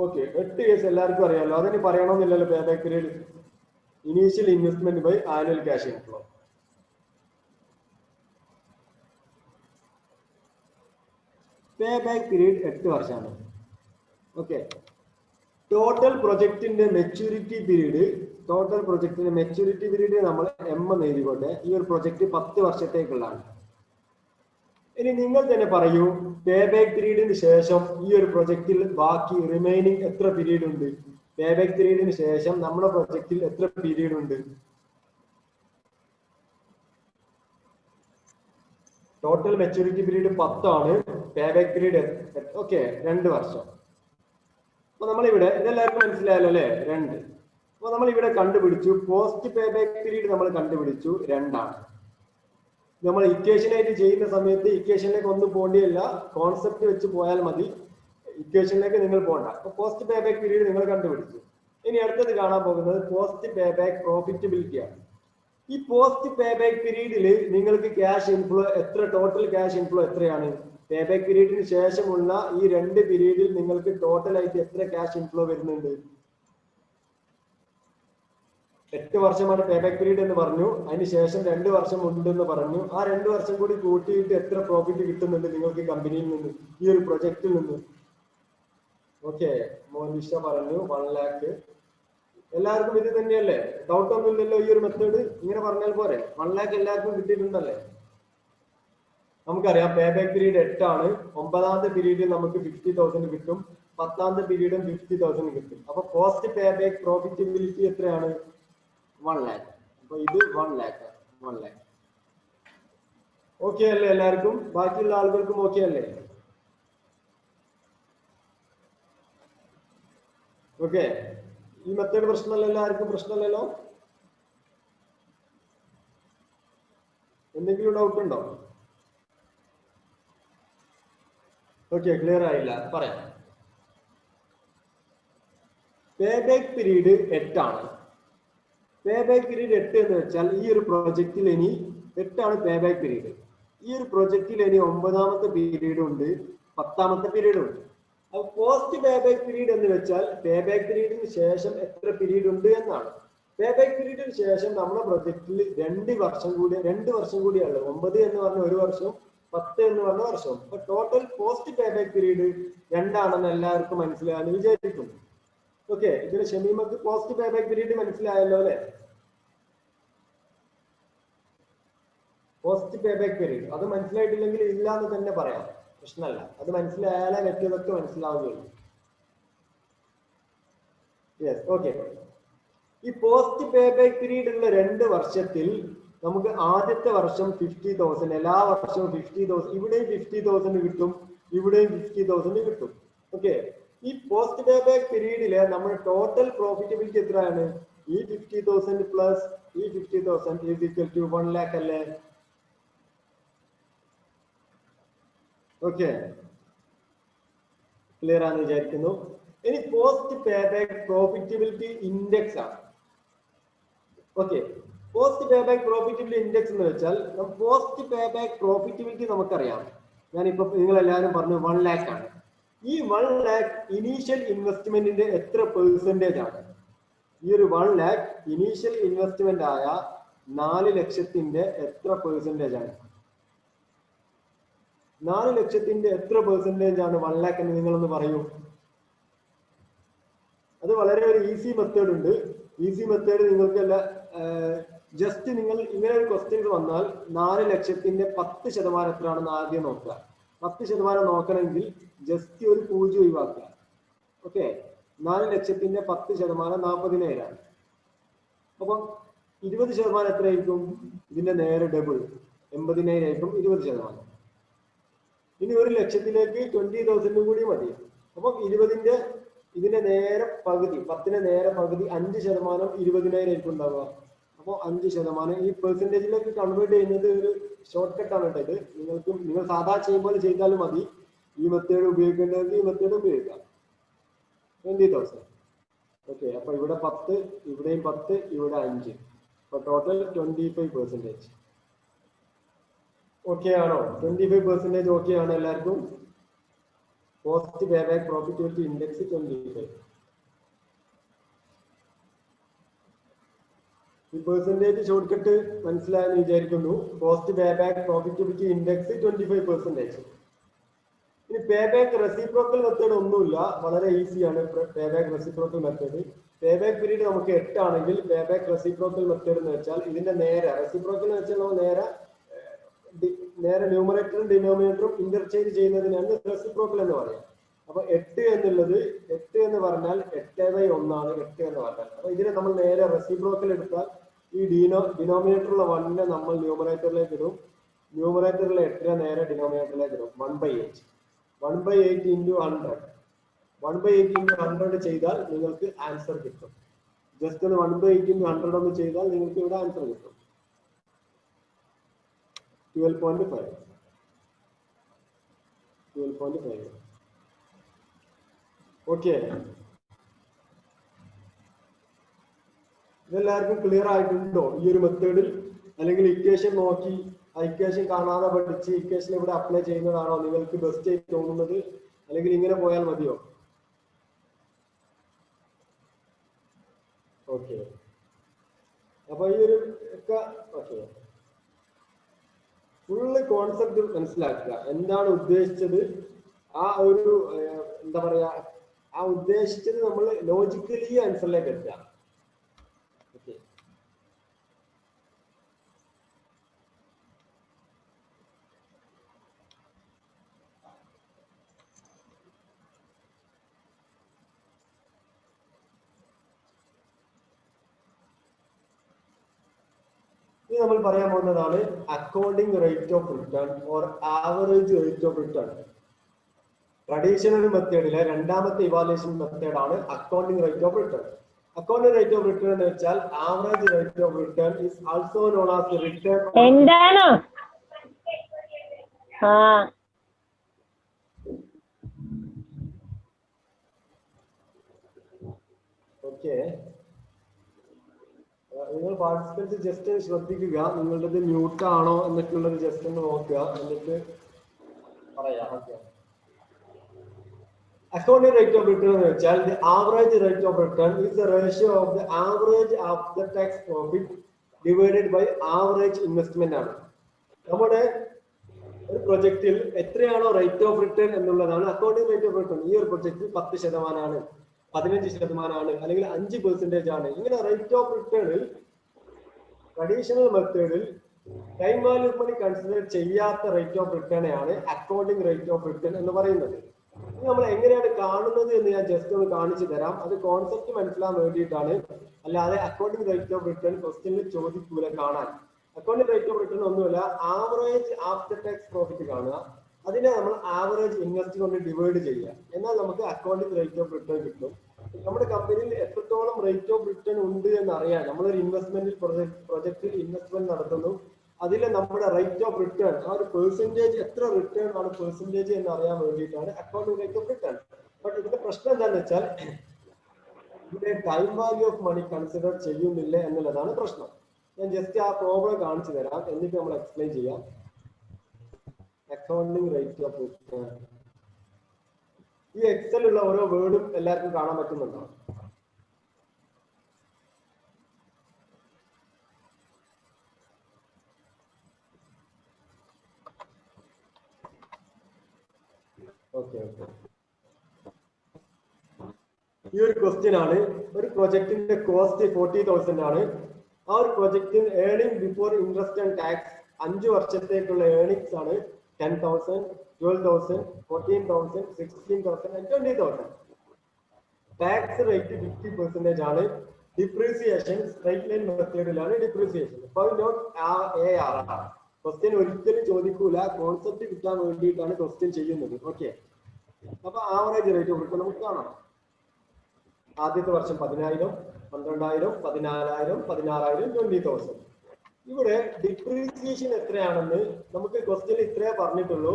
ഓക്കെ, 8 years എല്ലാവർക്കും അറിയാമല്ലോ. അതിന് പറയണമെന്നില്ലല്ലോ pay back period. Initial investment by annual cash inflow. Pay back period 8 വർഷമാണ്. ഓക്കെ, ടോട്ടൽ പ്രൊജക്ടിന്റെ മെച്യൂരിറ്റി പീരീഡ് നമ്മൾ M എന്ന് എഴുതിക്കോട്ടെ. ഈ ഒരു പ്രൊജക്ട് 10 വർഷത്തേക്കുള്ളതാണ്. ഇനി നിങ്ങൾ തന്നെ പറയൂ, പേ ബാക്ക് പീരീഡിന് ശേഷം ഈ ഒരു പ്രൊജക്റ്റിൽ ബാക്കി റിമൈനിങ് എത്ര പീരീഡ് ഉണ്ട്? പേ ബാക്ക് പീരീഡിന് ശേഷം നമ്മുടെ പ്രൊജക്റ്റിൽ എത്ര പീരീഡ് ഉണ്ട്? ടോട്ടൽ മെച്യൂരിറ്റി പീരീഡ് 10 ആണ്. പേ ബാക്ക് പീരീഡ് ഓക്കെ 2 വർഷം. അപ്പൊ നമ്മളിവിടെ ഇതെല്ലാവർക്കും മനസ്സിലായല്ലോ അല്ലെ? 2. അപ്പൊ നമ്മൾ ഇവിടെ കണ്ടുപിടിച്ചു പോസ്റ്റ് പേ ബാക്ക് പീരീഡ് നമ്മൾ കണ്ടുപിടിച്ചു 2 ആണ്. നമ്മൾ ഇക്വേഷനായിട്ട് ചെയ്യുന്ന സമയത്ത് ഇക്വേഷനിലേക്ക് ഒന്നും പോകേണ്ടിയല്ല, കോൺസെപ്റ്റ് വെച്ച് പോയാൽ മതി. ഇക്വേഷനിലേക്ക് നിങ്ങൾ പോകണ്ട. അപ്പൊ പോസ്റ്റ് പേ ബാക്ക് പീരീഡ് നിങ്ങൾ കണ്ടുപിടിച്ചു. ഇനി അടുത്തത് കാണാൻ പോകുന്നത് പോസ്റ്റ് പേ ബാക്ക് പ്രോഫിറ്റബിലിറ്റി ആണ്. ഈ പോസ്റ്റ് പേ ബാക്ക് പീരീഡിൽ നിങ്ങൾക്ക് ക്യാഷ് ഇൻഫ്ലോ എത്ര, ടോട്ടൽ ക്യാഷ് ഇൻഫ്ലോ എത്രയാണ്? പേ ബാക്ക് പീരീഡിന് ശേഷമുള്ള ഈ 2 പീരീഡിൽ നിങ്ങൾക്ക് ടോട്ടൽ ആയിട്ട് എത്ര ക്യാഷ് ഇൻഫ്ലോ വരുന്നുണ്ട്? 8 വർഷമാണ് പേ ബാക്ക് പീരീഡ് എന്ന് പറഞ്ഞു. അതിന് ശേഷം 2 വർഷം ഉണ്ടെന്ന് പറഞ്ഞു. ആ 2 വർഷം കൂടി കൂട്ടിയിട്ട് എത്ര പ്രോഫിറ്റ് കിട്ടുന്നുണ്ട് നിങ്ങൾക്ക് കമ്പനിയിൽ നിന്ന്, ഈ ഒരു പ്രൊജക്റ്റിൽ നിന്ന്? ഓക്കെ, മോനിഷ പറഞ്ഞു 1 lakh. എല്ലാവർക്കും ഇത് തന്നെയല്ലേ? ഡൗട്ട് ഒന്നും ഇല്ലല്ലോ? ഈ ഒരു മെത്തേഡ് ഇങ്ങനെ പറഞ്ഞാൽ പോരെ? 1 lakh എല്ലാവർക്കും കിട്ടിയിട്ടുണ്ടല്ലേ? നമുക്കറിയാം പേ ബാക്ക് പീരീഡ് 8 ആണ്. 9ാമത്തെ പീരീഡ് നമുക്ക് 50,000 കിട്ടും. 10ാമത്തെ പീരീഡും 50,000 കിട്ടും. അപ്പൊ പോസ്റ്റ് പേ ബാക്ക് പ്രോഫിറ്റബിലിറ്റി എത്രയാണ്? 1 lakh. അപ്പൊ ഇത് 1 lakh. ഓക്കെ അല്ലേ എല്ലാവർക്കും? ബാക്കിയുള്ള ആളുകൾക്കും ഓക്കെ അല്ലേ? ഓക്കെ, ഈ മെത്തേഡ് പ്രശ്നമല്ലല്ലോ? ആർക്കും പ്രശ്നമല്ലല്ലോ? എന്തെങ്കിലും ഡൗട്ട് ഉണ്ടോ? ഓക്കെ, ക്ലിയർ ആയില്ല, പറയാം. പേ ബാക്ക് പീരീഡ് 8 ആണ്. പേ ബാക്ക് പീരീഡ് 8 എന്ന് വെച്ചാൽ ഈ ഒരു പ്രൊജക്റ്റിൽ ഇനി 8 ആണ് പേ ബാക്ക് പീരീഡ്. ഈ ഒരു പ്രൊജക്റ്റിൽ ഇനി 9ാമത്തെ പീരീഡ് ഉണ്ട്, 10ാമത്തെ പീരീഡ് ഉണ്ട്. അപ്പൊ പോസ്റ്റ് പേ ബാക്ക് പീരീഡ് എന്ന് വെച്ചാൽ പേ ബാക്ക് പീരീഡിന് ശേഷം എത്ര പീരീഡ് ഉണ്ട് എന്നാണ്. പേ ബാക്ക് പീരീഡിന് ശേഷം നമ്മുടെ പ്രൊജക്റ്റിൽ 2 വർഷം കൂടിയാണ്. 9 എന്ന് പറഞ്ഞ 1 വർഷവും 10 എന്ന് പറഞ്ഞ വർഷവും. അപ്പൊ total post pay back period 2 ആണെന്ന് എല്ലാവർക്കും മനസ്സിലായെന്ന് വിചാരിക്കുന്നു. ഓക്കെ, ഇതിന് ഷമീമക്ക് പോസ്റ്റ് പേ ബാക്ക് പീരീഡ് മനസ്സിലായല്ലോ അല്ലെ? പോസ്റ്റ് പേ ബാക്ക് പീരീഡ് അത് മനസ്സിലായിട്ടില്ലെങ്കിൽ ഇല്ല എന്ന് തന്നെ പറയാം, പ്രശ്നമല്ല. അത് മനസ്സിലായാലേ മറ്റേതൊക്കെ മനസ്സിലാവുകയുള്ളൂ. Yes, okay. ഈ പോസ്റ്റ് പേ ബാക്ക് പീരീഡ് ഉള്ള 2 വർഷത്തിൽ നമുക്ക് ആദ്യത്തെ വർഷം 50,000, എല്ലാ വർഷവും 50,000, ഇവിടെയും 50,000 കിട്ടും, ഇവിടെയും 50,000 കിട്ടും. ഓക്കെ, ഈ പോസ്റ്റ് പേ ബാക്ക് പീരീഡില് നമ്മുടെ ടോട്ടൽ പ്രോഫിറ്റബിലിറ്റി എത്രയാണ്? ഈ 50,000 പ്ലസ് ഈ 50,000 ഈസ് ഈക്വൽ ടു 1 lakh അല്ലേ? ഓക്കെ, ക്ലിയർ ആണെന്ന് വിചാരിക്കുന്നു. ഇനി post pay back profitability index ആണ്. Okay, post pay back profitability index എന്ന് വെച്ചാൽ പോസ്റ്റ് പേ ബാക്ക് പ്രോഫിറ്റബിലിറ്റി നമുക്കറിയാം. ഞാനിപ്പോ നിങ്ങൾ എല്ലാവരും പറഞ്ഞു 1 lakh ആണ്. ഈ 1 lakh ഇനീഷ്യൽ ഇൻവെസ്റ്റ്മെന്റിന്റെ എത്ര പെർസെന്റേജ് ആണ്? ഈ ഒരു 1 lakh ഇനീഷ്യൽ ഇൻവെസ്റ്റ്മെന്റ് ആയ 4 ലക്ഷത്തിന്റെ എത്ര പെർസെന്റേജ് ആണ്? 4 ലക്ഷത്തിന്റെ എത്ര പെർസെന്റേജ് ആണ് 1 lakh എന്ന് നിങ്ങളൊന്ന് പറയൂ. അത് വളരെ ഒരു ഈസി മെത്തേഡ് ഉണ്ട്. ഈസി മെത്തേഡ് നിങ്ങൾക്ക് ജസ്റ്റ് നിങ്ങൾ ഇങ്ങനെ ഒരു ക്വസ്റ്റ്യൻ വന്നാൽ 4 ലക്ഷത്തിന്റെ 10% എത്രയാണെന്ന് ആദ്യം നോക്കുക. 10% നോക്കണമെങ്കിൽ ജസ്റ്റ് ഒരു 0 ഒഴിവാക്കുക. ഓക്കെ, 4 ലക്ഷത്തിന്റെ 10% 40,000 ആണ്. അപ്പം 20% എത്രയായിരിക്കും? ഇതിന്റെ നേരെ ഡബിൾ 80,000 ആയിട്ടും 20%. ഇനി 1,00,000ത്തിലേക്ക് 20,000 കൂടി മതി. അപ്പം 20ന്റെ ഇതിന്റെ നേരെ പകുതി, 10ന്റെ നേരെ പകുതി 5% 20,000 ആയിരിക്കും ഉണ്ടാവുക. അപ്പോൾ 5% ഈ പെർസെന്റേജിലേക്ക് കൺവേർട്ട് ചെയ്യുന്നത് ഒരു ഷോർട്ട് കട്ടാണ് കേട്ടോ. ഇത് നിങ്ങൾ സാധാ ചെയ്യുമ്പോൾ ചെയ്താലും മതി. ഈ മെത്തേഡ് ഉപയോഗിക്കേണ്ടത് ഈ മെത്തേഡ് ഉപയോഗിക്കാം. 20,000. ഓക്കെ, അപ്പൊ ഇവിടെ 10, ഇവിടെയും 10, ഇവിടെ 5. അപ്പൊ ടോട്ടൽ 25%. ഓക്കെ ആണോ? 25% ഓക്കെ ആണോ എല്ലാവർക്കും? Post pay back profitability index 25. ഈ പെർസെന്റേജ് ഷോർട്ട് കട്ട് മനസ്സിലായെന്ന് വിചാരിക്കുന്നു. Post pay back profitability index 25%. ഇനി പേ ബാക്ക് റെസിപ്രോക്കൽ മെത്തേഡ് ഒന്നുമില്ല, വളരെ ഈസിയാണ് പേ back reciprocal method. Pay back period നമുക്ക് 8 ആണെങ്കിൽ പേ ബാക്ക് റെസിപ്രോക്കൽ മെത്തേഡ് എന്ന് വെച്ചാൽ ഇതിന്റെ നേരെ റെസിപ്രോക്കൽ എന്ന് വെച്ചാൽ നമ്മൾ നേരെ ന്യൂമറേറ്ററും ഡിനോമിനേറ്ററും ഇന്റർചേഞ്ച് ചെയ്യുന്നതിനാണ് റെസിപ്രോക്കൽ എന്ന് പറയാം. അപ്പൊ 8 എന്നുള്ളത് 8 എന്ന് പറഞ്ഞാൽ 8/1 ആണ് 8 എന്ന് പറഞ്ഞാൽ. അപ്പൊ ഇതിനെ നമ്മൾ നേരെ റെസിപ്രോക്കൽ എടുത്താൽ ഈ ഡിനോമിനേറ്ററുള്ള 1നെ നമ്മൾ ന്യൂമറേറ്ററിലേക്ക് ഇടും, ന്യൂമറേറ്ററിലെ 8നെ നേരെ ഡിനോമിനേറ്ററിലേക്ക് ഇടും. 1/8 into 100. 1/8 into 100 ചെയ്താൽ നിങ്ങൾക്ക് ആൻസർ കിട്ടും. ജസ്റ്റ് ഒന്ന് 1/8 into 100 ഒന്ന് ചെയ്താൽ നിങ്ങൾക്ക് ഇവിടെ ആൻസർ കിട്ടും. 12.5. ഓക്കെ, ഇതെല്ലാവർക്കും ക്ലിയർ ആയിട്ടുണ്ടോ ഈ ഒരു മെത്തേഡിൽ? അല്ലെങ്കിൽ ഇക്വേഷൻ നോക്കി ഇക്വേഷൻ കാണാതെ പഠിച്ച് ഇക്വേഷൻ ഇവിടെ അപ്ലൈ ചെയ്യുന്നതാണോ നിങ്ങൾക്ക് ബെസ്റ്റ് ആയി തോന്നുന്നത്? അല്ലെങ്കിൽ ഇങ്ങനെ പോയാൽ മതിയോ? ഓക്കെ, അപ്പൊ ഈ ഒരു ഓക്കെ, ഫുള്ള് കോൺസെപ്റ്റ് മനസ്സിലാക്കുക. എന്താണ് ഉദ്ദേശിച്ചത്? ആ ഒരു എന്താ പറയാ, ആ ഉദ്ദേശിച്ചത് നമ്മൾ ലോജിക്കലി ആൻസറിലേക്ക് എത്തുക. ഓക്കെ, ഇനി നമ്മൾ പറയാൻ പോകുന്നതാണ് accounting rate of return or average rate of return. Traditional മെത്തേഡിലെ രണ്ടാമത്തെ ഇവാലുവേഷൻ മെത്തേഡാണ് accounting rate of return. Accounting rate of return എന്ന് വെച്ചാൽ average rate of return is also known as return. എന്താണോ? ഓക്കെ, നിങ്ങൾ പാർട്ടിസിപ്പൻസ് ജസ്റ്റ് ശ്രദ്ധിക്കുക, നിങ്ങളുടേത് mute ആണോ എന്നൊക്കെയുള്ളത് ജസ്റ്റ് ഒന്ന് നോക്കുക, എന്നിട്ട് പറയാം. Okay, accounting rate of return എന്ന് വെച്ചാൽ the average rate of return is the ratio of the average after tax profit divided by average investment ആണ്. നമ്മുടെ ഒരു പ്രൊജക്റ്റിൽ എത്രയാണോ റേറ്റ് ഓഫ് റിട്ടേൺ എന്നുള്ളതാണ് അക്കൗണ്ടിങ് റേറ്റ് ഓഫ് റിട്ടേൺ. ഈ ഒരു പ്രൊജക്റ്റിൽ 10%, 15%, അല്ലെങ്കിൽ 5% ആണ്. ഇങ്ങനെ റേറ്റ് ഓഫ് റിട്ടേണിൽ ട്രഡീഷണൽ മെത്തേഡിൽ time value of money consider ചെയ്യാത്ത റേറ്റ് ഓഫ് റിട്ടേണെയാണ് അക്കൗണ്ടിങ് റേറ്റ് ഓഫ് റിട്ടേൺ എന്ന് പറയുന്നത്. ഇത് നമ്മൾ എങ്ങനെയാണ് കാണുന്നത് എന്ന് ഞാൻ ജസ്റ്റ് ഒന്ന് കാണിച്ചു തരാം. അത് കോൺസെപ്റ്റ് മനസ്സിലാൻ വേണ്ടിയിട്ടാണ്, അല്ലാതെ അക്കൗണ്ടിങ് റേറ്റ് ഓഫ് റിട്ടേൺ ക്വസ്റ്റ്യനിൽ ചോദിക്കൂല കാണാൻ. അക്കൗണ്ടിങ് റേറ്റ് ഓഫ് റിട്ടേൺ ഒന്നുമില്ല, ആവറേജ് ആഫ്റ്റർ ടാക്സ് പ്രോഫിറ്റ് കാണുക, അതിനെ നമ്മൾ ആവറേജ് ഇൻവെസ്റ്റ് കൊണ്ട് ഡിവൈഡ് ചെയ്യുക, എന്നാൽ നമുക്ക് അക്കൗണ്ടിങ് റേറ്റ് ഓഫ് റിട്ടേൺ കിട്ടും. നമ്മുടെ കമ്പനിയിൽ എത്രത്തോളം റേറ്റ് ഓഫ് റിട്ടേൺ ഉണ്ട് എന്ന് അറിയാൻ, നമ്മളൊരു ഇൻവെസ്റ്റ്മെന്റ് പ്രൊജക്റ്റിൽ ഇൻവെസ്റ്റ്മെന്റ് നടത്തുന്നു, അതിലെ നമ്മുടെ റേറ്റ് ഓഫ് റിട്ടേൺ, ആ ഒരു പെർസെന്റേജ് എത്ര റിട്ടേൺ ആണ് പെർസെന്റേജ് എന്ന് അറിയാൻ വേണ്ടിയിട്ടാണ് accounting rate of return. But ഇതിന്റെ പ്രശ്നം എന്താണെന്ന് വെച്ചാൽ ഇവിടെ time value of money consider ചെയ്യുന്നില്ല എന്നുള്ളതാണ് പ്രശ്നം. ഞാൻ ജസ്റ്റ് ആ പ്രോബ്ലം കാണിച്ചു തരാം, എന്നിട്ട് നമ്മൾ എക്സ്പ്ലെയിൻ ചെയ്യാം. അക്കൗണ്ടിങ് റേറ്റ് ഓഫ് റിട്ടേൺ, ഈ എക്സലുള്ള ഓരോ വേർഡും എല്ലാവർക്കും കാണാൻ പറ്റുന്നുണ്ടോ? ഓക്കെ ഓക്കെ, ഈ ഒരു ക്വസ്റ്റ്യൻ ആണ്. ഒരു പ്രൊജക്ടിന്റെ കോസ്റ്റ് 40,000 ആണ്. ആ ഒരു പ്രൊജക്ടിന് earning before interest and tax 5 വർഷത്തേക്കുള്ള ഏർണിംഗ്സ് ആണ് 10,000, 12,000, 14,000, 16,000 and 20,000. ടാക്സ് റേറ്റ് 50% ആണ്. ഡിപ്രീസിയേഷൻ സ്ട്രൈറ്റ് ലൈൻ മെത്തേഡിലാണ് ഡിപ്രീസിയേഷൻ. ARR ക്വസ്റ്റ്യൻ ഒരിക്കലും ചോദിക്കൂല, കോൺസെപ്റ്റ് കിട്ടാൻ വേണ്ടിയിട്ടാണ് ക്വസ്റ്റ്യൻ ചെയ്യുന്നത്. ഓക്കെ, അപ്പൊ ആവറേജ് റേറ്റ് ഓഫ് റിട്ടേൺ നമുക്ക് കാണാം. ആദ്യത്തെ വർഷം 10,000, 12,000, 14,000, 16,000, 20,000. ഇവിടെ ഡിപ്രീസിയേഷൻ എത്രയാണെന്ന് നമുക്ക് ക്വസ്റ്റ്യൻ ഇത്രേ പറഞ്ഞിട്ടുള്ളൂ.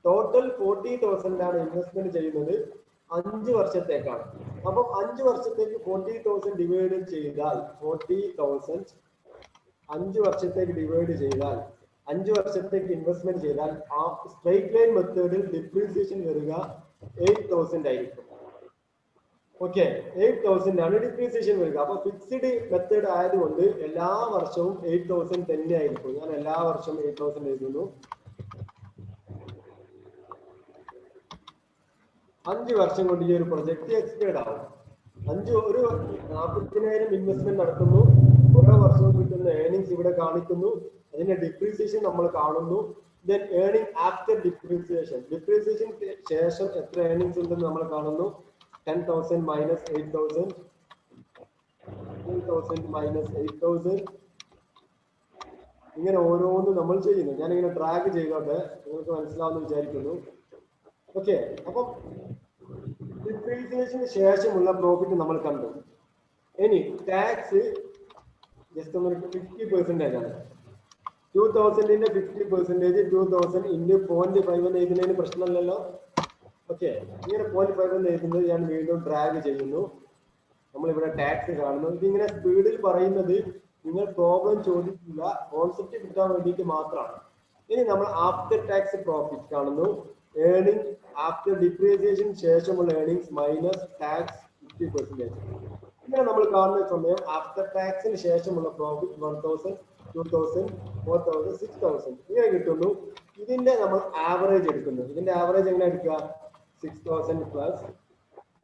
ടോട്ടൽ 40,000 ആണ് ഇൻവെസ്റ്റ്മെന്റ് ചെയ്യുന്നത്, 5 വർഷത്തേക്കാണ്. അപ്പം 5 വർഷത്തേക്ക് 40,000 ഡിവൈഡ് ചെയ്താൽ 40,000 5 വർഷത്തേക്ക് ഡിവൈഡ് ചെയ്താൽ 5 വർഷത്തേക്ക് ഇൻവെസ്റ്റ്മെന്റ് ചെയ്താൽ ആ സ്ട്രൈറ്റ് ലൈൻ മെത്തേഡിൽ ഡിപ്രീസിയേഷൻ വരിക 8,000 ആയിരിക്കും. ഓക്കെ, 8,000 ആണ് ഡിപ്രീസിയേഷൻ വരിക. അപ്പൊ ഫിക്സ്ഡ് മെത്തേഡ് ആയതുകൊണ്ട് എല്ലാ വർഷവും 8,000 തന്നെ ആയിരിക്കും. ഞാൻ എല്ലാ വർഷവും 8,000 എഴുതുന്നു. 5 വർഷം കൊണ്ട് ഈ ഒരു പ്രൊജക്ട് എക്സ്പയർഡ് ആവും. ഒരു 40,000 ഇൻവെസ്റ്റ്മെന്റ് നടത്തുന്നു, ഓരോ വർഷവും കിട്ടുന്ന ഏർണിങ്സ് ഇവിടെ കാണിക്കുന്നു, അതിന്റെ ഡിപ്രീസിയേഷൻ നമ്മൾ കാണുന്നു. Then earning after depreciation, depreciation ശേഷം എത്ര ഏർണിങ്സ് ഉണ്ടെന്ന് നമ്മൾ കാണുന്നു. 10,000 മൈനസ് 8,000, 10,000 മൈനസ് 8,000, ഇങ്ങനെ ഓരോന്നും നമ്മൾ ചെയ്യുന്നു. ഞാനിങ്ങനെ ഡ്രാഗ് ചെയ്തോട്ടെ, നിങ്ങൾക്ക് മനസ്സിലാവുമെന്ന് വിചാരിക്കുന്നു. ഓക്കെ, അപ്പം ഡിപ്രീസിയേഷന് ശേഷമുള്ള പ്രോഫിറ്റ് നമ്മൾ കണ്ടു. ഇനി ടാക്സ് ജസ്റ്റ് ഒന്ന് 50% ആണ്. 2,000ന്റെ 50%, 2,000 ഇൻറ്റു 0.5 എന്ന് എഴുതുന്നതിന് പ്രശ്നമില്ലല്ലോ. ഓക്കെ, ഇങ്ങനെ 0.5 എന്ന് എഴുതുന്നത് ഞാൻ വീണ്ടും ഡ്രാഗ് ചെയ്യുന്നു. നമ്മളിവിടെ ടാക്സ് കാണുന്നു. ഇതിങ്ങനെ സ്പീഡിൽ പറയുന്നത് നിങ്ങൾ പ്രോബ്ലം ചോദിക്കില്ല, കോൺസെപ്റ്റ് കിട്ടാൻ വേണ്ടിയിട്ട് മാത്രമാണ്. ഇനി നമ്മൾ ആഫ്റ്റർ ടാക്സ് പ്രോഫിറ്റ് കാണുന്നു. ഏർണിംഗ് ആഫ്റ്റർ ഡിപ്രീസിയേഷൻ ശേഷമുള്ള ഏർണിങ്സ് മൈനസ് ടാക്സ് 50%. ഇങ്ങനെ നമ്മൾ കാണുന്ന സമയം ആഫ്റ്റർ ടാക്സിന് ശേഷമുള്ള പ്രോഫിറ്റ് 1,000, 2,000, 4,000, 6,000 ഇങ്ങനെ കിട്ടുന്നു. ഇതിന്റെ നമ്മൾ ആവറേജ് എടുക്കുന്നു. ഇതിന്റെ ആവറേജ് എങ്ങനെ എടുക്കുക? 6,000 പ്ലസ്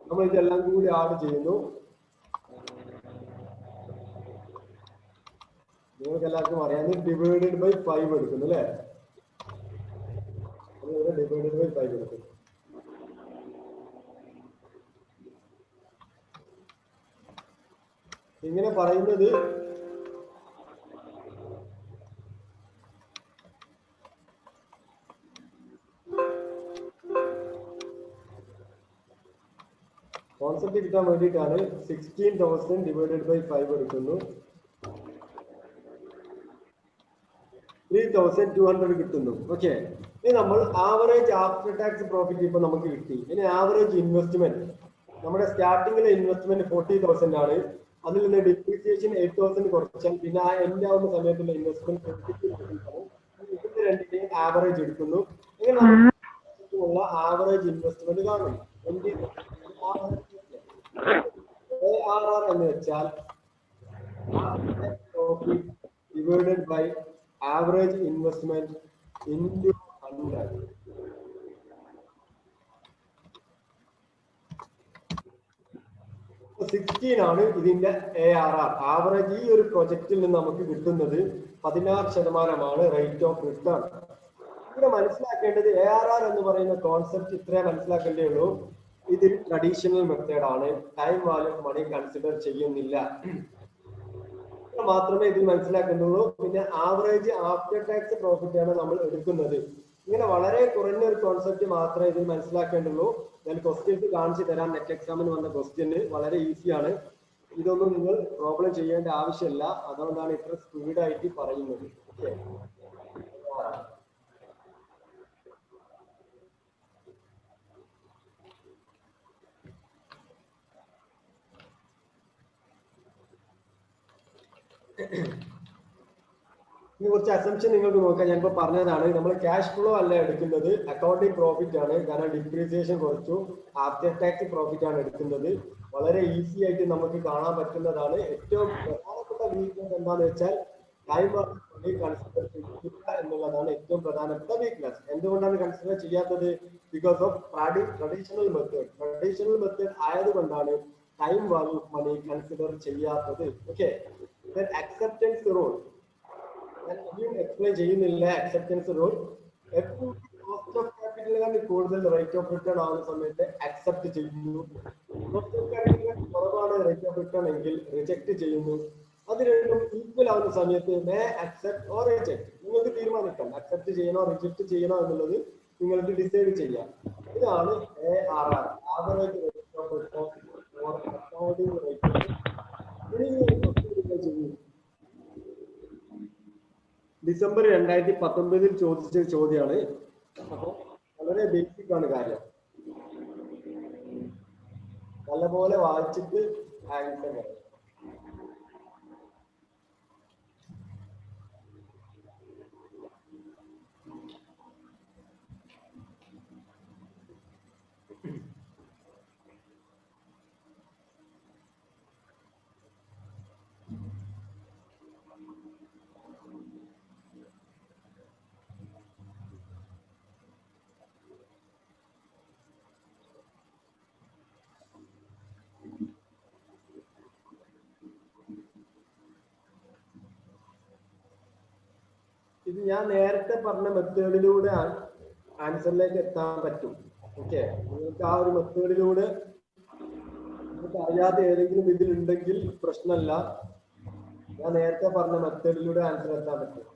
നമ്മൾ ഇതെല്ലാം കൂടി ആഡ് ചെയ്യുന്നു. നിങ്ങൾക്ക് എല്ലാവർക്കും അറിയാം, ഡിവൈഡഡ് ബൈ 5 എടുക്കുന്നു അല്ലേ? ഡിവൈഡഡ് ബൈ 5 എടുക്കുന്നു. ഇങ്ങനെ പറയുന്നത് കോൺസെപ്റ്റ് കിട്ടാൻ വേണ്ടിയിട്ടാണ്. 16,000 ഡിവൈഡഡ് ബൈ 5 എടുക്കുന്നു, 3,200 കിട്ടുന്നു. ഓക്കെ, ഇനി നമ്മൾ ആവറേജ് ആഫ്റ്റർ ടാക്സ് പ്രോഫിറ്റ് ഇപ്പൊ നമുക്ക് കിട്ടി. ഇനി ആവറേജ് ഇൻവെസ്റ്റ്മെന്റ്, നമ്മുടെ സ്റ്റാർട്ടിങ്ങിലെ ഇൻവെസ്റ്റ്മെന്റ് 40,000 ആണ്. അതിൽ നിന്ന് ഡിപ്രീസിയേഷൻ 8,000 കുറച്ചാൽ പിന്നെ ആ എൻഡ് ആവുന്ന സമയത്തുള്ള ഇൻവെസ്റ്റ്മെന്റ് 22,000 ആണ്. ഇതിന്റെ രണ്ടിന്റെയും ആവറേജ് എടുക്കുന്നു. ഇങ്ങനെ നമ്മൾ ആവറേജ് ഇൻവെസ്റ്റ്മെന്റ് കാണുന്നു. ARR എന്ന് വെച്ചാൽ profit divided by average investment into 100. So 16 ആണ് ഇതിന്റെ ARR. ആവറേജ് ഈ ഒരു പ്രൊജക്റ്റിൽ നിന്ന് നമുക്ക് കിട്ടുന്നത് 16% റേറ്റ് ഓഫ് റിട്ടേൺ. ഇവിടെ മനസ്സിലാക്കേണ്ടത് ARR എന്ന് പറയുന്ന കോൺസെപ്റ്റ് ഇത്രേ മനസ്സിലാക്കേണ്ടേ ഉള്ളൂ. ഇത് ട്രഡീഷണൽ മെത്തേഡ് ആണ്, time value of money consider ചെയ്യുന്നില്ല മാത്രമേ ഇത് മനസ്സിലാക്കുന്നുള്ളൂ. പിന്നെ ആവറേജ് ആഫ്റ്റർ ടാക്സ് പ്രോഫിറ്റ് ആണ് നമ്മൾ എടുക്കുന്നത്. ഇങ്ങനെ വളരെ കുറഞ്ഞ ഒരു കോൺസെപ്റ്റ് മാത്രമേ ഇത് മനസ്സിലാക്കേണ്ടുള്ളൂ. ഞാൻ ക്വസ്റ്റ്യൻസ് കാണിച്ചു തരാം. നെറ്റ് എക്സാമിന് വന്ന ക്വസ്റ്റ്യന് വളരെ ഈസിയാണ്. ഇതൊന്നും നിങ്ങൾ പ്രോബ്ലം ചെയ്യേണ്ട ആവശ്യമില്ല, അതുകൊണ്ടാണ് ഇത്ര സ്പീഡായിട്ട് പറയുന്നത്. ഓക്കെ, ഇനി കുറച്ച് അസംഷൻ നിങ്ങൾക്ക് നോക്കാം. ഞാനിപ്പോ പറഞ്ഞതാണ്, നമ്മൾ ക്യാഷ് ഫ്ലോ അല്ല എടുക്കുന്നത്, അക്കൗണ്ടിങ് പ്രോഫിറ്റ് ആണ്. കാരണം ഡിപ്രീസിയേഷൻ കുറച്ചു, ആഫ്റ്റർ ടാക്സ് പ്രോഫിറ്റ് ആണ് എടുക്കുന്നത്. വളരെ ഈസി ആയിട്ട് നമുക്ക് കാണാൻ പറ്റുന്നതാണ്. ഏറ്റവും പ്രധാനപ്പെട്ട വീക്ക്നെസ് എന്താണെന്ന് വെച്ചാൽ ടൈം കൺസിഡർ ചെയ്യുക എന്നുള്ളതാണ് ഏറ്റവും പ്രധാനപ്പെട്ട വീക്ക്നെസ്. എന്തുകൊണ്ടാണ് കൺസിഡർ ചെയ്യാത്തത്? Because of traditional method. Traditional method ആയതുകൊണ്ടാണ് time value of money consider ചെയ്യാത്തത്. ഓക്കെ, അക്സെപ്റ്റൻസ് റൂൾ ഞാൻ എക്സ്പ്ലെയിൻ ചെയ്യുന്നില്ല. Acceptance rule cost of capital കാറ്റഗറിക്കാരന് കൂടുതൽ റേറ്റ് ഓഫ് റിട്ടേൺ ആവുന്ന സമയത്ത് അക്സെപ്റ്റ് ചെയ്യുന്നു, കോസ്റ്റ് ഓഫ് കാറ്റഗറിക്കാരൻ കുറവാണ് റേറ്റ് ഓഫ് റിട്ടേൺ എങ്കിൽ റിജക്ട് ചെയ്യുന്നു. അത് രണ്ടും ഈക്വൽ ആവുന്ന സമയത്ത് മേ അക്സെപ്റ്റ് ഓർ റിജക്ട് നിങ്ങൾക്ക് തീരുമാനിക്കാം. അക്സെപ്റ്റ് ചെയ്യണോ റിജക്ട് ചെയ്യണോ എന്നുള്ളത് നിങ്ങൾക്ക് ഡിസൈഡ് ചെയ്യാം. ഇതാണ് ARR, average rate of return four accounting rate. December 2019 ചോദിച്ച ചോദ്യമാണ്. അപ്പോൾ വളരെ ബേസിക് ആണ് കാര്യം. നല്ലപോലെ വായിച്ചിട്ട് ആൻസർ പറയാം. ഇത് ഞാൻ നേരത്തെ പറഞ്ഞ മെത്തേഡിലൂടെ ആൻസറിലേക്ക് എത്താൻ പറ്റും. ഓക്കെ, നിങ്ങൾക്ക് ആ ഒരു മെത്തേഡിലൂടെ നിങ്ങൾക്ക് അറിയാതെ ഏതെങ്കിലും ഇതിലുണ്ടെങ്കിൽ പ്രശ്നമല്ല. ഞാൻ നേരത്തെ പറഞ്ഞ മെത്തേഡിലൂടെ ആൻസർ എത്താൻ പറ്റും.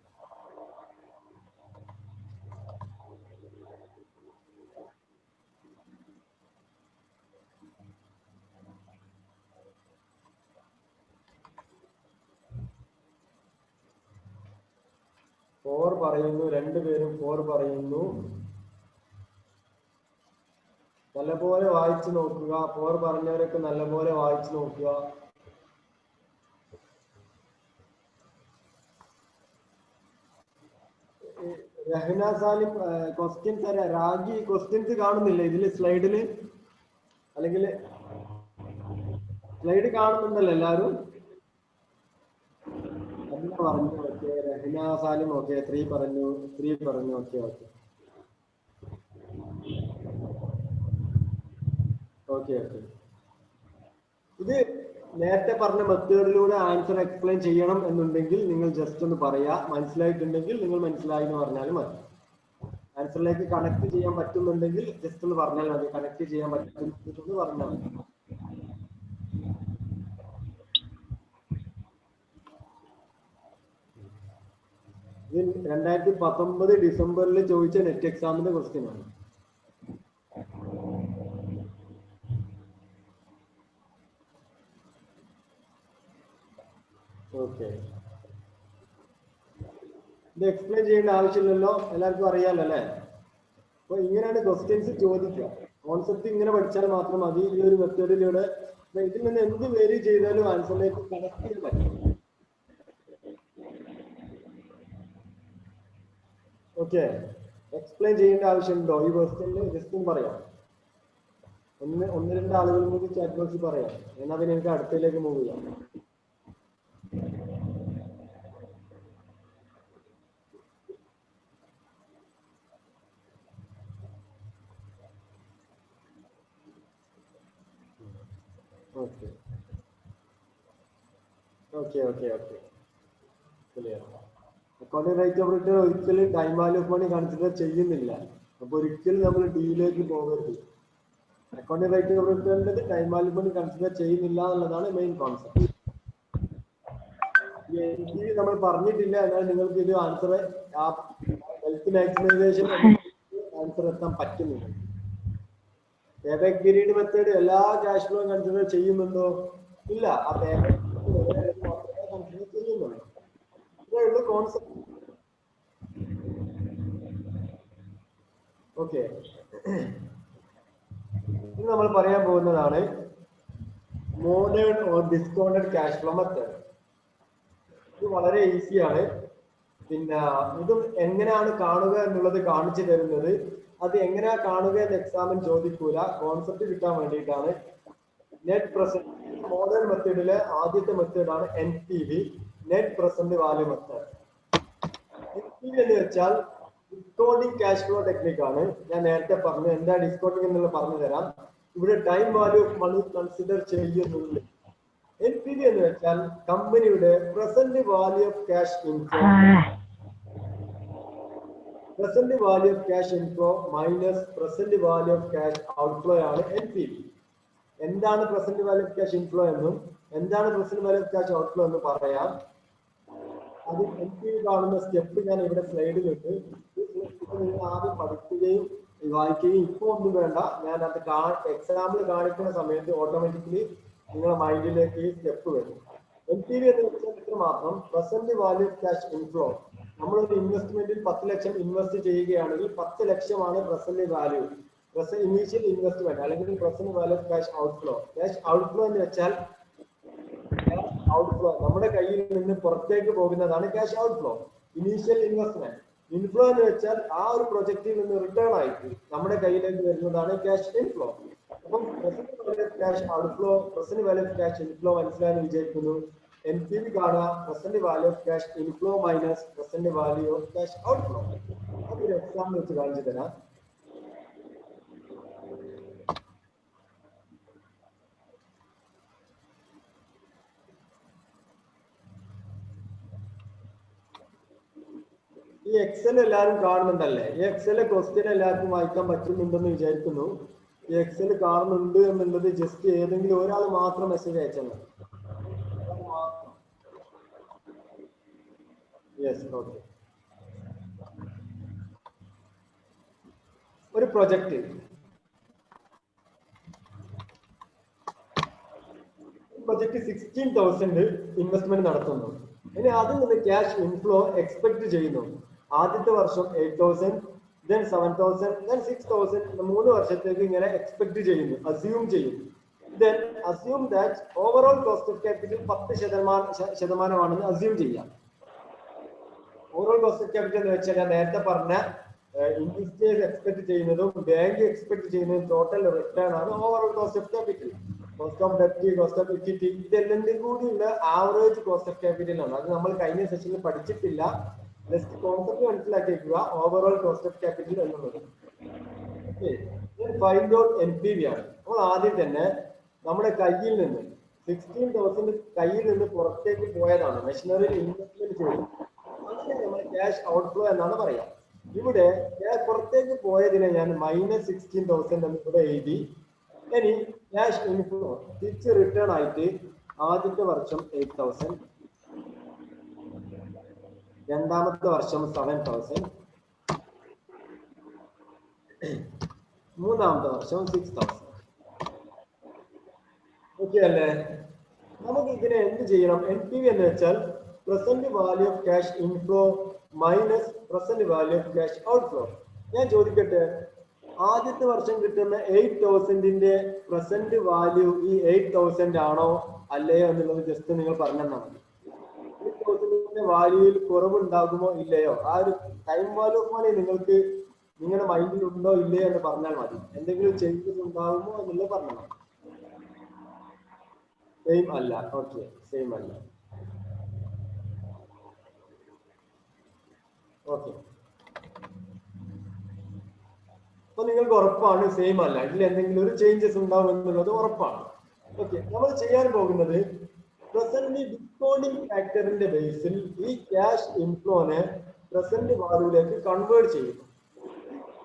ഫോർ പറയുന്നു, രണ്ടുപേരും ഫോർ പറയുന്നു. നല്ലപോലെ വായിച്ചു നോക്കുക. ഫോർ പറഞ്ഞവരൊക്കെ നല്ലപോലെ വായിച്ചു നോക്കുക. രഹ്ന സാലിം ക്വസ്റ്റ്യൻസ് തരാം. രാഗി ക്വസ്റ്റ്യൻസ് കാണുന്നില്ല ഇതില് സ്ലൈഡില്, അല്ലെങ്കിൽ സ്ലൈഡ് കാണുന്നുണ്ടല്ലോ എല്ലാവരും? പറഞ്ഞു. ഓക്കെ, രഹ്ന സാലിം ഓക്കെ, 3 പറഞ്ഞു. Okay okay okay okay. ഇത് നേരത്തെ പറഞ്ഞ മെത്തേഡിലൂടെ ആൻസർ എക്സ്പ്ലെയിൻ ചെയ്യണം എന്നുണ്ടെങ്കിൽ നിങ്ങൾ ജസ്റ്റ് ഒന്ന് പറയാ. മനസ്സിലായിട്ടുണ്ടെങ്കിൽ നിങ്ങൾ മനസ്സിലായി എന്ന് പറഞ്ഞാലും മതി. ആൻസറിലേക്ക് കണക്ട് ചെയ്യാൻ പറ്റുന്നുണ്ടെങ്കിൽ ജസ്റ്റ് ഒന്ന് പറഞ്ഞാൽ മതി. കണക്ട് ചെയ്യാൻ പറ്റുമെന്ന് പറഞ്ഞാൽ മതി. ഇത് 2019 ഡിസംബറിൽ ചോദിച്ച നെറ്റ് എക്സാമിന്റെ ക്വസ്റ്റ്യൻ ആണ്. ഓക്കെ, ഇത് എക്സ്പ്ലെയിൻ ചെയ്യേണ്ട ആവശ്യമില്ലല്ലോ, എല്ലാവർക്കും അറിയാലോ അല്ലെ? അപ്പൊ ഇങ്ങനെയാണ് ക്വസ്റ്റ്യൻസ് ചോദിക്കുക. കോൺസെപ്റ്റ് ഇങ്ങനെ പഠിച്ചാൽ മാത്രം മതി. ഈ ഒരു മെത്തേഡിലൂടെ ഇതിൽ നിന്ന് എന്ത് വേരി ചെയ്താലും ആൻസറിലേക്ക് കണക്ട് ചെയ്യാൻ പറ്റും. ഓക്കെ, എക്സ്പ്ലെയിൻ ചെയ്യേണ്ട ആവശ്യമുണ്ടോ ഈ ക്വസ്റ്റ്യനിൽ? ജസ്റ്റ് പറയാം. ഒന്ന് രണ്ട് ആളുകൾ കൂടി ചാറ്റ് ബോക്സിൽ പറയാം. എന്നാൽ പിന്നെ എനിക്ക് അടുത്തതിലേക്ക് മൂവ് ചെയ്യാം. Okay okay okay okay clear. Accounting rate of return ഒരിക്കലും time value of money consider ചെയ്യുന്നില്ല. അപ്പൊ ഒരിക്കലും നമ്മൾ ഡിയിലേക്ക് പോകരുത്. അക്കൗണ്ടിംഗ് റേറ്റ് ഓഫ് റിട്ടേണിന്റെ time value of money consider ചെയ്യുന്നില്ല എന്നുള്ളതാണ് മെയിൻ കോൺസെപ്റ്റ്. നമ്മൾ പറഞ്ഞിട്ടില്ല. എന്നാൽ നിങ്ങൾക്ക് ഇത് ആൻസർ ഹെൽത്ത് മാക്സിമൈസേഷൻ ആൻസർ എത്താൻ പറ്റുന്നില്ല. പേബാക്ക് പീരീഡ് മെത്തേഡ് എല്ലാ ക്യാഷ് ഫ്ലോ കൺസിഡർ ചെയ്യുന്നുണ്ടോ? ഇല്ല. ആ പേബാക്ക് കൺസിഡർ ചെയ്യുന്നുള്ളൂ. ഇതേ ഉള്ളൂ കോൺസെപ്റ്റ്. ഓക്കെ, ഇനി നമ്മൾ പറയാൻ പോകുന്നതാണ് modern or discounted cash flow method. ഇത് വളരെ ഈസിയാണ്. പിന്നെ ഇത് എങ്ങനെയാണ് കാണുക എന്നുള്ളത് കാണിച്ചു തരുന്നത്. അത് എങ്ങനെയാ കാണുക എന്ന് എക്സാമിന് ചോദിക്കൂല, കോൺസെപ്റ്റ് കിട്ടാൻ വേണ്ടിയിട്ടാണ്. നെറ്റ് പ്രസന്റ് മോഡേൺ മെത്തേഡിലെ ആദ്യത്തെ മെത്തേഡാണ് NPV, net present value method. NPV എന്ന് വെച്ചാൽ ഡിസ്കൗണ്ടിങ് ക്യാഷ് ഫ്ലോ ടെക്നിക് ആണ്. ഞാൻ നേരത്തെ പറഞ്ഞു. എന്താ ഡിസ്കൗണ്ടിങ് എന്നുള്ളത് പറഞ്ഞു തരാം. ഇവിടെ time value of money consider ചെയ്യുന്നുണ്ട്. NPV എന്ന് വെച്ചാൽ കമ്പനിയുടെ present value of cash inflow present value of cash inflow minus present value of cash outflow ആണ് NPV. എന്താണ് present value of cash inflow എന്നും എന്താണ് present value of cash outflow എന്ന് പറയാം. അത് NPV കാണുന്ന സ്റ്റെപ്പ് ഞാൻ ഇവിടെ സ്ലൈഡിലിട്ട് ഇത് നിങ്ങൾ ആദ്യം പഠിക്കുകയും വായിക്കുകയും ഇപ്പൊ ഒന്നും വേണ്ട. ഞാൻ അത് എക്സാമ്പിൾ കാണിക്കുന്ന സമയത്ത് ഓട്ടോമാറ്റിക്കലി നിങ്ങളുടെ മൈൻഡിലേക്ക് ഈ സ്റ്റെപ്പ് വരും. NPV എന്ന് വെച്ചാൽ ഇത്ര മാത്രം, present value of cash inflow. നമ്മളൊരു ഇൻവെസ്റ്റ്മെന്റിൽ 10 ലക്ഷം ഇൻവെസ്റ്റ് ചെയ്യുകയാണെങ്കിൽ 10 ലക്ഷമാണ് പ്രസന്റ് വാല്യൂ, ഇനീഷ്യൽ ഇൻവെസ്റ്റ്മെന്റ് അല്ലെങ്കിൽ present value of cash outflow. Cash outflow എന്ന് വെച്ചാൽ ഔട്ട്ഫ്ലോ നമ്മുടെ കയ്യിൽ നിന്ന് പുറത്തേക്ക് പോകുന്നതാണ് cash outflow. Initial investment. Inflow എന്ന് വെച്ചാൽ ആ ഒരു പ്രൊജക്റ്റിൽ നിന്ന് റിട്ടേൺ ആയിട്ട് നമ്മുടെ കയ്യിലേക്ക് വരുന്നതാണ് ക്യാഷ് ഇൻഫ്ലോ. അപ്പം present value of cash outflow, present value of cash inflow മനസ്സിലായെന്ന് വിചാരിക്കുന്നു. NPV കാണുക, present value of cash inflow minus present value of cash outflow. അതൊരു എക്സാമ്പിൾ വെച്ച് കാണിച്ചു തരാം. ഈ എക്സൽ എല്ലാവരും കാണുന്നുണ്ടല്ലേ? ഈ എക്സൽ ക്വസ്റ്റ്യൻ എല്ലാവർക്കും വായിക്കാൻ പറ്റുന്നുണ്ടെന്ന് വിചാരിക്കുന്നു. ഈ എക്സൽ കാണുന്നുണ്ട് എന്നുള്ളത് ജസ്റ്റ് ഏതെങ്കിലും ഒരാൾ മാത്രം മെസ്സേജ് അയച്ചാൽ മതി. Yes, okay. ഒരു പ്രൊജക്ട് 16,000 ഇൻവെസ്റ്റ്മെന്റ് നടത്തുന്നു. ഇനി അതിൽ നിന്ന് ക്യാഷ് ഇൻഫ്ലോ എക്സ്പെക്ട് ചെയ്യുന്നു. ആദ്യത്തെ വർഷം 8,000, then 7,000, then 6,000. 3 വർഷത്തേക്ക് ഇങ്ങനെ എക്സ്പെക്ട് ചെയ്യുന്നു, അസ്യൂം ചെയ്യുന്നു. Then assume that overall cost of capital 10% assume ചെയ്യാം. ഓവറോൾ കോസ്റ്റ് ഓഫ് ക്യാപിറ്റൽ എന്ന് വെച്ചാൽ ഞാൻ നേരത്തെ പറഞ്ഞ ഇൻവെസ്റ്റേഴ്സ് എക്സ്പെക്ട് ചെയ്യുന്നതും ബാങ്ക് എക്സ്പെക്ട് ചെയ്യുന്നതും ടോട്ടൽ റിട്ടേൺ ആണ് overall cost of capital. Cost of debt, cost of equity, ഇതെല്ലാം കൂടിയുള്ള ആവറേജ് കോസ്റ്റ് ഓഫ് ക്യാപിറ്റൽ ആണ്. അത് നമ്മൾ കഴിഞ്ഞ സെഷനിൽ പഠിച്ചിട്ടില്ല. ജസ്റ്റ് കോൺസെപ്റ്റ് മനസ്സിലാക്കി വെക്കുക, ഓവറോൾ കോസ്റ്റ് ഓഫ് ക്യാപിറ്റൽ എന്നുള്ളത്. ഫൈൻഡ് ഔട്ട് NPV ആണ്. അപ്പോൾ ആദ്യം തന്നെ നമ്മുടെ കയ്യിൽ നിന്ന് 16,000 കയ്യിൽ നിന്ന് പുറത്തേക്ക് പോയതാണ്, മെഷീനറിയിൽ ഇൻവെസ്റ്റ്മെന്റ് ചെയ്തു. അങ്ങനെ നമ്മൾ ക്യാഷ് ഔട്ട്ഫ്ലോ എന്നാണ് പറയാം. ഇവിടെ പുറത്തേക്ക് പോയതിനെ ഞാൻ -16,000 എന്ന് ഇവിടെ എഴുതി. ഇനി ക്യാഷ് ഇൻഫ്ലോ തിരിച്ച് റിട്ടേൺ ആയിട്ട് ആദ്യത്തെ വർഷം 8,000, രണ്ടാമത്തെ വർഷം 7,000, മൂന്നാമത്തെ വർഷം 6,000. ഓക്കെ അല്ലേ? നമുക്ക് ഇതിനെ എന്ത് ചെയ്യണം? NPV എന്ന് വെച്ചാൽ present value of cash inflow minus present value of cash outflow. ഞാൻ ചോദിക്കട്ടെ, ആദ്യത്തെ വർഷം കിട്ടുന്ന 8,000ന്റെ പ്രസന്റ് വാല്യൂ ഈ 8,000 ആണോ അല്ലയോ എന്നുള്ളത് ജസ്റ്റ് നിങ്ങൾ പറഞ്ഞാൽ മതി. 8,000ന്റെ വാല്യൂയിൽ കുറവുണ്ടാകുമോ ഇല്ലയോ, ആ ഒരു ടൈം വാല്യൂ ഓഫ് മണി നിങ്ങൾക്ക് നിങ്ങളുടെ മൈൻഡിൽ ഉണ്ടോ ഇല്ലയോ എന്ന് പറഞ്ഞാൽ മതി. എന്തെങ്കിലും ചേഞ്ചസ് ഉണ്ടാകുമോ എന്നുള്ളത് പറഞ്ഞാൽ മതി. സെയിം അല്ല. ഓക്കെ, സെയിം അല്ല. ഓക്കെ, അപ്പൊ നിങ്ങൾക്ക് ഉറപ്പാണ് സെയിം അല്ല, ഇതിൽ എന്തെങ്കിലും ഒരു ചേഞ്ചസ് ഉണ്ടാവും എന്നുള്ളത് ഉറപ്പാണ്. ഓക്കെ, നമ്മൾ ചെയ്യാൻ പോകുന്നത് പ്രസന്റ് ഡിസ്കൗണ്ടിങ് ഫാക്ടറിന്റെ ബേസിൽ ഈ ക്യാഷ് ഇൻഫ്ലോനെ പ്രസന്റ് വാല്യൂലേക്ക് കൺവേർട്ട് ചെയ്യുന്നു.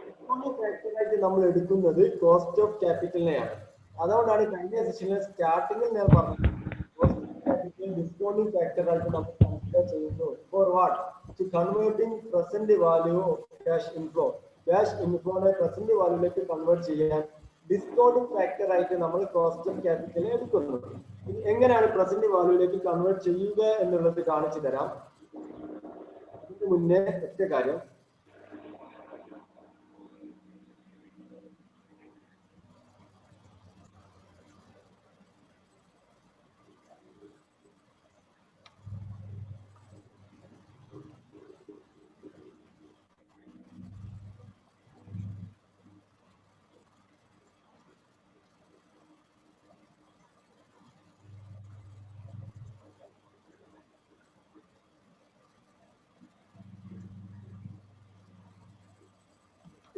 ഡിസ്കൗണ്ടിങ് ഫാക്ടറായിട്ട് നമ്മൾ എടുക്കുന്നത് കോസ്റ്റ് ഓഫ് ക്യാപിറ്റലിനെയാണ്. അതുകൊണ്ടാണ് കഴിഞ്ഞ സെഷനിൽ സ്റ്റാർട്ടിങ്ങിൽ ഞാൻ പറഞ്ഞത് ഡിസ്കൗണ്ടിങ് ഫാക്ടറായിട്ട് നമ്മൾ കൺസിഡർ ചെയ്യുന്നു. For what? To converting present value of cash inflow. Cash ഇൻഫ്ലോനെ പ്രസന്റ് വാല്യൂലേക്ക് കൺവേർട്ട് ചെയ്യാൻ ഡിസ്കൗണ്ടിംഗ് ഫാക്ടർ ആയിട്ട് നമ്മൾ കോസ്റ്റ് ഓഫ് ക്യാപിറ്റൽ എടുക്കുന്നു. എങ്ങനെയാണ് പ്രസന്റ് വാല്യൂലേക്ക് കൺവേർട്ട് ചെയ്യുക എന്നുള്ളത് കാണിച്ചു തരാം. അതിന് മുന്നേ ഒറ്റ കാര്യം,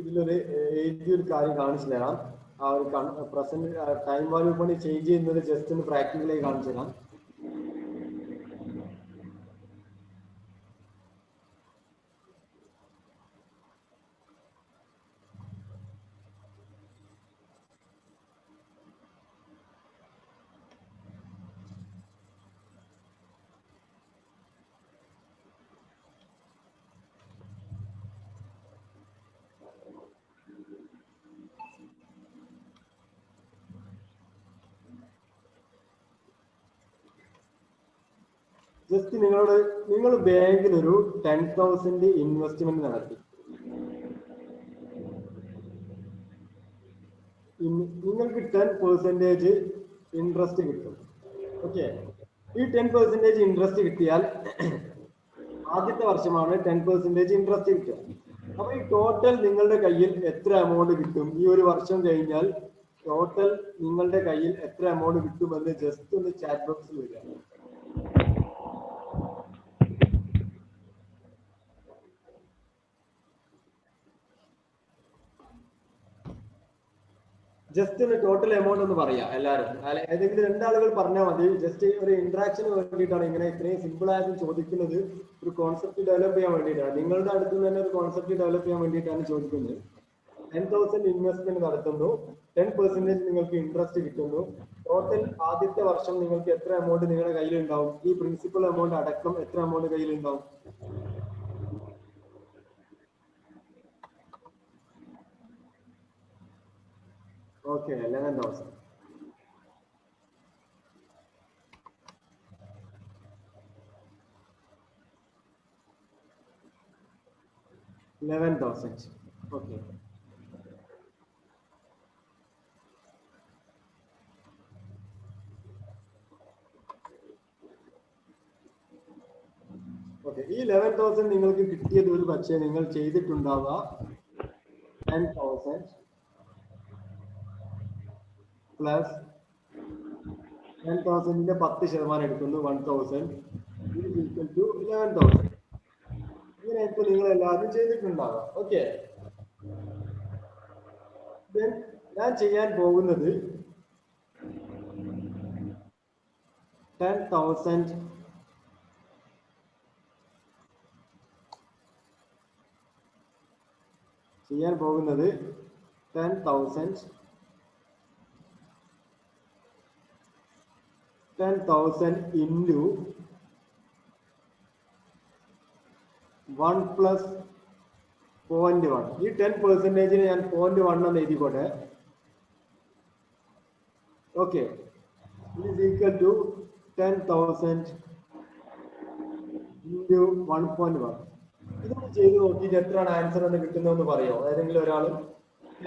ഇതിലൊരു എഴുതിയൊരു കാര്യം കാണിച്ചു തരാം. ആ ഒരു പ്രസന്റ് ടൈം വാല്യൂ പണി ചേഞ്ച് ചെയ്യുന്നത് ജസ്റ്റ് ഒന്ന് പ്രാക്ടിക്കലായി കാണിച്ചു തരാം. ജസ്റ്റ് നിങ്ങൾ ബാങ്കിൽ ഒരു 10,000 ഇൻവെസ്റ്റ്മെന്റ് നടത്തി. നിങ്ങൾക്ക് 10% ഇൻട്രസ്റ്റ് കിട്ടും. ഓക്കെ, ഈ 10% ഇൻട്രസ്റ്റ് കിട്ടിയാൽ ആദ്യത്തെ വർഷമാണ് 10% ഇൻട്രസ്റ്റ് കിട്ടുക. അപ്പൊ ഈ ടോട്ടൽ നിങ്ങളുടെ കയ്യിൽ എത്ര എമൗണ്ട് കിട്ടും ഈ ഒരു വർഷം കഴിഞ്ഞാൽ? ടോട്ടൽ നിങ്ങളുടെ കയ്യിൽ എത്ര എമൗണ്ട് കിട്ടുമെന്ന് ജസ്റ്റ് ഒന്ന് ചാറ്റ് ബോക്സിൽ വരിക. ജസ്റ്റ് ഒന്ന് ടോട്ടൽ എമൗണ്ട് ഒന്ന് പറയാം എല്ലാവരും. ഏതെങ്കിലും രണ്ടാളുകൾ പറഞ്ഞാൽ മതി. ജസ്റ്റ് ഒരു ഇന്ററാക്ഷന് വേണ്ടിയിട്ടാണ് ഇങ്ങനെ ഇത്രയും സിമ്പിൾ ആയിട്ട് ചോദിക്കുന്നത്. ഒരു കോൺസെപ്റ്റ് ഡെവലപ്പ് ചെയ്യാൻ വേണ്ടിയിട്ടാണ്. നിങ്ങളുടെ അടുത്ത് നിന്ന് തന്നെ ഒരു കോൺസെപ്റ്റ് ഡെവലപ്പ് ചെയ്യാൻ വേണ്ടിയിട്ടാണ് ചോദിക്കുന്നത്. 10,000 ഇൻവെസ്റ്റ്മെന്റ് നടത്തുന്നു, 10% നിങ്ങൾക്ക് ഇൻട്രസ്റ്റ് കിട്ടുന്നു. ടോട്ടൽ ആദ്യത്തെ വർഷം നിങ്ങൾക്ക് എത്ര എമൗണ്ട് നിങ്ങളുടെ കയ്യിൽ ഉണ്ടാവും? ഈ പ്രിൻസിപ്പൽ എമൗണ്ട് അടക്കം എത്ര എമൗണ്ട് കയ്യിൽ ഉണ്ടാവും? ഓക്കെ, 11,000. 11,000. Okay, okay. ഈ 11,000 നിങ്ങൾക്ക് കിട്ടിയത് ഒരു പക്ഷേ നിങ്ങൾ ചെയ്തിട്ടുണ്ടാവുക 10,000 പ്ലസ് 10,000ന്റെ 10% എടുക്കുന്നു 1,000 ഈക്വൽ ടു 11,000. ഇങ്ങനെയൊക്കെ നിങ്ങൾ എല്ലാവരും ചെയ്തിട്ടുണ്ടാവുക. ഓക്കെ, ഞാൻ ചെയ്യാൻ പോകുന്നത് 10,000 ചെയ്യാൻ പോകുന്നത് 10,000 into 1 plus 0.1. ഈ 10%ന് ഞാൻ 0.1 എന്ന് എഴുതിക്കോട്ടെ. Okay, is equal to 10,000 into 1.1. ഇതൊന്ന് ചെയ്ത് നോക്കിയിട്ട് എത്രയാണ് ആൻസർ എന്ന് കിട്ടുന്നതെന്ന് പറയോ ഏതെങ്കിലും ഒരാൾ?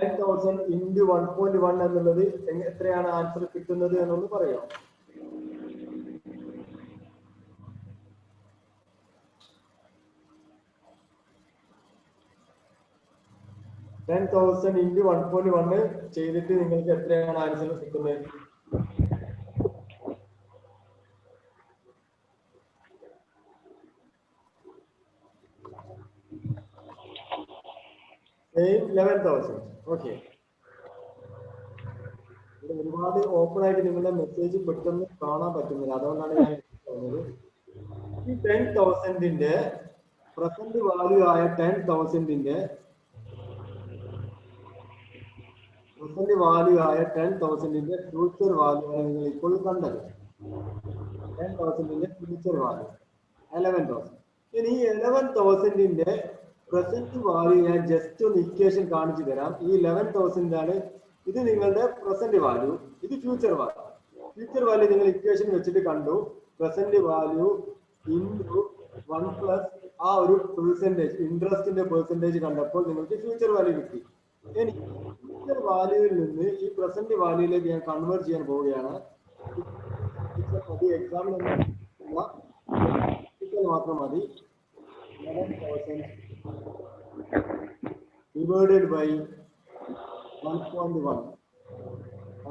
10,000 into 1.1 എന്നുള്ളത് എത്രയാണ് ആൻസർ കിട്ടുന്നത് എന്നൊന്ന് പറയോ? 10,000 into 1.1 ചെയ്തിട്ട് നിങ്ങൾക്ക് എത്രയാണ് ആൻസർ കിട്ടുന്നത്? സെയിം 11,000. ഓക്കെ, ഒരുപാട് ഓപ്പൺ ആയിട്ട് നിങ്ങളുടെ മെസ്സേജ് പെട്ടെന്ന് കാണാൻ പറ്റുന്നില്ല, അതുകൊണ്ടാണ് ഞാൻ പറഞ്ഞത്. ഈ 10,000ന്റെ പ്രസന്റ് വാല്യൂ ആയ 10,000ന്റെ പ്രസന്റ് വാല്യൂ ആയ 10,000ന്റെ ഫ്യൂച്ചർ വാല്യൂ ആണ് നിങ്ങൾ ഇപ്പോൾ കണ്ടത്. 10,000ന്റെ ഫ്യൂച്ചർ വാല്യൂ 11,000. ഇനി ഈ 11,000ന്റെ പ്രസന്റ് വാല്യൂ ഞാൻ ജസ്റ്റ് ഒന്ന് ഇക്വേഷൻ കാണിച്ചു തരാം. ഈ 11,000 ആണ്, ഇത് നിങ്ങളുടെ പ്രസന്റ് വാല്യൂ, ഇത് ഫ്യൂച്ചർ വാല്യൂ. ഫ്യൂച്ചർ വാല്യൂ നിങ്ങൾ ഇക്വേഷൻ വെച്ചിട്ട് കണ്ടു. പ്രസന്റ് വാല്യൂ ഇൻറ്റു 1 പ്ലസ് ആ ഒരു പെർസെന്റേജ്, ഇൻട്രസ്റ്റിന്റെ പെർസെന്റേജ് കണ്ടപ്പോൾ നിങ്ങൾക്ക് ഫ്യൂച്ചർ വാല്യൂ കിട്ടി. ഇനി ഫ്യൂച്ചർ വാല്യൂവിൽ നിന്ന് ഈ പ്രസന്റ് വാല്യൂയിലേക്ക് ഞാൻ കൺവേർട്ട് ചെയ്യാൻ പോവുകയാണ്. എക്സാമ്പിൾ മാത്രം മതി. 11,000 ഡിവൈഡഡ് ബൈ 1.1.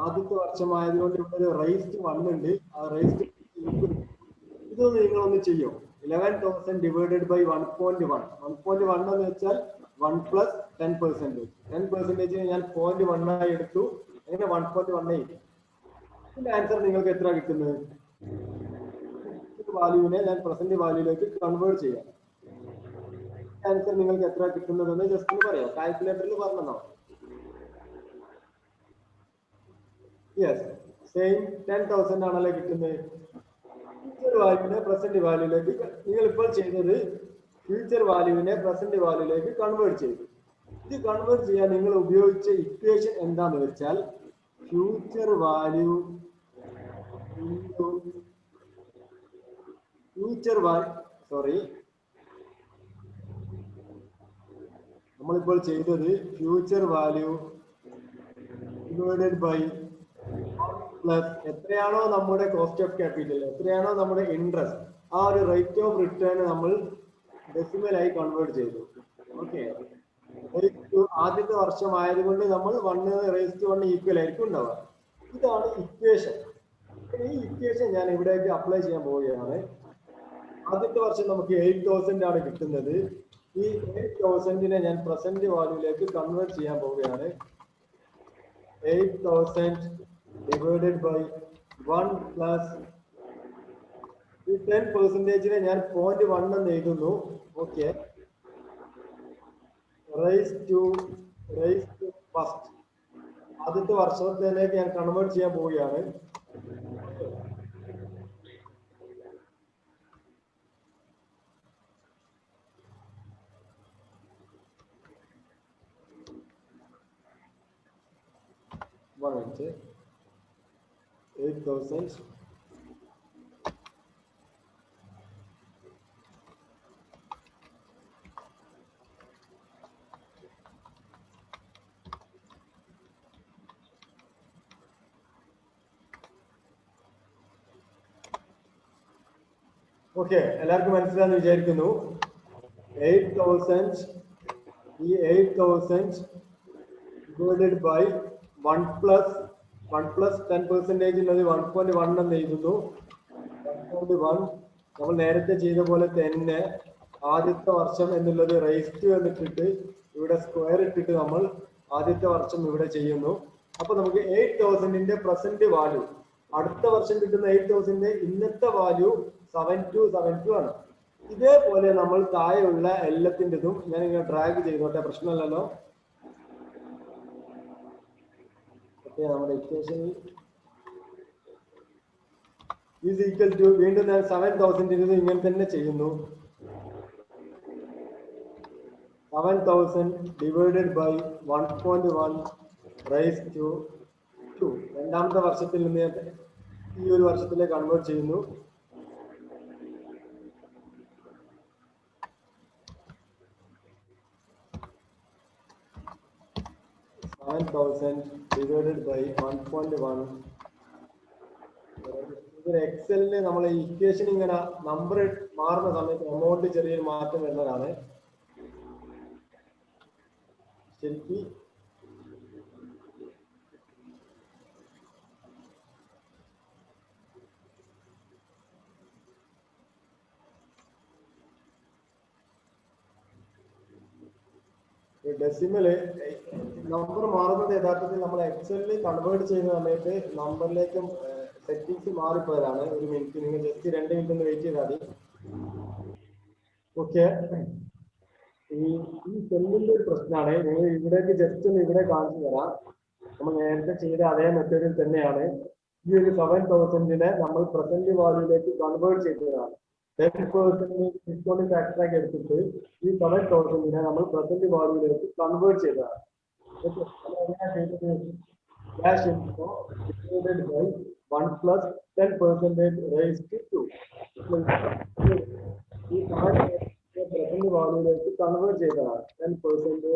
ആദ്യത്തെ വർഷമായതുകൊണ്ട് ഇവിടെ ഒരു റൈസ്ഡ് 1 ഉണ്ട്. ആ റൈസ്ഡ് ഇതൊന്ന് നിങ്ങളൊന്ന് ചെയ്യോ. 11,000 ഡിവൈഡഡ് ബൈ 1.1. 1.1 എന്ന് വെച്ചാൽ 1 പ്ലസ് 10%. 10% ഞാൻ 0.1 ആയി എടുത്തു. അങ്ങനെ 1.1 ആയി. ഇതിന്റെ ആൻസർ നിങ്ങൾക്ക് എത്ര കിട്ടുന്നത്? വാല്യൂവിനെ ഞാൻ പ്രസന്റ് വാല്യൂയിലേക്ക് കൺവേർട്ട് ചെയ്യാം. ആൻസർ നിങ്ങൾക്ക് എത്ര കിട്ടുന്നതെന്ന് ജസ്റ്റ് ഒന്ന് പറയാം. കാൽക്കുലേറ്ററിൽ പറഞ്ഞോ? യെസ്, സെയിം 10,000 ആണല്ലോ കിട്ടുന്നത്. ഫ്യൂച്ചർ വാല്യൂവിനെ പ്രസന്റ് വാല്യൂയിലേക്ക് നിങ്ങൾ ഇപ്പോൾ ചെയ്തത് ഫ്യൂച്ചർ വാല്യൂവിനെ പ്രസന്റ് വാല്യൂയിലേക്ക് കൺവേർട്ട് ചെയ്തു. ഇത് കൺവേർട്ട് ചെയ്യാൻ നിങ്ങൾ ഉപയോഗിച്ച ഇക്വേഷൻ എന്താന്ന് വെച്ചാൽ ഫ്യൂച്ചർ വാല്യൂ ഫ്യൂച്ചർ സോറി, നമ്മളിപ്പോൾ ചെയ്തത് future value divided by plus എത്രയാണോ നമ്മുടെ കോസ്റ്റ് ഓഫ് ക്യാപിറ്റൽ, എത്രയാണോ നമ്മുടെ ഇൻട്രസ്റ്റ്, ആ ഒരു റേറ്റ് ഓഫ് റിട്ടേൺ നമ്മൾ ഡെസിമലായി കൺവേർട്ട് ചെയ്തു. ഓക്കെ, ആദ്യത്തെ വർഷം ആയതുകൊണ്ട് നമ്മൾ 1:1 ഈക്വൽ ആയിരിക്കും ഉണ്ടാവുക. ഇതാണ് ഇക്വേഷൻ. ഈ ഇക്വേഷൻ ഞാൻ ഇവിടേക്ക് അപ്ലൈ ചെയ്യാൻ പോവുകയാണ്. ആദ്യത്തെ വർഷം നമുക്ക് 8,000 ആണ് കിട്ടുന്നത്. ഈ 8,000 ഞാൻ പ്രസന്റ് വാല്യൂയിലേക്ക് കൺവേർട്ട് ചെയ്യാൻ പോവുകയാണ്. 8,000 ഡിവൈഡഡ് ബൈ 1 പ്ലസ് ഈ 10% ഞാൻ 0.1 എന്ന് എഴുതുന്നു. ഓക്കെ, റൈസ് ടു ഫസ്റ്റ് ആദ്യത്തെ വർഷത്തിലേക്ക് ഞാൻ കൺവേർട്ട് ചെയ്യാൻ പോവുകയാണ്. One minute. 8,000 ഓക്കെ, എല്ലാവർക്കും മനസ്സിലാന്ന് വിചാരിക്കുന്നു. 8,000 ഈ 8,000 ഡിവൈഡഡ് ബൈ 1 പ്ലസ് 10% ഉള്ളത് 1.1 എന്ന് എഴുതുന്നു. 1.1 നമ്മൾ നേരത്തെ ചെയ്ത പോലെ തന്നെ ആദ്യത്തെ വർഷം എന്നുള്ളത് റൈസ് ടു എന്നിട്ടിട്ട് ഇവിടെ സ്ക്വയർ ഇട്ടിട്ട് നമ്മൾ ആദ്യത്തെ വർഷം ഇവിടെ ചെയ്യുന്നു. അപ്പൊ നമുക്ക് 8,000 പ്രസന്റ് വാല്യൂ, അടുത്ത വർഷം കിട്ടുന്ന 8,000 ഇന്നത്തെ വാല്യൂ 7272 ആണ്. ഇതേപോലെ നമ്മൾ താഴെയുള്ള എല്ലാത്തിൻ്റെതും ഞാൻ ഇങ്ങനെ ഡ്രാഗ് ചെയ്തോട്ടെ, പ്രശ്നമല്ലല്ലോ. നമ്മുടെ ഇക്വേഷൻ ഈസ് ഈക്വൽ ടു, വീണ്ടും ഞാൻ 7,000 ഇങ്ങനെ തന്നെ ചെയ്യുന്നു. 7,000 ഡിവൈഡഡ് ബൈ 1.1 റൈസ് ടു 2. രണ്ടാമത്തെ വർഷത്തിൽ നിന്ന് ഈ ഒരു വർഷത്തിലേക്ക് കൺവേർട്ട് ചെയ്യുന്നു. 7,000 divided by 1.1. ഇതൊരു എക്സലിന് നമ്മളെ ഇക്വേഷൻ ഇങ്ങനെ നമ്പർ മാറുന്ന സമയത്ത് എമൗണ്ട് ചെറിയൊരു മാറ്റം വരുന്നതാണ്. ശരിക്കും ഡെസിമല് നമ്പർ മാറുന്നത് യഥാർത്ഥത്തിൽ നമ്മൾ എക്സലിൽ കൺവേർട്ട് ചെയ്യുന്ന സമയത്ത് നമ്പറിലേക്കും സെറ്റിംഗ്സ് മാറിപ്പോയതാണ്. ഒരു മിനിറ്റ്, നിങ്ങൾ ജസ്റ്റ് 2 മിനിറ്റ് ഒന്ന് വെയിറ്റ് ചെയ്താൽ മതി. ഓക്കെ, ഈ സെല്ലിന്റെ ഒരു പ്രശ്നമാണ്. നിങ്ങൾ ഇവിടേക്ക് ജസ്റ്റ് ഒന്ന് ഇവിടെ കാണിച്ചു തരാം. നമ്മൾ നേരത്തെ ചെയ്ത അതേ മെത്തേഡിൽ തന്നെയാണ്. ഈ ഒരു 7,000 നമ്മൾ പ്രസന്റ് വാല്യൂയിലേക്ക് കൺവേർട്ട് ചെയ്തതാണ്. 10% ഡിസ്കൗണ്ട് ഫാക്ടറാക്കി എടുത്തിട്ട് ഈ 7,000 നമ്മൾ പ്രസന്റ് വാല്യൂയിലേക്ക് കൺവേർട്ട് ചെയ്തതാണ്. ഓക്കെ, അതെങ്ങനെയാണ് ചെയ്തത്? Cash inflow divided by 1 plus 10% raised to 2. ഈ പ്രസന്റ് വാല്യൂയിലേക്ക് കൺവേർട്ട് ചെയ്തതാണ്. 10%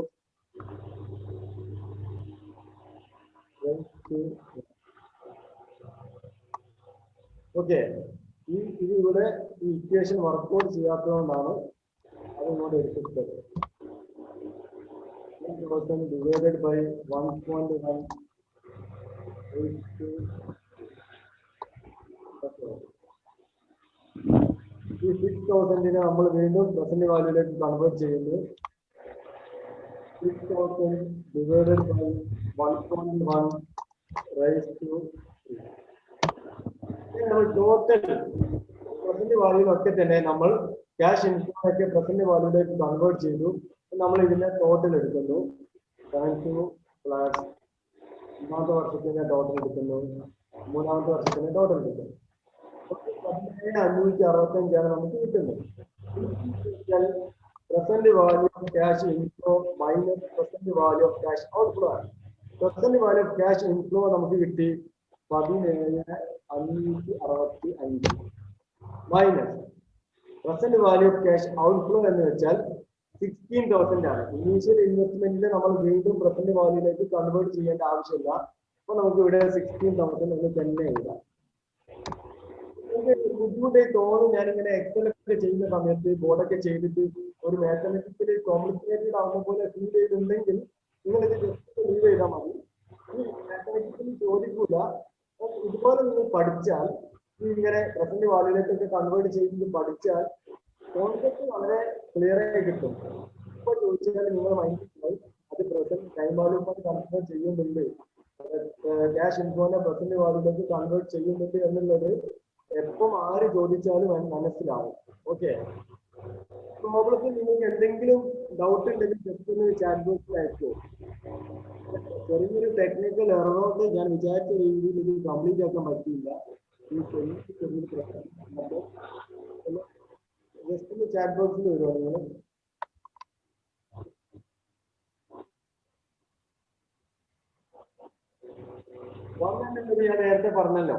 ഓക്കെ. ഇത് ഇവിടെ ഈ ഇക്വേഷൻ വർക്ക്ഔട്ട് ചെയ്യാത്തതുകൊണ്ടാണ് അത് ഇങ്ങോട്ട് എടുത്തിട്ടത്. ഡിവൈഡഡ് ബൈ 1.1 ഈ 6,000 നമ്മൾ വീണ്ടും പ്രസന്റ് വാല്യൂയിലേക്ക് കൺവേർട്ട് ചെയ്യുന്നു. 6,000 ഡിവൈഡഡ് ബൈ 1.1 റൈസ് ടു 3. നമ്മൾ ടോട്ടൽ പ്രസന്റ് വാല്യൂയിലൊക്കെ തന്നെ നമ്മൾ ക്യാഷ് ഇൻഫ്ലോ ഒക്കെ പ്രസന്റ് വാല്യൂയിലേക്ക് കൺവേർട്ട് ചെയ്തു. നമ്മൾ ഇതിന്റെ ടോട്ടൽ എടുക്കുന്നു. 72 പ്ലസ് ഒന്നാമത്തെ വർഷത്തിന്റെ ടോട്ടൽ എടുക്കുന്നു, മൂന്നാമത്തെ വർഷത്തിന്റെ ടോട്ടൽ എടുക്കുന്നു. 17,565 നമുക്ക് കിട്ടുന്നത്. Present value of cash inflow minus present value of cash outflow ആണ്. Present value of cash inflow നമുക്ക് കിട്ടി 17,565 minus present value of cash outflow എന്ന് വെച്ചാൽ 16,000 ആണ്. ഇനീഷ്യൽ ഇൻവെസ്റ്റ്മെന്റിൽ നമ്മൾ വീണ്ടും പ്രസന്റ് വാല്യൂയിലേക്ക് കൺവേർട്ട് ചെയ്യേണ്ട ആവശ്യമില്ല. അപ്പൊ നമുക്ക് ഇവിടെ 16,000 എന്ന് തന്നെ എഴുതാം. ബുദ്ധിമുട്ടായി തോന്നും ഞാനിങ്ങനെ എക്സൽ ഒക്കെ ചെയ്യുന്ന സമയത്ത് ബോർഡൊക്കെ ചെയ്തിട്ട് ഒരു മാത്തമെറ്റിക്കലി കോംപ്ലിക്കേറ്റഡ് ആവുന്ന പോലെ ഫീൽ ചെയ്തിട്ടുണ്ടെങ്കിൽ നിങ്ങൾ ഇത് ജസ്റ്റ് ലീവ് ചെയ്താൽ മതി. ഈ മാത്തമെറ്റിക്കലി ചോദിക്കൂല. ഇതുപോലെ നിങ്ങൾ പഠിച്ചാൽ ഇങ്ങനെ പ്രസന്റ് വാല്യൂയിലേക്കൊക്കെ കൺവേർട്ട് ചെയ്ത് പഠിച്ചാൽ കോൺസെപ്റ്റ് വളരെ ക്ലിയർ ആയി കിട്ടും. ഇപ്പൊ ചോദിച്ചാൽ നിങ്ങൾ മൈൻഡിൽ അത് പ്രസന്റ് ടൈം വാല്യൂമായി കൺവേർട്ട് ചെയ്യുന്നുണ്ട്, ക്യാഷ് ഇൻഫ്ലോനെ പ്രസന്റ് വാല്യൂയിലേക്ക് കൺവേർട്ട് ചെയ്യുന്നുണ്ട് എന്നുള്ളത് എപ്പം ആര് ചോദിച്ചാലും മനസ്സിലാവും. ഓക്കെ, പ്രോബ്ലത്തിൽ നിങ്ങൾക്ക് എന്തെങ്കിലും ഡൗട്ട് ഉണ്ടെങ്കിൽ ജസ്റ്റ് ഒന്ന് ചാറ്റ് ബോക്സിൽ അയച്ചോ. ചെറിയൊരു ടെക്നിക്കൽ എററോട്ട് ഞാൻ വിചാരിച്ച രീതിയിൽ ഇത് കംപ്ലീറ്റ് ആക്കാൻ പറ്റിയില്ല. ജസ്റ്റ് ഒന്ന് ചാറ്റ് ബോക്സിൽ വരുമോ നിങ്ങൾ? ഞാൻ നേരത്തെ പറഞ്ഞല്ലോ,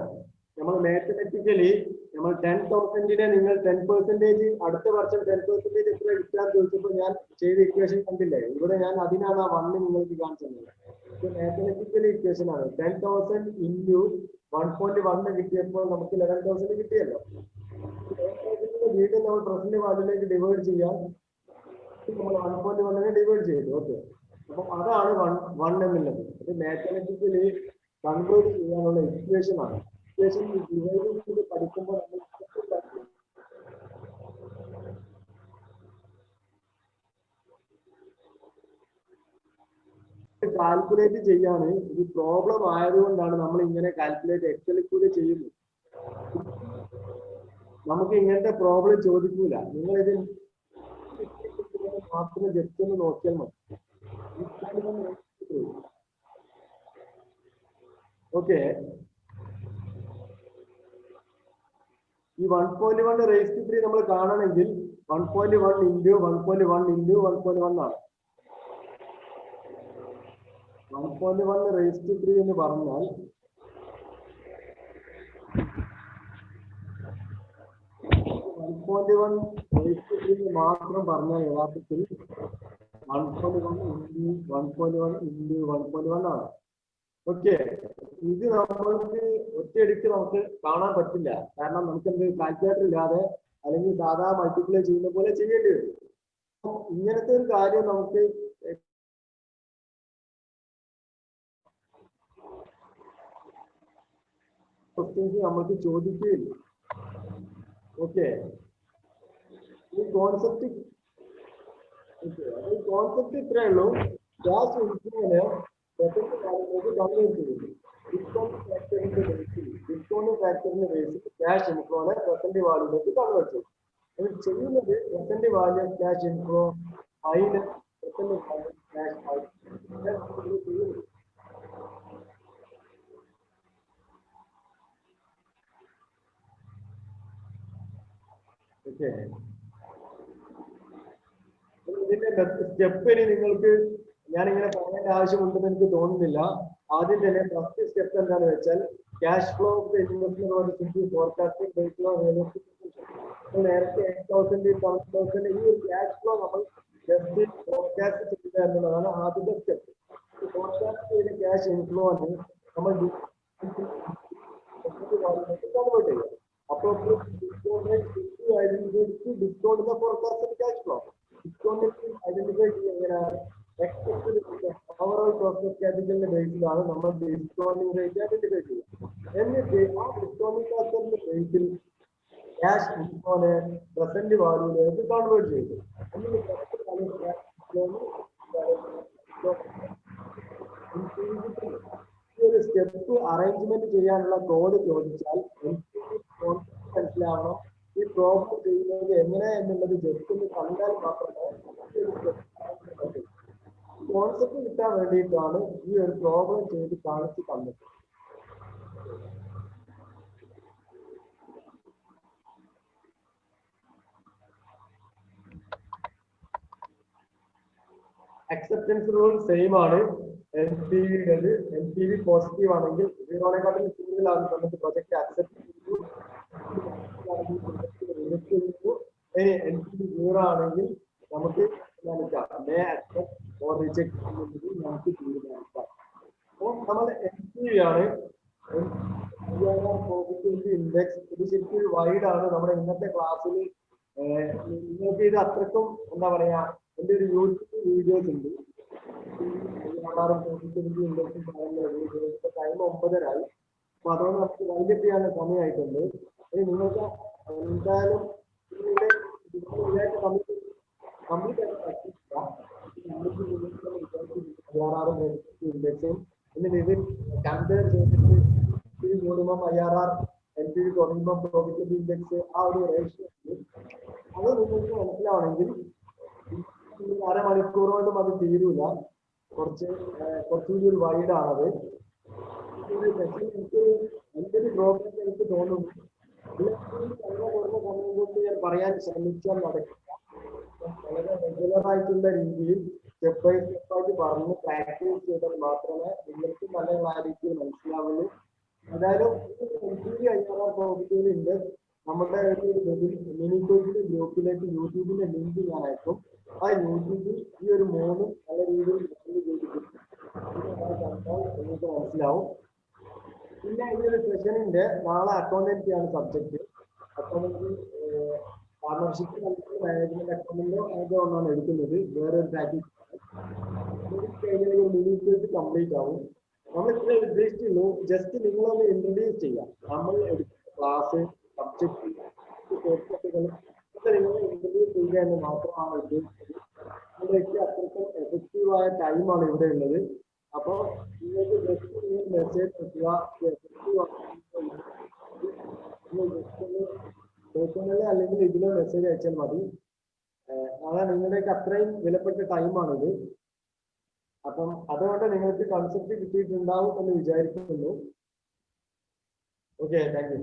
നമ്മൾ മാത്തമെറ്റിക്കലി നമ്മൾ 10,000 നിങ്ങൾ 10% അടുത്ത വർഷം 10% എത്ര കിട്ടാൻ ചോദിച്ചപ്പോൾ ഞാൻ ചെയ്ത ഇക്വേഷൻ കണ്ടില്ലേ? ഇവിടെ ഞാൻ അതിനാണ് ആ 1 നിങ്ങൾക്ക് കാണിച്ചത്. ഇത് മാത്തമെറ്റിക്കൽ ഇക്വേഷൻ ആണ്. 10,000 ഇൻറ്റു 1.1 കിട്ടിയപ്പോൾ നമുക്ക് 11,000 കിട്ടിയല്ലോ. വീണ്ടും നമ്മൾ പ്രസന്റ് വാല്യൂയിലേക്ക് ഡിവൈഡ് ചെയ്യാൻ നമ്മൾ 1.1 ഡിവൈഡ് ചെയ്തു. ഓക്കെ, അപ്പം അതാണ് 1 എന്നുള്ളത്. അത് മാത്തമെറ്റിക്കലി കൺവേർട്ട് ചെയ്യാനുള്ള ഇക്വേഷൻ ആണ്. ഇക്വേഷൻ ഡിവൈഡ് ചെയ്ത് പഠിക്കുമ്പോൾ കാൽക്കുലേറ്റ് ചെയ്യാണ്. ഇത് പ്രോബ്ലം ആയതുകൊണ്ടാണ് നമ്മൾ ഇങ്ങനെ കാൽക്കുലേറ്റ് എക്സലിൽ കൂടി ചെയ്യുന്നത്. നമുക്ക് ഇങ്ങനത്തെ പ്രോബ്ലം ചോദിക്കൂല. നിങ്ങൾ ഇത് മാത്രം ജസ്റ്റ് ഒന്ന് നോക്കിയാൽ മതി. ഓക്കെ, ഈ 1.1 റേസ് ടു 3 നമ്മൾ കാണണമെങ്കിൽ 1.1 ഇൻറ്റു 1.1 ഇൻറ്റു 1.1 ആണ്. 1.1 റേസ് ടു 3 എന്ന് പറഞ്ഞാൽ 1.1 റേസ് ടു 3 മാത്രം പറഞ്ഞാൽ യഥാർത്ഥത്തിൽ 1.1 ഇൻറ്റു 1.1 ഇൻറ്റു 1.1 ആണ്. ഓക്കെ, ഇത് നമ്മൾക്ക് ഒറ്റയടിക്ക് നമുക്ക് കാണാൻ പറ്റില്ല. കാരണം നമുക്ക് എന്ത് കാൽക്കുലേറ്റർ ഇല്ലാതെ അല്ലെങ്കിൽ സാധാ മൾട്ടിപ്ലൈ ചെയ്യുന്ന പോലെ ചെയ്യേണ്ടി വരും. ഇങ്ങനത്തെ ഒരു കാര്യം നമുക്ക് നമ്മൾക്ക് ചോദിക്കുകയില്ല. ഓക്കെ, ഈ കോൺസെപ്റ്റ് ഇത്രയേ ഉള്ളൂ. ക്യാഷ് ഇൻഫ്ലോനെ പ്രസന്റ് വാല്യൂയിലേക്ക് കൺവേർട്ട് ചെയ്യുന്നു. ഡിസ്കൗണ്ട് ഫാക്ടറിന്റെ ബേസിൽ ക്യാഷ് ഇൻഫ്ലോനെ പ്രസന്റ് വാല്യൂയിലേക്ക് കൺവേർട്ട് ചെയ്യും. അത് ചെയ്യുന്നത് present value cash inflow minus present value cash out ചെയ്യുന്നു. ഓക്കെ, ഇതിന്റെ സ്റ്റെപ്പ് ഇനി നിങ്ങൾക്ക് ഞാനിങ്ങനെ പറയേണ്ട ആവശ്യമുണ്ടെന്ന് എനിക്ക് തോന്നുന്നില്ല. ആദ്യം തന്നെ ഫസ്റ്റ് സ്റ്റെപ്പ് എന്താണെന്ന് വെച്ചാൽ cash flow of the investment forecasting based on realistic. നേരത്തെ 8,000 10,000 ഈ ഒരു ക്യാഷ് ഫ്ലോ നമ്മൾ ജസ്റ്റ് ഫോർകാസ്റ്റ് ചെയ്യുക എന്നുള്ളതാണ് ആദ്യത്തെ സ്റ്റെപ്പ്. ഫോർകാസ്റ്റ് ചെയ്ത ക്യാഷ് ഇൻഫ്ലോ ആണ് നമ്മൾ കൺവേർട്ട് ചെയ്യുക. അപ്പോൾ discount forecasted cash flow discount identify ചെയ്യുക എങ്ങനെയാണ്? ഓവറോൾ കോസ്റ്റ് ഓഫ് ക്യാപിറ്റലിന്റെ ബേസിലാണ് നമ്മൾ ഡിസ്കൗണ്ടിംഗ് റേറ്റ് ഐഡന്റിഫൈ ചെയ്യുക. എന്നിട്ട് ആ ഡിസ്കൗണ്ടിംഗ് ഫാക്ടറിന്റെ ബേസിൽ ക്യാഷ് ഇൻഫ്ലോനെ പ്രസന്റ് വാല്യൂയിലേക്ക് കൺവേർട്ട് ചെയ്തു. ഈ ഒരു സ്റ്റെപ്പ് അറേഞ്ച്മെന്റ് ചെയ്യാനുള്ള കോഡ് ചോദിച്ചാൽ മനസ്സിലാവണം. ഈ പ്രോബ്ലം ചെയ്യുന്നത് എങ്ങനെ എന്നുള്ളത് ജസ്റ്റ് ഒന്ന് കണ്ടാൽ മാത്രമേ കോൺസെപ്റ്റ് കിട്ടാൻ വേണ്ടിയിട്ടാണ് ഈ ഒരു പ്രോബ്ലം ചെയ്ത് കാണിച്ച് തന്നത്. അക്സെപ്റ്റൻസ് റൂൾ സെയിം ആണ്. NPV പോസിറ്റീവ് ആണെങ്കിൽ 0-നെക്കാട്ടിൽ കൂടുതലാകുന്ന സമയത്ത് പ്രൊജക്ട് അക്സെപ്റ്റ് ചെയ്തു. NP0 ആണെങ്കിൽ നമുക്ക് മേ അക്സെപ്റ്റ് ഓർ റിജക്ട് എന്നുള്ളത് നമുക്ക് തീരുമാനിക്കാം. അപ്പോൾ നമ്മൾ NPV ആണ്, പ്രോബിലിറ്റി ഇൻഡെക്സ്. ഇത് ശരിക്കും വൈഡ് ആണ്. നമ്മുടെ ഇന്നത്തെ ക്ലാസ്സിൽ നിങ്ങൾക്ക് ഇത് അത്രക്കും എന്താ പറയാ, എൻ്റെ ഒരു യൂട്യൂബ് വീഡിയോസ് ഉണ്ട്. ടൈം 9:30 ആയി. അപ്പൊ അതുകൊണ്ട് നമുക്ക് വൈകിട്ട് ചെയ്യാനുള്ള സമയമായിട്ടുണ്ട്. ഇനി നിങ്ങൾക്ക് എന്തായാലും ഇൻഡെക്സും പിന്നെ ഇത് കമ്പയർ ചെയ്തിട്ട് മിനിമം IRR NPV തുടങ്ങുമ്പോൾ പ്രോഫിറ്റബിൾ ഇൻഡെക്സ് ആ ഒരു റേഷ്യോ അത് നിങ്ങൾക്ക് മനസ്സിലാവണമെങ്കിൽ അരമണിക്കൂർ കൊണ്ടും അത് തീരൂല. കുറച്ചുകൂടി ഒരു വൈഡ് ആണത്. എൻ്റെ ഒരു പ്രോബ്ലം എനിക്ക് തോന്നുന്നു സമയം കൊണ്ട് ഞാൻ പറയാൻ ശ്രമിച്ചാൽ നടക്കില്ല. വളരെ റെഗുലർ ആയിട്ടുള്ള രീതിയിൽ സ്റ്റെപ്പ് ബൈ സ്റ്റെപ്പ് ആയിട്ട് പറഞ്ഞ് പ്രാക്ടീസ് ചെയ്താൽ മാത്രമേ നിങ്ങൾക്ക് നല്ല ക്ലാരിറ്റി മനസ്സിലാവുള്ളൂ. ഏതായാലും IRR പ്രോഫിറ്റബിൾ ഇൻഡെക്സ് നമ്മുടെ മിനി കോഴ്സിന്റെ ഗ്രൂപ്പിലേക്ക് യൂട്യൂബിന്റെ ലിങ്ക് ഞാൻ അയക്കും. ആ യൂട്യൂബിൽ ഈ ഒരു 3 നല്ല രീതിയിൽ നിങ്ങൾക്ക് മനസ്സിലാവും. പിന്നെ ഈ ഒരു സെഷനിന്റെ നാളെ അക്കൗണ്ടൻസി ആണ് സബ്ജക്ട്. അക്കൗണ്ടൻസി പാർട്ണർഷിപ്പ് മാനേജ്മെന്റ് അക്കൗണ്ടിന്റെ അത് ഒന്നാണ് എടുക്കുന്നത്. വേറൊരു പ്രാക്ടീസ് മിനി കോഴ്സ് കംപ്ലീറ്റ് ആവും. നമ്മൾ ഇത്ര ഉദ്ദേശിച്ചുള്ളൂ ജസ്റ്റ് നിങ്ങളൊന്ന് ഇൻട്രൊഡ്യൂസ് ചെയ്യാം. നമ്മൾ എടുക്കുന്ന ക്ലാസ് സബ്ജക്ട് നിങ്ങൾ ഇൻട്രൊഡ്യൂസ് ചെയ്യുക എന്ന് മാത്രമാണ് ഉദ്ദേശിച്ചത്. നിങ്ങളേക്ക് അത്രയ്ക്കും എഫക്റ്റീവായ ടൈമാണ് ഇവിടെ ഉള്ളത്. അപ്പോൾ നിങ്ങൾക്ക് ജസ്റ്റ് മെസ്സേജ് എത്തുക, പേഴ്സണലി അല്ലെങ്കിൽ ഇതിലോ മെസ്സേജ് അയച്ചാൽ മതി. അതാണ് നിങ്ങളുടെയൊക്കെ അത്രയും വിലപ്പെട്ട ടൈമാണിത്. അപ്പം അതുകൊണ്ട് നിങ്ങൾക്ക് കൺസെപ്റ്റ് കിട്ടിയിട്ടുണ്ടാവും എന്ന് വിചാരിക്കുന്നു. Okay, thank you.